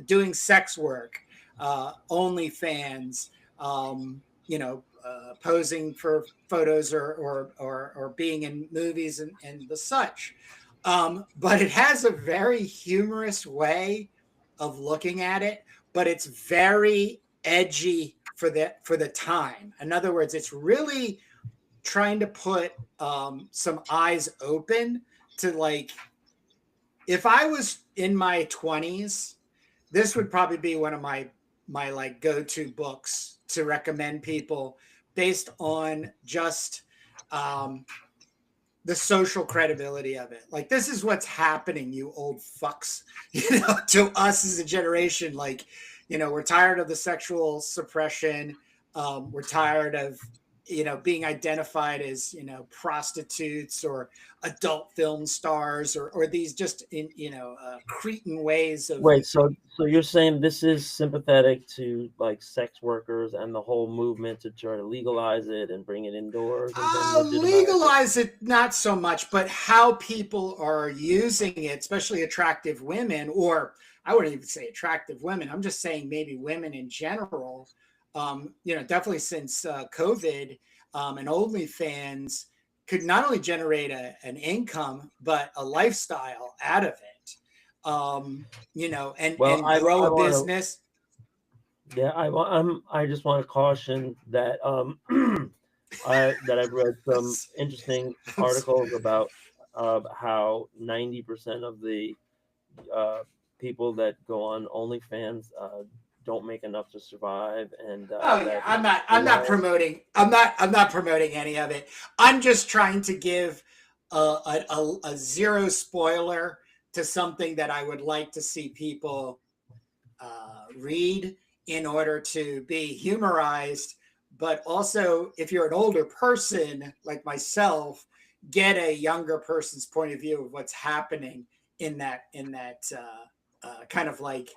doing sex work, OnlyFans, posing for photos or being in movies and the such. But it has a very humorous way of looking at it, but it's very edgy for the time. In other words, it's really trying to put some eyes open to, like, if I was in my 20s, this would probably be one of my like go-to books to recommend people based on just the social credibility of it. Like, this is what's happening, you old fucks, to us as a generation. Like, we're tired of the sexual suppression. We're tired of, being identified as, prostitutes or adult film stars or these just cretin ways of. Wait, so you're saying this is sympathetic to like sex workers and the whole movement to try to legalize it and bring it indoors? Legalize it, not so much, but how people are using it, especially attractive women, or I wouldn't even say attractive women. I'm just saying maybe women in general. Definitely since COVID and OnlyFans could not only generate an income, but a lifestyle out of it, and grow a business. I just want to caution that I've read some interesting articles about how 90% of the people that go on OnlyFans don't make enough to survive. And I'm not promoting any of it. I'm just trying to give a zero spoiler to something that I would like to see people read in order to be humorized, but also, if you're an older person like myself, get a younger person's point of view of what's happening in that kind of like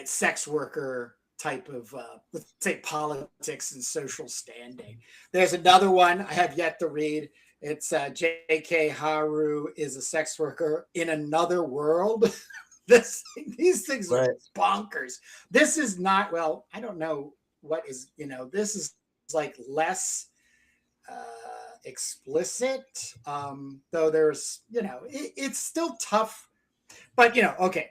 sex worker type of, let's say, politics and social standing. There's another one I have yet to read. It's J.K. Haru is a sex worker in another world. These things are bonkers. This is not, well, I don't know what is, this is like less explicit, though there's, it's still tough, but, okay.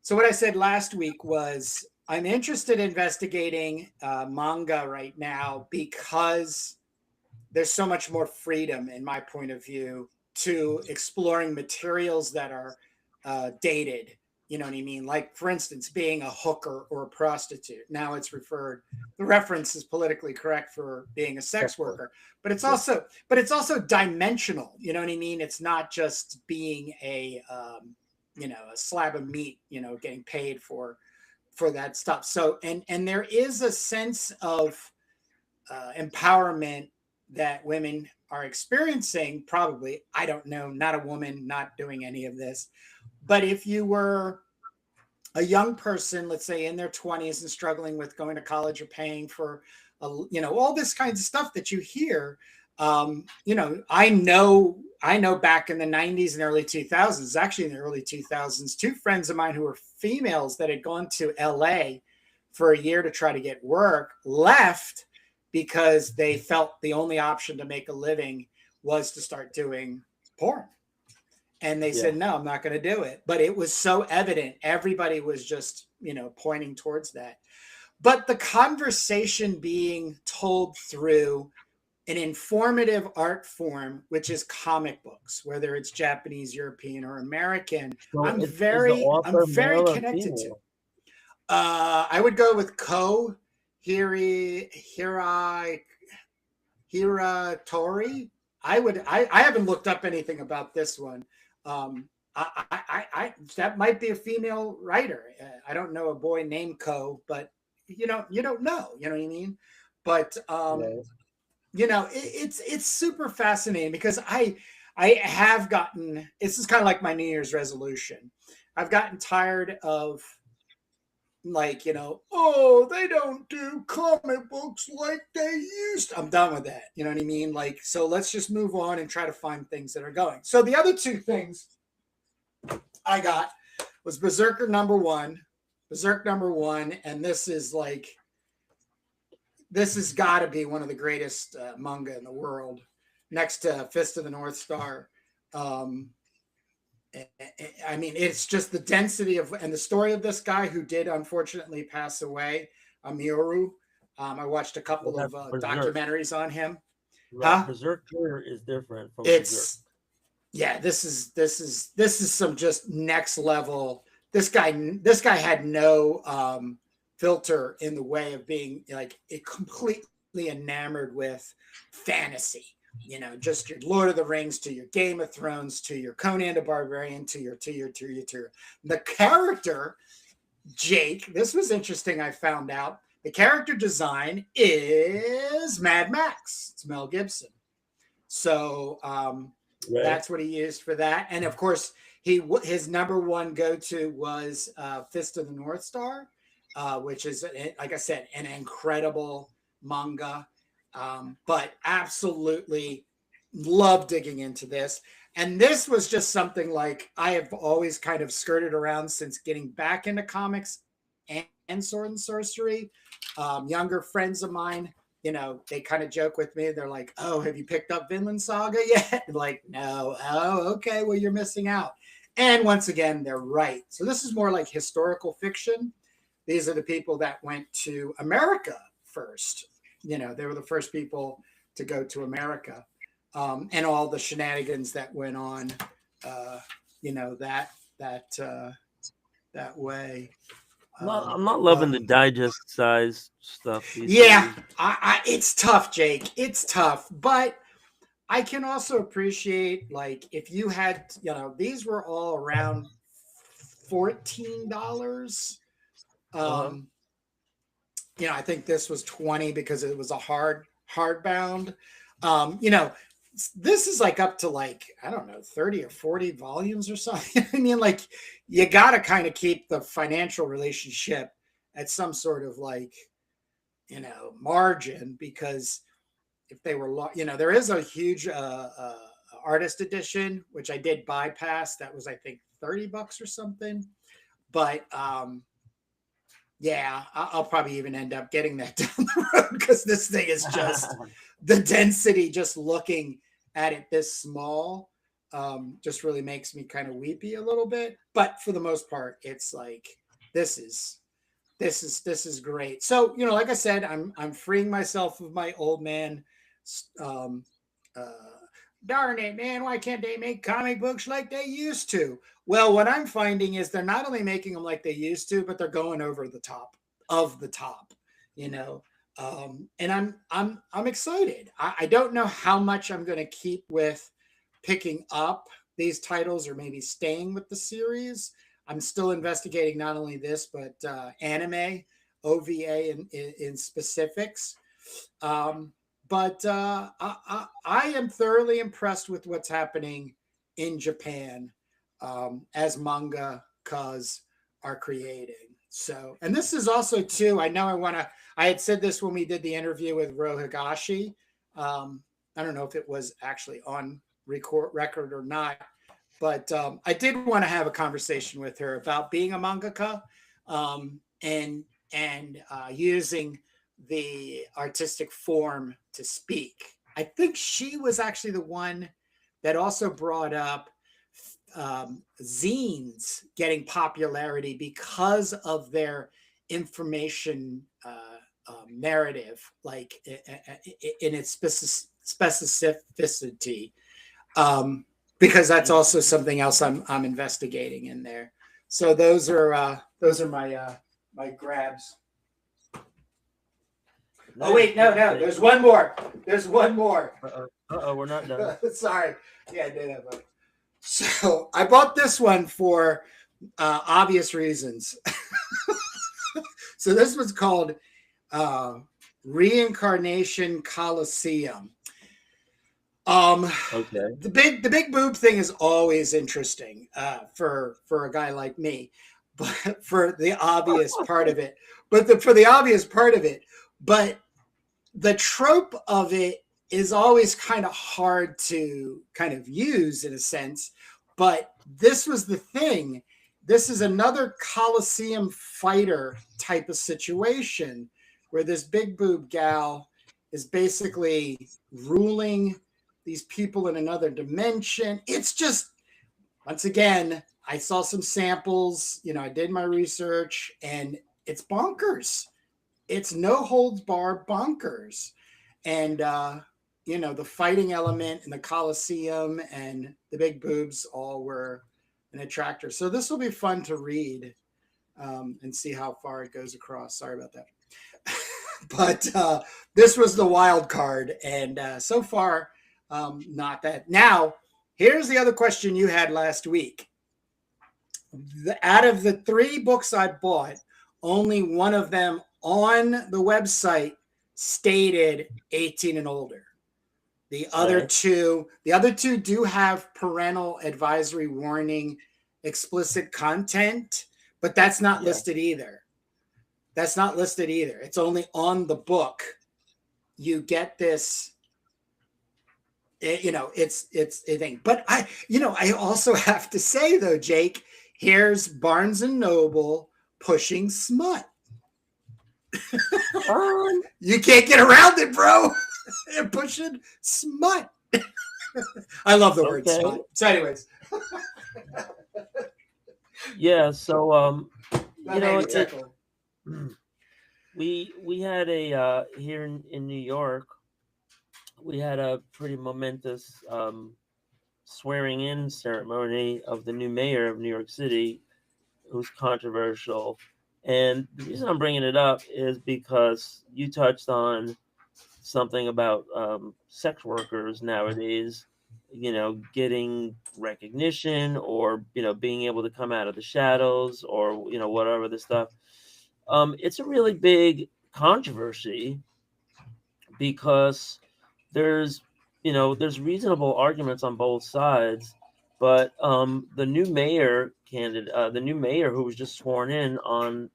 So what I said last week was I'm interested in investigating manga right now because there's so much more freedom, in my point of view, to exploring materials that are dated. You know what I mean? Like, for instance, being a hooker or a prostitute. Now it's the reference is politically correct for being a sex worker, but it's also dimensional. You know what I mean? It's not just being a slab of meat, getting paid for that stuff. So, and there is a sense of empowerment that women are experiencing, probably. I don't know, not a woman, not doing any of this. But if you were a young person, let's say in their 20s and struggling with going to college or paying for, all this kinds of stuff that you hear, I know back in the 90s and early 2000s, actually in the early 2000s, two friends of mine who were females that had gone to LA for a year to try to get work left because they felt the only option to make a living was to start doing porn. And they said, no, I'm not going to do it. But it was so evident. Everybody was just, pointing towards that. But the conversation being told through an informative art form, which is comic books, whether it's Japanese, European, or American, So I'm is the very author male or connected to. female? I would go with Ko Hiratori. I haven't looked up anything about this one. That might be a female writer. I don't know a boy named Ko, but you don't know. You know what I mean? But it's super fascinating because I have gotten. This is kind of like my New Year's resolution. I've gotten tired of they don't do comic books like they used to. I'm done with that. You know what I mean? Like, so let's just move on and try to find things that are going. So the other two things I got was Berserk number one, and this has got to be one of the greatest manga in the world, next to Fist of the North Star. I mean, it's just the density and the story of this guy who did unfortunately pass away, Amioru. I watched a couple of documentaries on him. Right. Berserker is different from Berserk. Yeah, this is some just next level. This guy had no filter in the way of being like completely enamored with fantasy. Just your Lord of the Rings to your Game of Thrones to your Conan the Barbarian to your the character Jake. This was interesting. I found out the character design is Mad Max. It's Mel Gibson. So that's what he used for that. And of course, his number one go-to was Fist of the North Star, which is, like I said, an incredible manga. But absolutely love digging into this. And this was just something like I have always kind of skirted around since getting back into comics and sword and sorcery. Younger friends of mine, they kind of joke with me. They're like, oh, have you picked up Vinland Saga yet? I'm like, no. Oh, okay. Well, you're missing out. And once again, they're right. So this is more like historical fiction. These are the people that went to America first. They were the first people to go to America, and all the shenanigans that went on, that way. I'm not loving the digest size stuff. Yeah, it's tough, Jake. It's tough, but I can also appreciate, like, if you had, these were all around $14. I think this was 20 because it was a hardbound. This is like up to like, I don't know, 30 or 40 volumes or something. I mean, like, you got to kind of keep the financial relationship at some sort of like, margin, because if they were, there is a huge artist edition, which I did bypass. That was, I think, $30 or something. But yeah, I'll probably even end up getting that down the road, because this thing is just the density, just looking at it this small, just really makes me kind of weepy a little bit. But for the most part, it's like, this is great. So, like I said, I'm freeing myself of my old man. Darn it, man, why can't they make comic books like they used to? Well, what I'm finding is they're not only making them like they used to, but they're going over the top of the top, and I'm excited. I don't know how much I'm going to keep with picking up these titles or maybe staying with the series. I'm still investigating not only this, but anime, OVA in specifics. But I am thoroughly impressed with what's happening in Japan as mangakas are creating. So, and this is also too, I had said this when we did the interview with Ro Higashi. I don't know if it was actually on record or not, but I did want to have a conversation with her about being a mangaka and using the artistic form to speak. I think she was actually the one that also brought up zines getting popularity because of their information narrative, like in its specificity, because that's also something else I'm investigating in there. So those are my my grabs. Oh wait, no, there's one more. There's one more. We're not done. Sorry. Yeah, I did have a. So I bought this one for obvious reasons. So this was called Reincarnation Coliseum. Okay. The big boob thing is always interesting for a guy like me, but for the obvious part of it. But the trope of it is always kind of hard to kind of use in a sense. But this was the thing. This is another Coliseum fighter type of situation where this big boob gal is basically ruling these people in another dimension. It's just, once again, I saw some samples, I did my research, and it's bonkers. It's no holds bar bonkers. And, the fighting element in the Coliseum and the big boobs all were an attractor. So this will be fun to read and see how far it goes across. Sorry about that. But this was the wild card. And so far, not that. Now, here's the other question you had last week. Out of the 3 books I bought, only one of them on the website stated 18 and older. The other two do have parental advisory warning, explicit content, but that's not listed either. That's not listed either. It's only on the book. You get this, it's a thing. But I also have to say though, Jake, here's Barnes and Noble pushing smut. You can't get around it, bro. They're pushing smut. I love the word smut. So anyways. Yeah, so we had a here in New York, we had a pretty momentous swearing in ceremony of the new mayor of New York City, who's controversial. And the reason I'm bringing it up is because you touched on something about sex workers nowadays, getting recognition or, being able to come out of the shadows or, whatever the stuff. It's a really big controversy because there's reasonable arguments on both sides, but the new mayor who was just sworn in on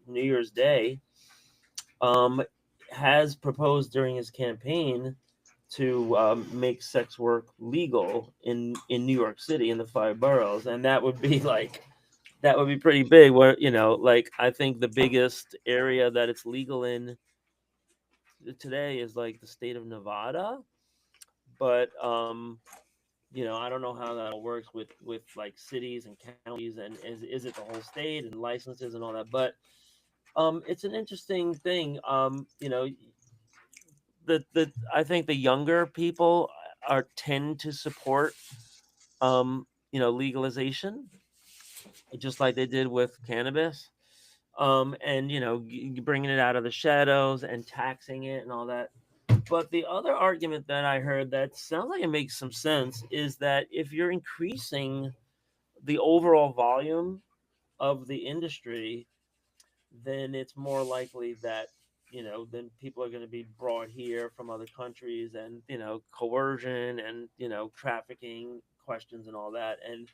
New Year's Day, has proposed during his campaign to make sex work legal in New York City in the 5 boroughs, and that would be pretty big. Where I think the biggest area that it's legal in today is like the state of Nevada, but I don't know how that works with like cities and counties, and is it the whole state and licenses and all that, but it's an interesting thing. I think the younger people tend to support legalization, just like they did with cannabis, and bringing it out of the shadows and taxing it and all that. But the other argument that I heard that sounds like it makes some sense is that if you're increasing the overall volume of the industry, then it's more likely that then people are going to be brought here from other countries, and coercion and trafficking questions and all that, and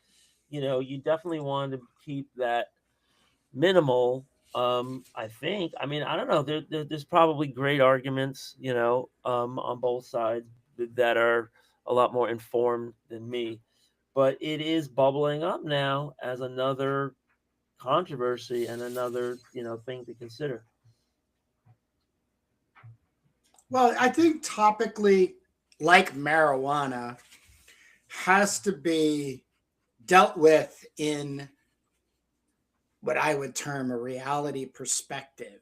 you definitely want to keep that minimal. I think, I don't know, there's probably great arguments on both sides that are a lot more informed than me, but it is bubbling up now as another controversy and another thing to consider. Well, I think topically, like marijuana, has to be dealt with in what I would term a reality perspective.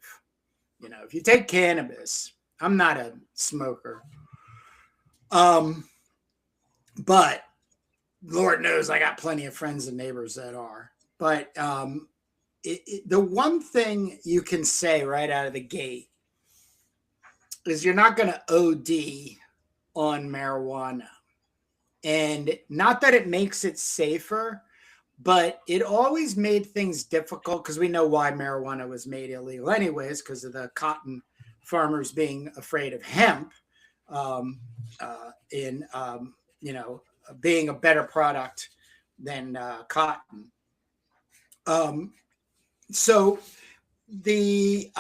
You know, if you take cannabis, I'm not a smoker. But Lord knows I got plenty of friends and neighbors that are. But the one thing you can say right out of the gate is you're not going to OD on marijuana. And not that it makes it safer, but it always made things difficult because we know why marijuana was made illegal anyways, because of the cotton farmers being afraid of hemp being a better product than cotton. So the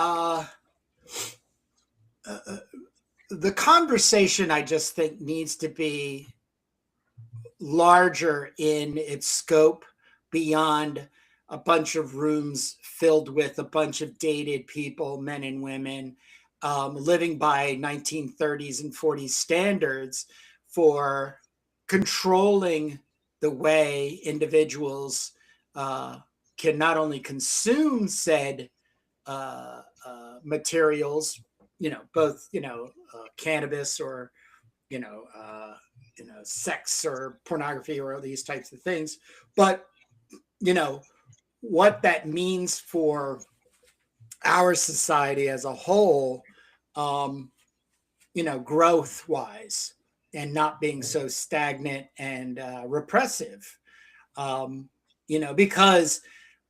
conversation, I just think, needs to be larger in its scope beyond a bunch of rooms filled with a bunch of dated people, men and women, living by 1930s and 40s standards for controlling the way individuals can not only consume said materials, both, cannabis or, sex or pornography or all these types of things, but, what that means for our society as a whole, growth wise, and not being so stagnant and repressive, because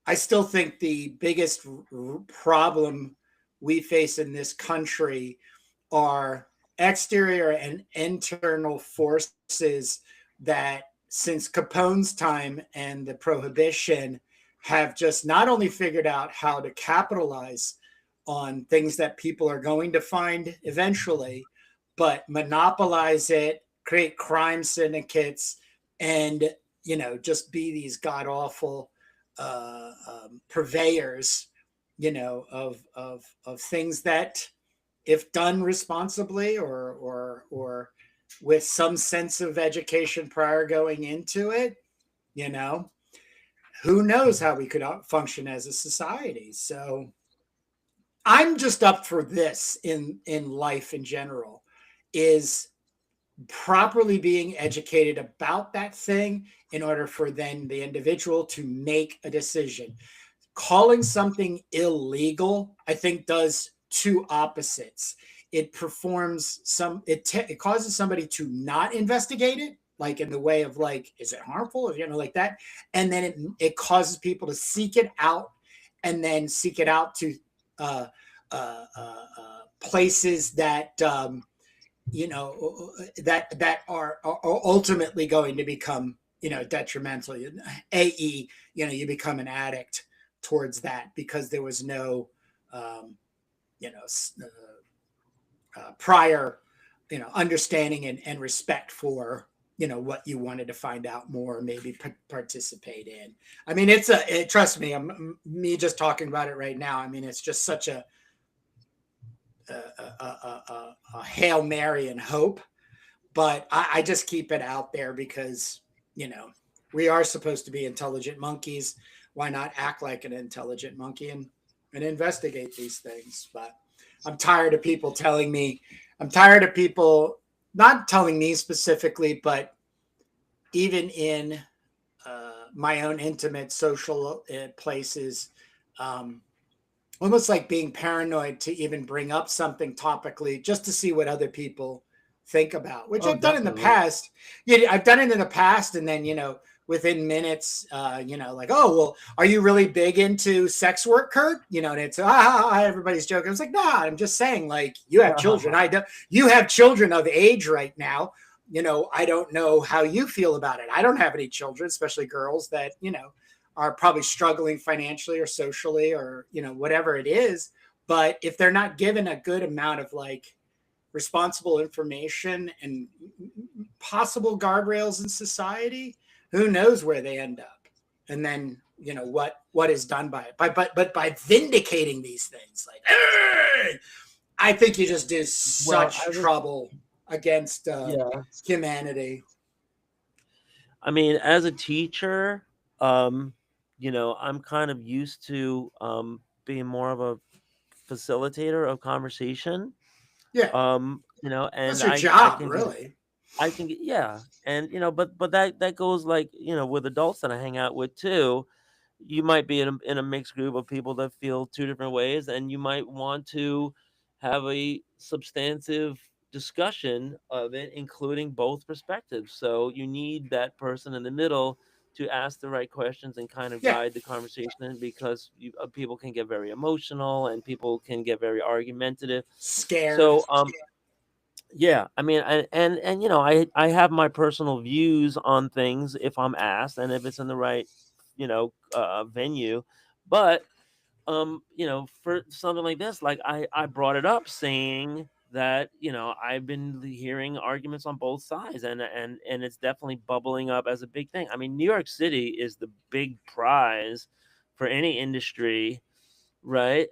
I still think the biggest problem we face in this country are exterior and internal forces that, since Capone's time and the prohibition, have just not only figured out how to capitalize on things that people are going to find eventually, but monopolize it, create crime syndicates, and, just be these god awful purveyors, of things that, if done responsibly or with some sense of education prior going into it, who knows how we could function as a society. So I'm just up for this in life in general, is properly being educated about that thing in order for then the individual to make a decision. Calling something illegal, I think, does two opposites. It it causes somebody to not investigate it, like in the way of like, is it harmful, or, like that. And then it causes people to seek it out, and then seek it out to places that, that are ultimately going to become, detrimental. AE, you become an addict towards that because there was no, prior, understanding and respect for, what you wanted to find out more, maybe participate in. I mean, trust me, me just talking about it right now. I mean, it's just such a Hail Mary and hope, but I just keep it out there because, we are supposed to be intelligent monkeys. Why not act like an intelligent monkey and investigate these things? But I'm tired of people not telling me specifically, but even in my own intimate social places, almost like being paranoid to even bring up something topically just to see what other people think about, which I've done in the past. I've done it in the past. And then, within minutes, like, oh, well, are you really big into sex work, Kurt? And it's, everybody's joking. I was like, nah, I'm just saying, like, you have children. You have children of age right now. I don't know how you feel about it. I don't have any children, especially girls that, are probably struggling financially or socially or, whatever it is. But if they're not given a good amount of like responsible information and possible guardrails in society, who knows where they end up? And then, what is done by it. But by vindicating these things, like, I think you just do such trouble against humanity. I mean, as a teacher, um, I'm kind of used to being more of a facilitator of conversation. Yeah, And that's your I job, can get really. yeah, and but that goes like with adults that I hang out with too. You might be in a mixed group of people that feel two different ways, and you might want to have a substantive discussion of it, including both perspectives. So you need that person in the middle to ask the right questions and kind of Yeah, guide the conversation, because people can get very emotional and people can get very argumentative. scared. So yeah, I mean, and I have my personal views on things if I'm asked, and if it's in the right venue. But for something like this, like I brought it up saying that I've been hearing arguments on both sides, and it's definitely bubbling up as a big thing. I mean, New York City is the big prize for any industry, right?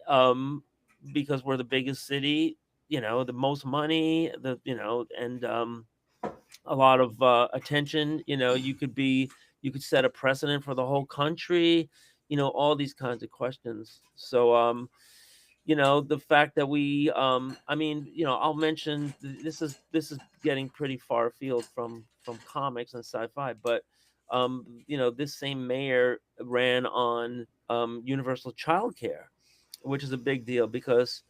Because we're the biggest city, the most money, and a lot of attention. You could set a precedent for the whole country. All these kinds of questions. So the fact that we I mean, I'll mention this is getting pretty far afield from comics and sci-fi, but this same mayor ran on universal childcare, which is a big deal because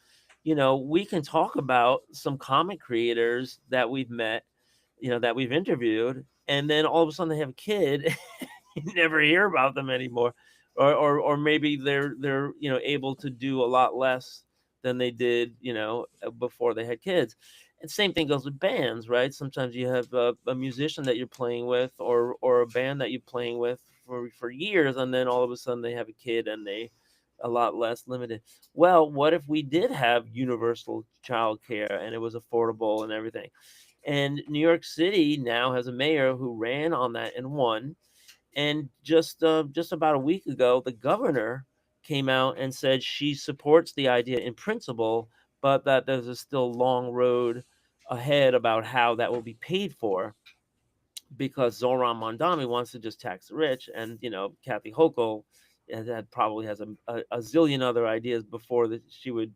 we can talk about some comic creators that we've met, that we've interviewed, and then all of a sudden they have a kid. You never hear about them anymore, or maybe they're able to do a lot less than they did before they had kids. And same thing goes with bands, right? Sometimes you have a musician that you're playing with, or a band that you're playing with for years, and then all of a sudden they have a kid and they a lot less limited. Well, what if we did have universal child care and it was affordable and everything? And New York City now has a mayor who ran on that and won. And just about a week ago, the governor came out and said she supports the idea in principle, but that there's a still long road ahead about how that will be paid for, because Zoran Mondami wants to just tax the rich, and Kathy Hochul probably has a zillion other ideas before that she would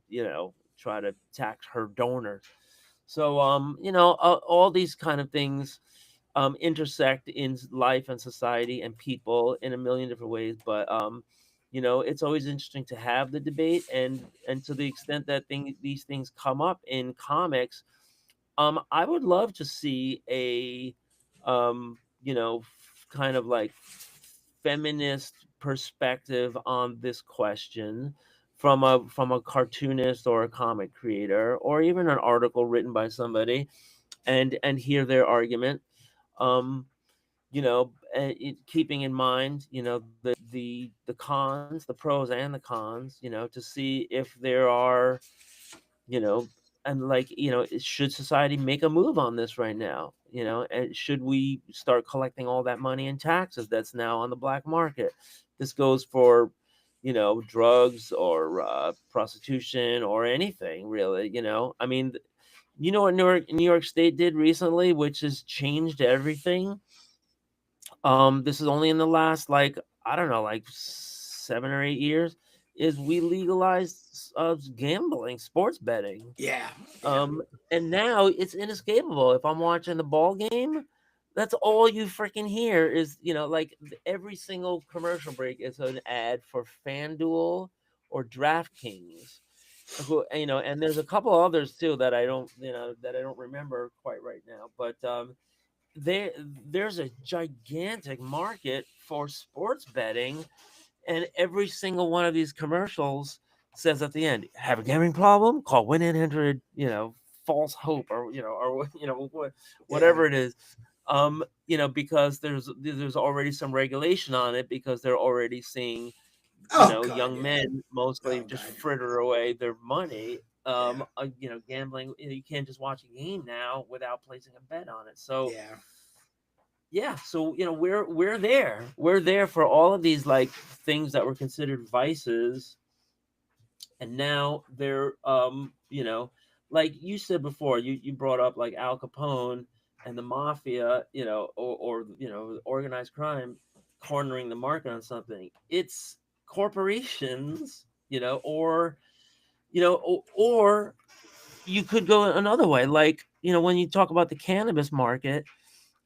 try to tax her donors. So all these kind of things intersect in life and society and people in a million different ways. But it's always interesting to have the debate, and to the extent that these things come up in comics, I would love to see a kind of like feminist perspective on this question from a cartoonist or a comic creator, or even an article written by somebody, and hear their argument. um Keeping in mind the cons, the pros and the cons, to see if there are, you know and like, should society make a move on this right now, and should we start collecting all that money in taxes that's now on the black market? This goes for drugs, or prostitution, or anything really. I mean, what New York State did recently, which has changed everything. This is only in the last, like, I don't know, like 7 or 8 years, is we legalized gambling, sports betting. Yeah, yeah. And now it's inescapable. If I'm watching the ball game, that's all you freaking hear is, like, every single commercial break is an ad for FanDuel or DraftKings. And there's a couple others too that I don't remember quite right now. But there there's a gigantic market for sports betting, and every single one of these commercials says at the end, "Have a gambling problem? Call 1-800, false hope," or Yeah. whatever it is. Because there's already some regulation on it, because they're already seeing Oh God, young yeah. men mostly Oh just God, fritter away their money. yeah, Gambling. You can't just watch a game now without placing a bet on it. So yeah. yeah, so we're there for all of these, like, things that were considered vices, and now they're like you said before, you brought up like Al Capone, and the mafia, or organized crime cornering the market on something. It's corporations, or you could go another way. Like, when you talk about the cannabis market,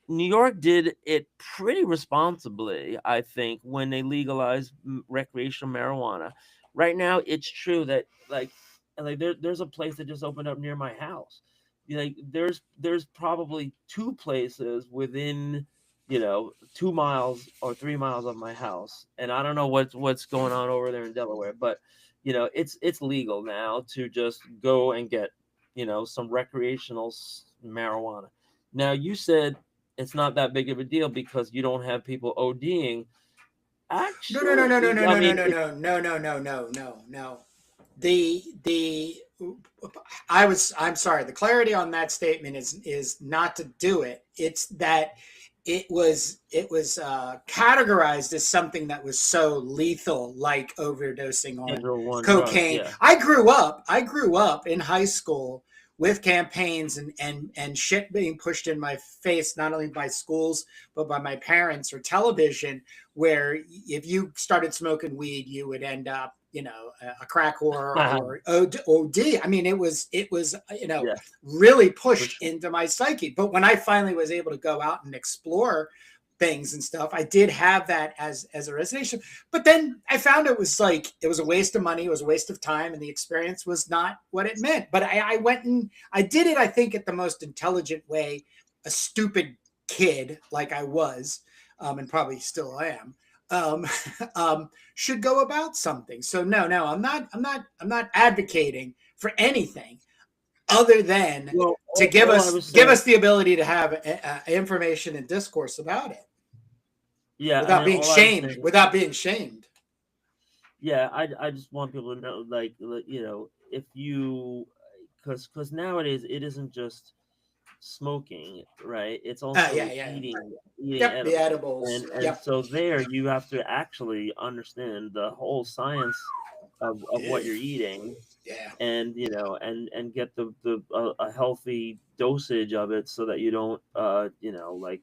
New York did it pretty responsibly, I think, when they legalized recreational marijuana. Right now, it's true that there's a place that just opened up near my house. There's probably two places within 2 miles or 3 miles of my house, and I don't know what's going on over there in Delaware, but it's legal now to just go and get some recreational marijuana. Now, you said it's not that big of a deal because you don't have people ODing. No, no, no, no, no, Actually, no, I no, no, mean, no, no, no, no, no, no, no, no. The I'm sorry. The clarity on that statement is not to do it. It's that it was categorized as something that was so lethal, like overdosing on Schedule One drug, cocaine. yeah. I grew up in high school with campaigns and shit being pushed in my face, not only by schools but by my parents, or television, where if you started smoking weed, you would end up, a crack whore or OD. I mean, it was Yeah, really for pushed sure. into my psyche. But when I finally was able to go out and explore things and stuff, I did have that as a resignation. But then I found it was a waste of money, it was a waste of time, and the experience was not what it meant. But I went and I did it, I think, at the most intelligent way a stupid kid like I was, and probably still am, um, should go about something. So no, I'm not advocating for anything other than Well, to give all I us was give saying, us the ability to have information and discourse about it yeah, I without mean, being all I was shamed. saying, Without being shamed. yeah, I just want people to know, like, if you, because nowadays it isn't just smoking, right? It's also Yeah, yeah. eating Yep. The edibles, edibles. and Yep. so there you have to actually understand the whole science of what Yeah. you're eating, Yeah. and and get the a healthy dosage of it so that you don't like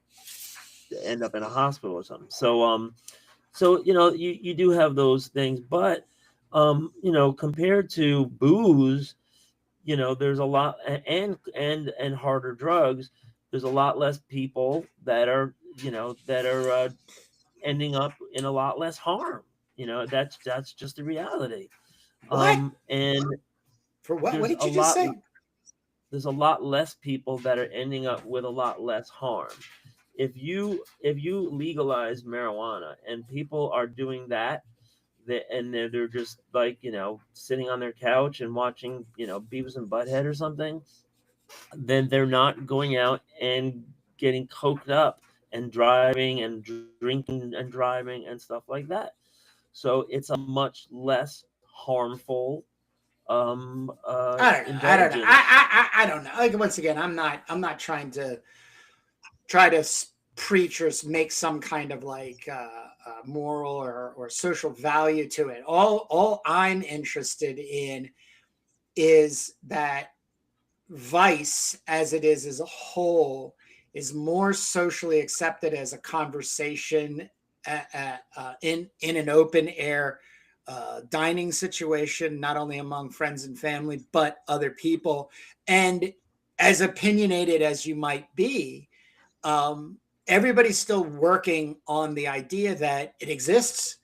end up in a hospital or something. So you do have those things, but compared to booze, there's a lot, and harder drugs, there's a lot less people that are ending up in a lot less harm. That's just the reality. What? And For what? What there's did a you just lot say? there's a lot less people that are ending up with a lot less harm. If you legalize marijuana and people are doing that, and they're just like sitting on their couch and watching Beavis and Butthead or something, then they're not going out and getting coked up and driving and drinking and driving and stuff like that. So it's a much less harmful I don't know. indulgence. I don't know. Like, once again, I'm not trying to preach or make some kind of like moral or social value to it. All I'm interested in is that vice, as it is as a whole, is more socially accepted as a conversation in an open air dining situation, not only among friends and family but other people. And as opinionated as you might be, um, everybody's still working on the idea that it exists,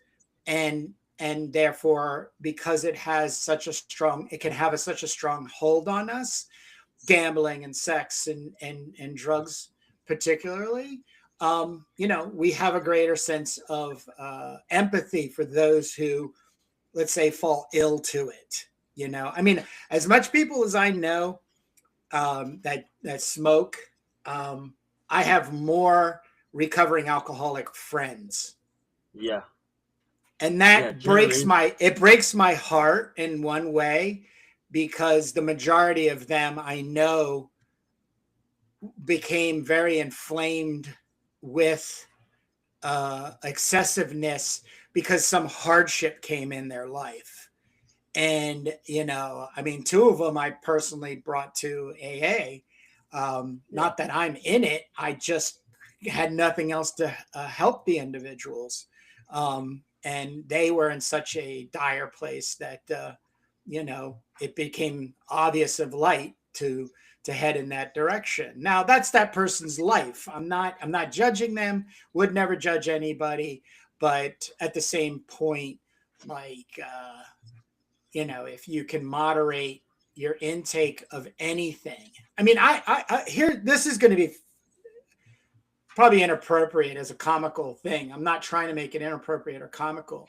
and therefore, because it can have such a strong hold on us, gambling and sex and drugs particularly. We have a greater sense of empathy for those who, let's say, fall ill to it. I mean, as much people as I know that smoke, um, I have more recovering alcoholic friends, Yeah, and yeah, that generation. breaks my heart in one way, because the majority of them I know became very inflamed with excessiveness because some hardship came in their life. And I mean, two of them I personally brought to AA, Not that I'm in it. I just had nothing else to help the individuals. And they were in such a dire place that, it became obvious of light to head in that direction. Now that's that person's life. I'm not judging them, would never judge anybody. But at the same point, like, if you can moderate your intake of anything. I mean, I here, this is going to be probably inappropriate as a comical thing. I'm not trying to make it inappropriate or comical,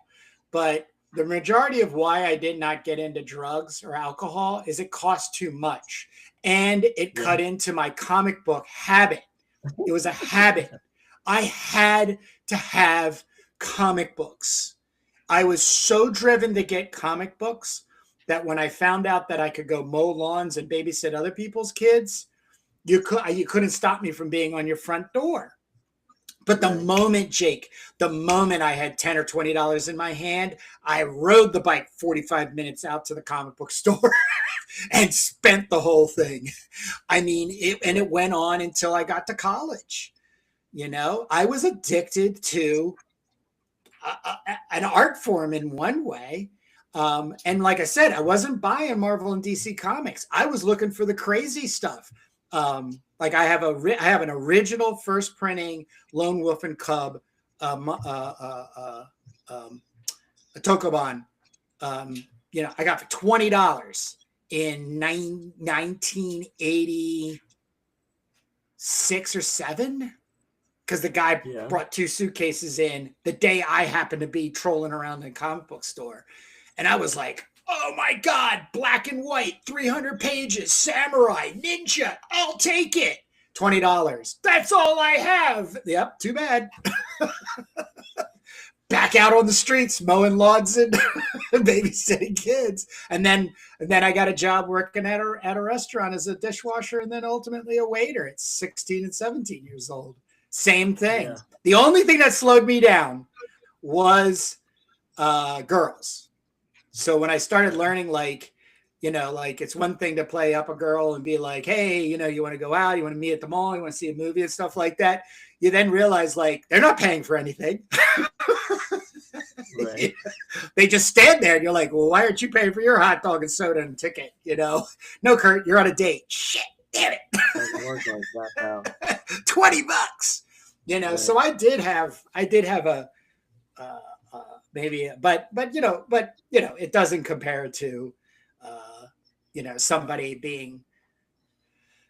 but the majority of why I did not get into drugs or alcohol is it cost too much. And it cut into my comic book habit. It was a habit. I had to have comic books. I was so driven to get comic books that when I found out that I could go mow lawns and babysit other people's kids, you couldn't stop me from being on your front door. But the moment I had $10 or $20 in my hand, I rode the bike 45 minutes out to the comic book store and spent the whole thing. I mean, it went on until I got to college. I was addicted to an art form in one way. And like I said, I wasn't buying Marvel and DC comics. I was looking for the crazy stuff. Like I have an original first printing Lone Wolf and Cub, a Tokoban. I got for $20 in 1986 or 7. Because the guy brought 2 suitcases in the day I happened to be trolling around in a comic book store. And I was like, oh my God, black and white, 300 pages, samurai, ninja, I'll take it. $20. That's all I have. Yep, too bad. Back out on the streets, mowing lawns and babysitting kids. And then I got a job working at a restaurant as a dishwasher and then ultimately a waiter at 16 and 17 years old. Same thing. Yeah. The only thing that slowed me down was girls. So when I started learning, like it's one thing to play up a girl and be like, hey, you want to go out, you want to meet at the mall, you want to see a movie and stuff like that. You then realize, like, they're not paying for anything. Right. They just stand there and you're like, well, why aren't you paying for your hot dog and soda and ticket? No, Kurt, you're on a date. Shit. Damn it. $20. Right. So I did have a maybe, but it doesn't compare to somebody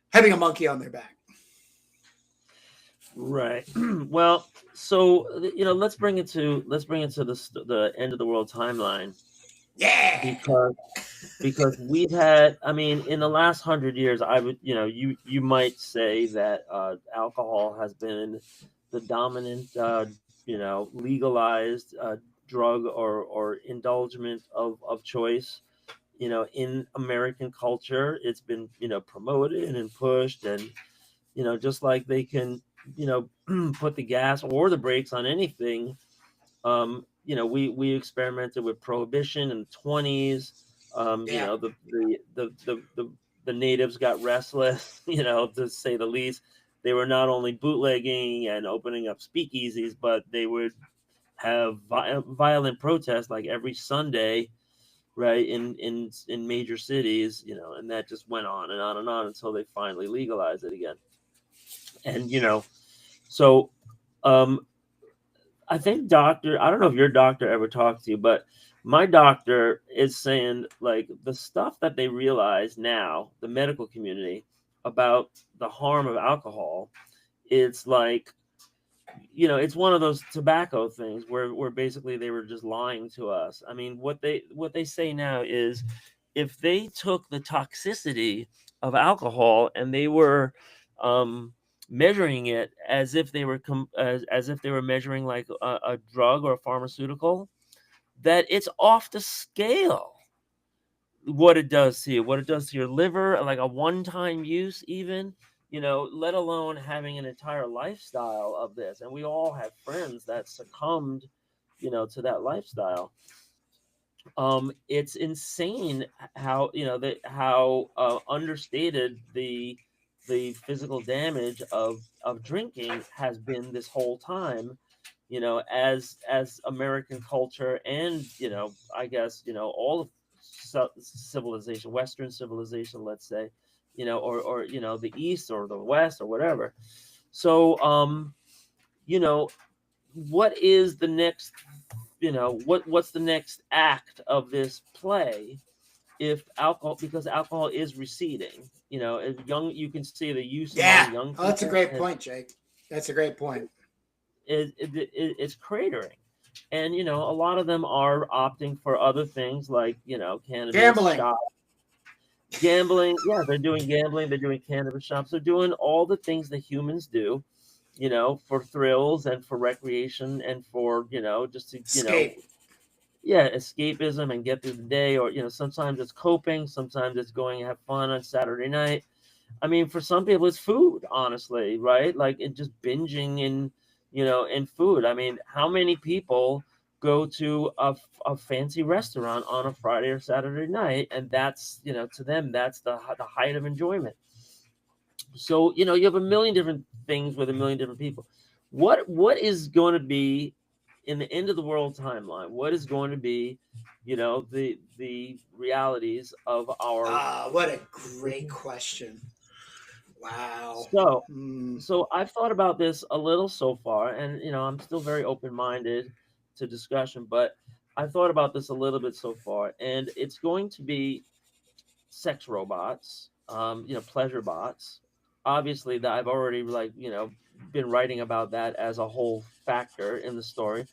having a monkey on their back. Right. Well, so let's bring it to the end of the world timeline. Yeah. Because we've had, I mean, in the last 100 years, I would, you might say that alcohol has been the dominant, legalized drug or indulgence of choice. In American culture, it's been, promoted and pushed, and just like they can, put the gas or the brakes on anything. We experimented with prohibition in the 20s. The natives got restless, to say the least. They were not only bootlegging and opening up speakeasies, but they would have violent protests like every Sunday, right, in major cities, and that just went on and on and on until they finally legalized it again. And so I think I don't know if your doctor ever talked to you, but my doctor is saying, like, the stuff that they realize now, the medical community, about the harm of alcohol, it's like, it's one of those tobacco things where basically they were just lying to us. I mean, what they say now is, if they took the toxicity of alcohol and they were measuring it as if they were as if they were measuring like a drug or a pharmaceutical, that it's off the scale what it does to you, what it does to your liver, like a one-time use even, let alone having an entire lifestyle of this. And we all have friends that succumbed, to that lifestyle. It's insane how, how understated the the physical damage of drinking has been this whole time, as American culture and, I guess, all of civilization, Western civilization, let's say, or the East or the West or whatever. So, you know, what is the next, what's the next act of this play? If alcohol, because alcohol is receding, as young, you can see the use among Yeah. young Oh, that's a people great point, Jake. That's a great point. is cratering. And, a lot of them are opting for other things like, cannabis Gambling. shops, gambling. Yeah, they're doing gambling. They're doing cannabis shops. They're doing all the things that humans do, for thrills and for recreation and for, just to, Escape. yeah, escapism and get through the day. Or, sometimes it's coping. Sometimes it's going to have fun on Saturday night. I mean, for some people, it's food, honestly, right? Like, it just binging in food. I mean, how many people go to a fancy restaurant on a Friday or Saturday night, and that's, to them, that's the height of enjoyment. So, you have a million different things with a million different people. What is going to be in the end of the world timeline? What is going to be, the realities of our. What a great question. Wow. So, Mm, so I've thought about this a little so far, and I'm still very open-minded to discussion, but I've thought about this a little bit so far, and it's going to be sex robots, pleasure bots. Obviously, that I've already been writing about that as a whole factor in the story,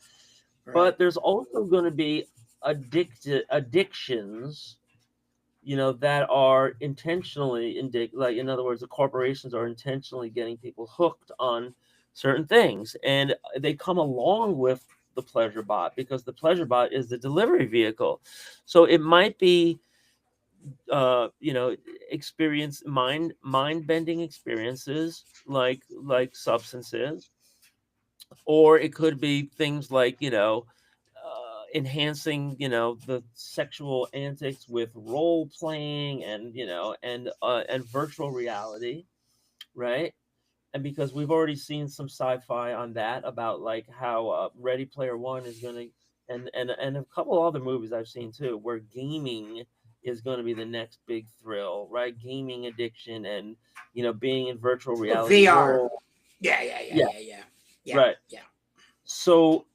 right. but there's also going to be addictions, that are intentionally like, in other words, the corporations are intentionally getting people hooked on certain things, and they come along with the pleasure bot because the pleasure bot is the delivery vehicle. So it might be, experience mind bending experiences like substances, or it could be things like, enhancing, the sexual antics with role playing and, and virtual reality, right? And because we've already seen some sci-fi on that about like how Ready Player One is going to, and a couple other movies I've seen too, where gaming is going to be the next big thrill, right? Gaming addiction and, being in virtual reality VR. world. Yeah, yeah, yeah, Yeah, yeah, yeah. Yeah, right. yeah. So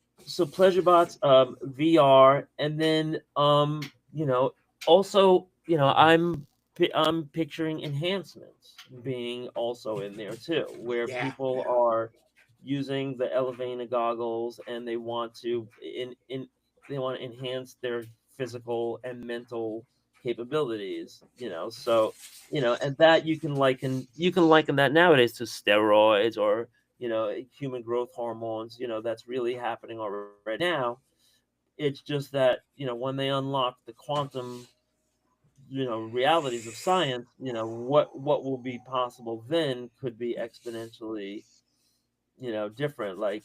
pleasure bots, VR, and then, also, I'm picturing enhancements being also in there too, where Yeah, people yeah. are using the Elevena goggles and they want to they want to enhance their physical and mental capabilities. So, and that you can liken that nowadays to steroids or, human growth hormones, that's really happening already now. It's just that, when they unlock the quantum, realities of science, what will be possible then could be exponentially, different. Like,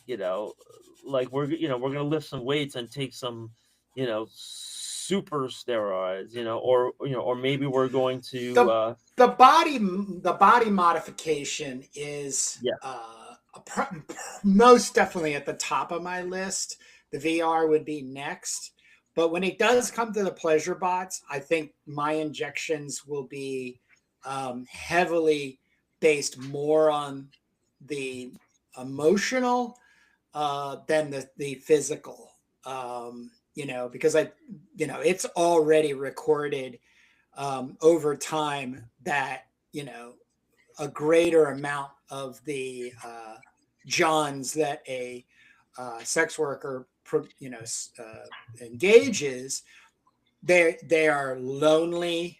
like we're gonna lift some weights and take some, super steroids, or maybe we're going to, The the body modification is yeah, most definitely at the top of my list. The VR would be next. But when it does come to the pleasure bots, I think my injections will be heavily based more on the emotional than the physical. Because it's already recorded over time that a greater amount of the johns that a sex worker engages, they are lonely.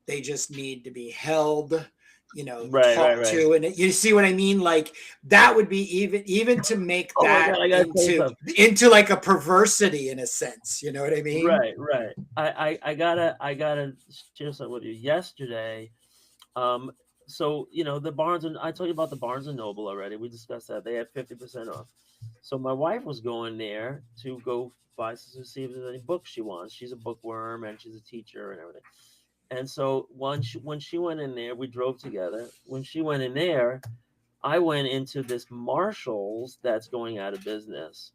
They just need to be held, right, talked right. to, and you see what I mean. Like that would be even to make Oh my that god, I gotta tell you something. into like a perversity in a sense. You know what I mean? Right. I gotta share something with you. Yesterday, um, so, the Barnes and I told you about the Barnes and Noble already. We discussed that they had 50% off. So my wife was going there to go buy to see if there's any books she wants. She's a bookworm and she's a teacher and everything. And so when she went in there, we drove together. When she went in there, I went into this Marshalls that's going out of business.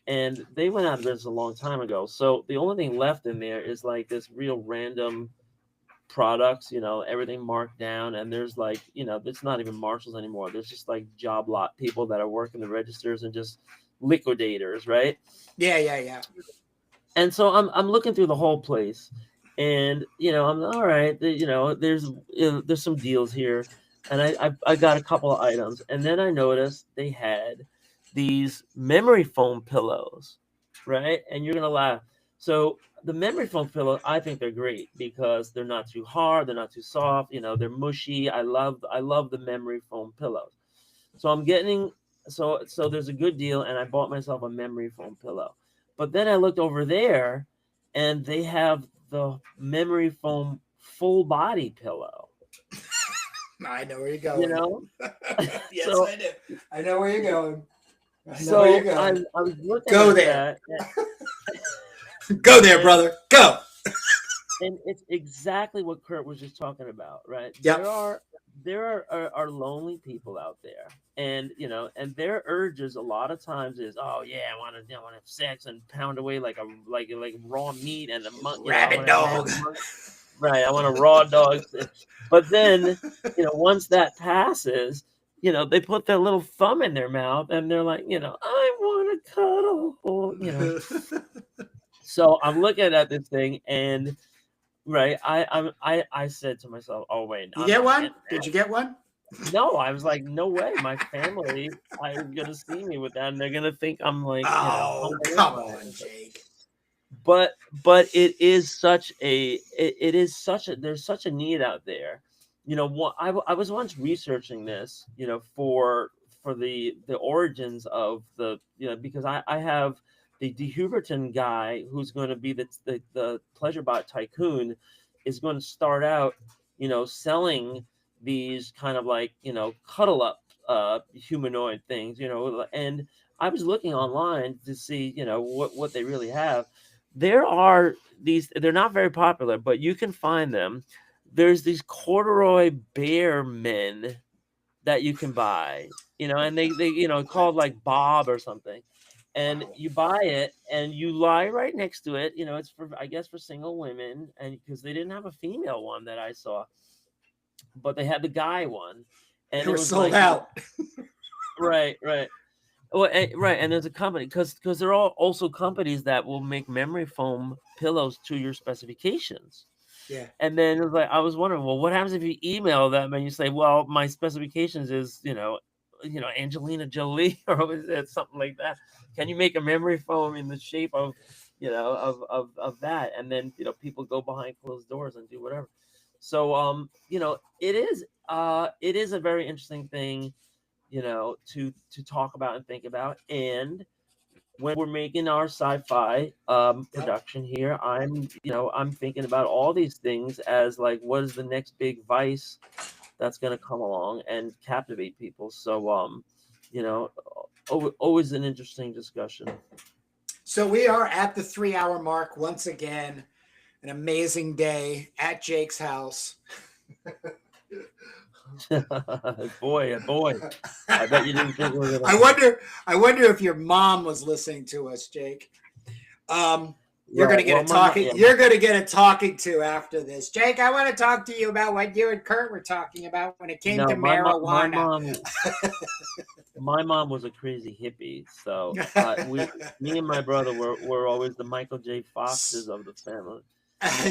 And they went out of business a long time ago. So the only thing left in there is like this real random products, everything marked down. And there's like, it's not even Marshalls anymore. There's just like job lot people that are working the registers and just liquidators, right? Yeah. And so I'm looking through the whole place, and I'm all right. There's some deals here, and I got a couple of items, and then I noticed they had these memory foam pillows, right? And you're gonna laugh. So the memory foam pillows, I think they're great because they're not too hard, they're not too soft. They're mushy. I love the memory foam pillows. So I'm getting so there's a good deal, and I bought myself a memory foam pillow. But then I looked over there, and they have the memory foam full body pillow. I know where you're going. Yes, So, I do. I know where you're going. I was looking Go at there. that. Go there, brother. Go. And it's exactly what Kurt was just talking about, right? Yep. There are lonely people out there, and and their urges a lot of times is, oh yeah, I want to have sex and pound away like raw meat and Rabid dog. Right, I want a raw dog. But then once that passes, they put their little thumb in their mouth and they're like, I want to cuddle, So I'm looking at this thing, and right, I said to myself, oh wait, you get one? Did you get one? No, I was like, no way. My family is gonna see me with that, and they're gonna think I'm like, oh, come on, Jake. But it is such a there's such a need out there. I was once researching this, for the origins of the because I have the DeHuberton guy who's going to be the pleasure bot tycoon is going to start out selling these kind of like cuddle up humanoid things, and I was looking online to see what they really have. There are these, they're not very popular, but you can find them. There's these corduroy bear men that you can buy, and they called like Bob or something. And you buy it and you lie right next to it. It's for, I guess, for single women, and because they didn't have a female one that I saw, but they had the guy one, and it was sold like, out. Right. Well, right, and there's a company because there are also companies that will make memory foam pillows to your specifications. Yeah. And then it was like, I was wondering, well, what happens if you email them and you say, well, my specifications is Angelina Jolie or something like that. Can you make a memory foam in the shape of of that? And then people go behind closed doors and do whatever. So it is a very interesting thing to talk about and think about. And when we're making our sci-fi production here, I'm thinking about all these things as like, what is the next big vice that's going to come along and captivate people? So always an interesting discussion. So we are at the 3-hour mark once again. An amazing day at Jake's house. boy, I bet you didn't think we were gonna... I wonder if your mom was listening to us, Jake. You're gonna get You're gonna get a talking to after this, Jake. I want to talk to you about what you and Kurt were talking about when it came to marijuana. My mom was a crazy hippie, so me and my brother were always the Michael J. Foxes of the family.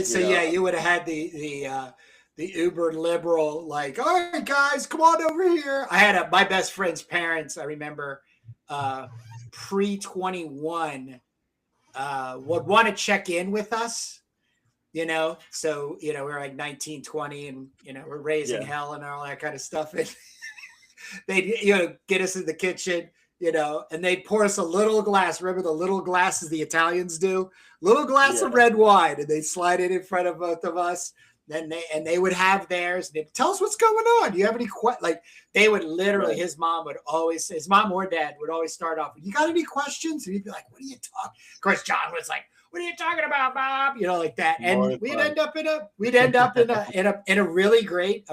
So you would have had the uber liberal, like, all right, guys, come on over here. I had my best friend's parents, I remember, pre-21, would want to check in with us, so, we're like 19, 20 and, we're raising hell and all that kind of stuff. And they'd, get us in the kitchen, and they'd pour us a little glass. Remember the little glasses the Italians do? Little glass of red wine, and they'd slide it in front of both of us. Then they would have theirs. And they'd tell us what's going on. Do you have any questions? Like they would literally, his mom or dad would always start off, you got any questions? And he'd be like, what are you talking? Of course, John was like, what are you talking about, Bob? You know, like that. And we'd Mortified. end up in a really great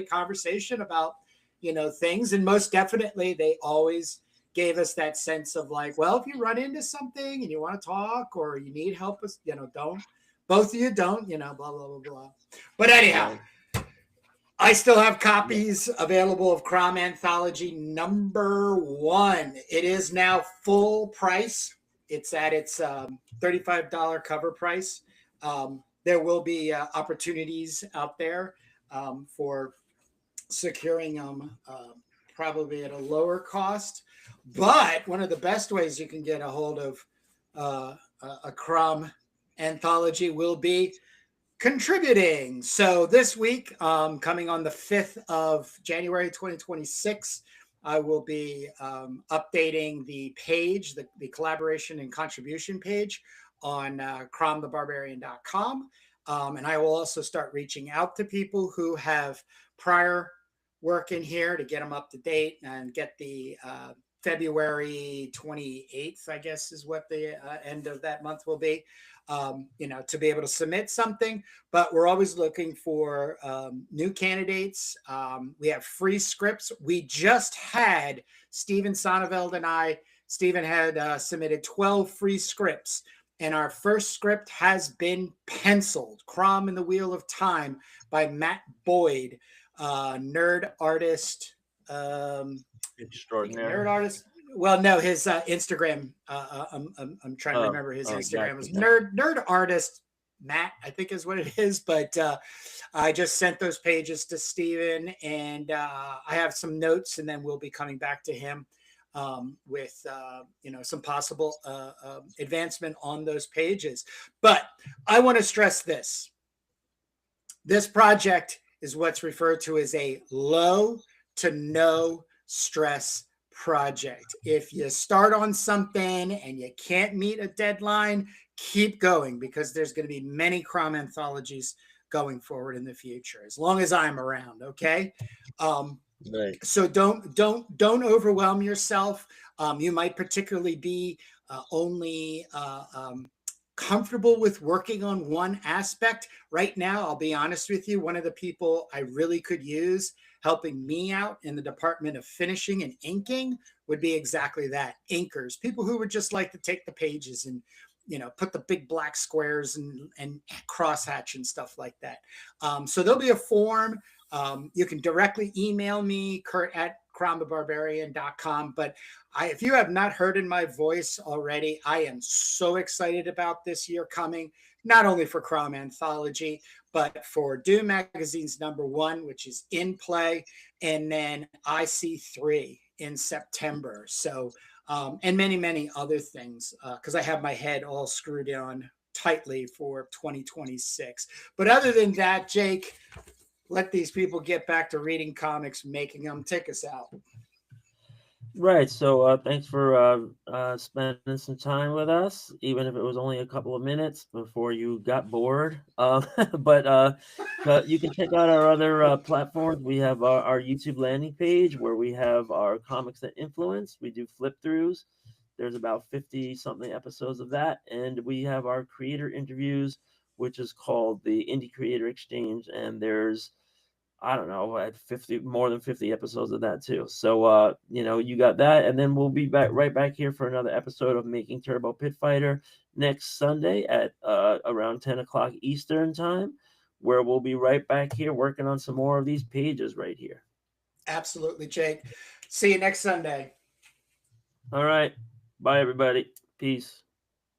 conversation about, you know, things. And most definitely they always gave us that sense of like, well, if you run into something and you want to talk or you need help, you know, both of you don't, you know, blah, blah, blah, blah. But anyhow, I still have copies available of Crom Anthology #1. It is now full price. It's at its $35 cover price. There will be opportunities out there for securing them probably at a lower cost. But one of the best ways you can get a hold of a Crom Anthology will be contributing. So this week, coming on the 5th of January 2026, I will be updating the page, the collaboration and contribution page on cromthebarbarian.com. And I will also start reaching out to people who have prior work in here to get them up to date and get the February 28th, I guess, is what the end of that month will be. You know, to be able to submit something, but we're always looking for new candidates. We have free scripts. We just had Steven Sonneveld and Steven had submitted 12 free scripts, and our first script has been penciled, Crom and the Wheel of Time by Matt Boyd, nerd artist. Extraordinary. Nerd artist. Well, no, his Instagram. I'm trying to remember his Instagram. It was nerd artist Matt, I think is what it is. But I just sent those pages to Steven, and I have some notes, and then we'll be coming back to him with you know, some possible advancement on those pages. But I want to stress this: this project is what's referred to as a low to no stress project. If you start on something and you can't meet a deadline, keep going, because there's going to be many Crom anthologies going forward in the future, as long as I'm around. Okay. Right. So don't overwhelm yourself. You might particularly be only comfortable with working on one aspect. Right now, I'll be honest with you, one of the people I really could use helping me out in the department of finishing and inking would be exactly that. Inkers, people who would just like to take the pages and, you know, put the big black squares and crosshatch and stuff like that. So there'll be a form. You can directly email me, Kurt@cromthebarbarian.com. But if you have not heard in my voice already, I am so excited about this year coming, not only for Crom Anthology, but for Doom Magazine's #1, which is in play, and then IC3 in September. So, and many, many other things, because I have my head all screwed on tightly for 2026. But other than that, Jake, let these people get back to reading comics, making them. Take us out. Right. So thanks for spending some time with us, even if it was only a couple of minutes before you got bored. But you can check out our other platforms. We have our YouTube landing page where we have our comics that influence. We do flip throughs. There's about 50 something episodes of that. And we have our creator interviews, which is called the Indie Creator Exchange. And there's, I don't know, more than 50 episodes of that too. So, you know, you got that. And then we'll be right back here for another episode of Making Turbo Pit Fighter next Sunday at around 10 o'clock Eastern time, where we'll be right back here working on some more of these pages right here. Absolutely, Jake. See you next Sunday. All right. Bye, everybody. Peace.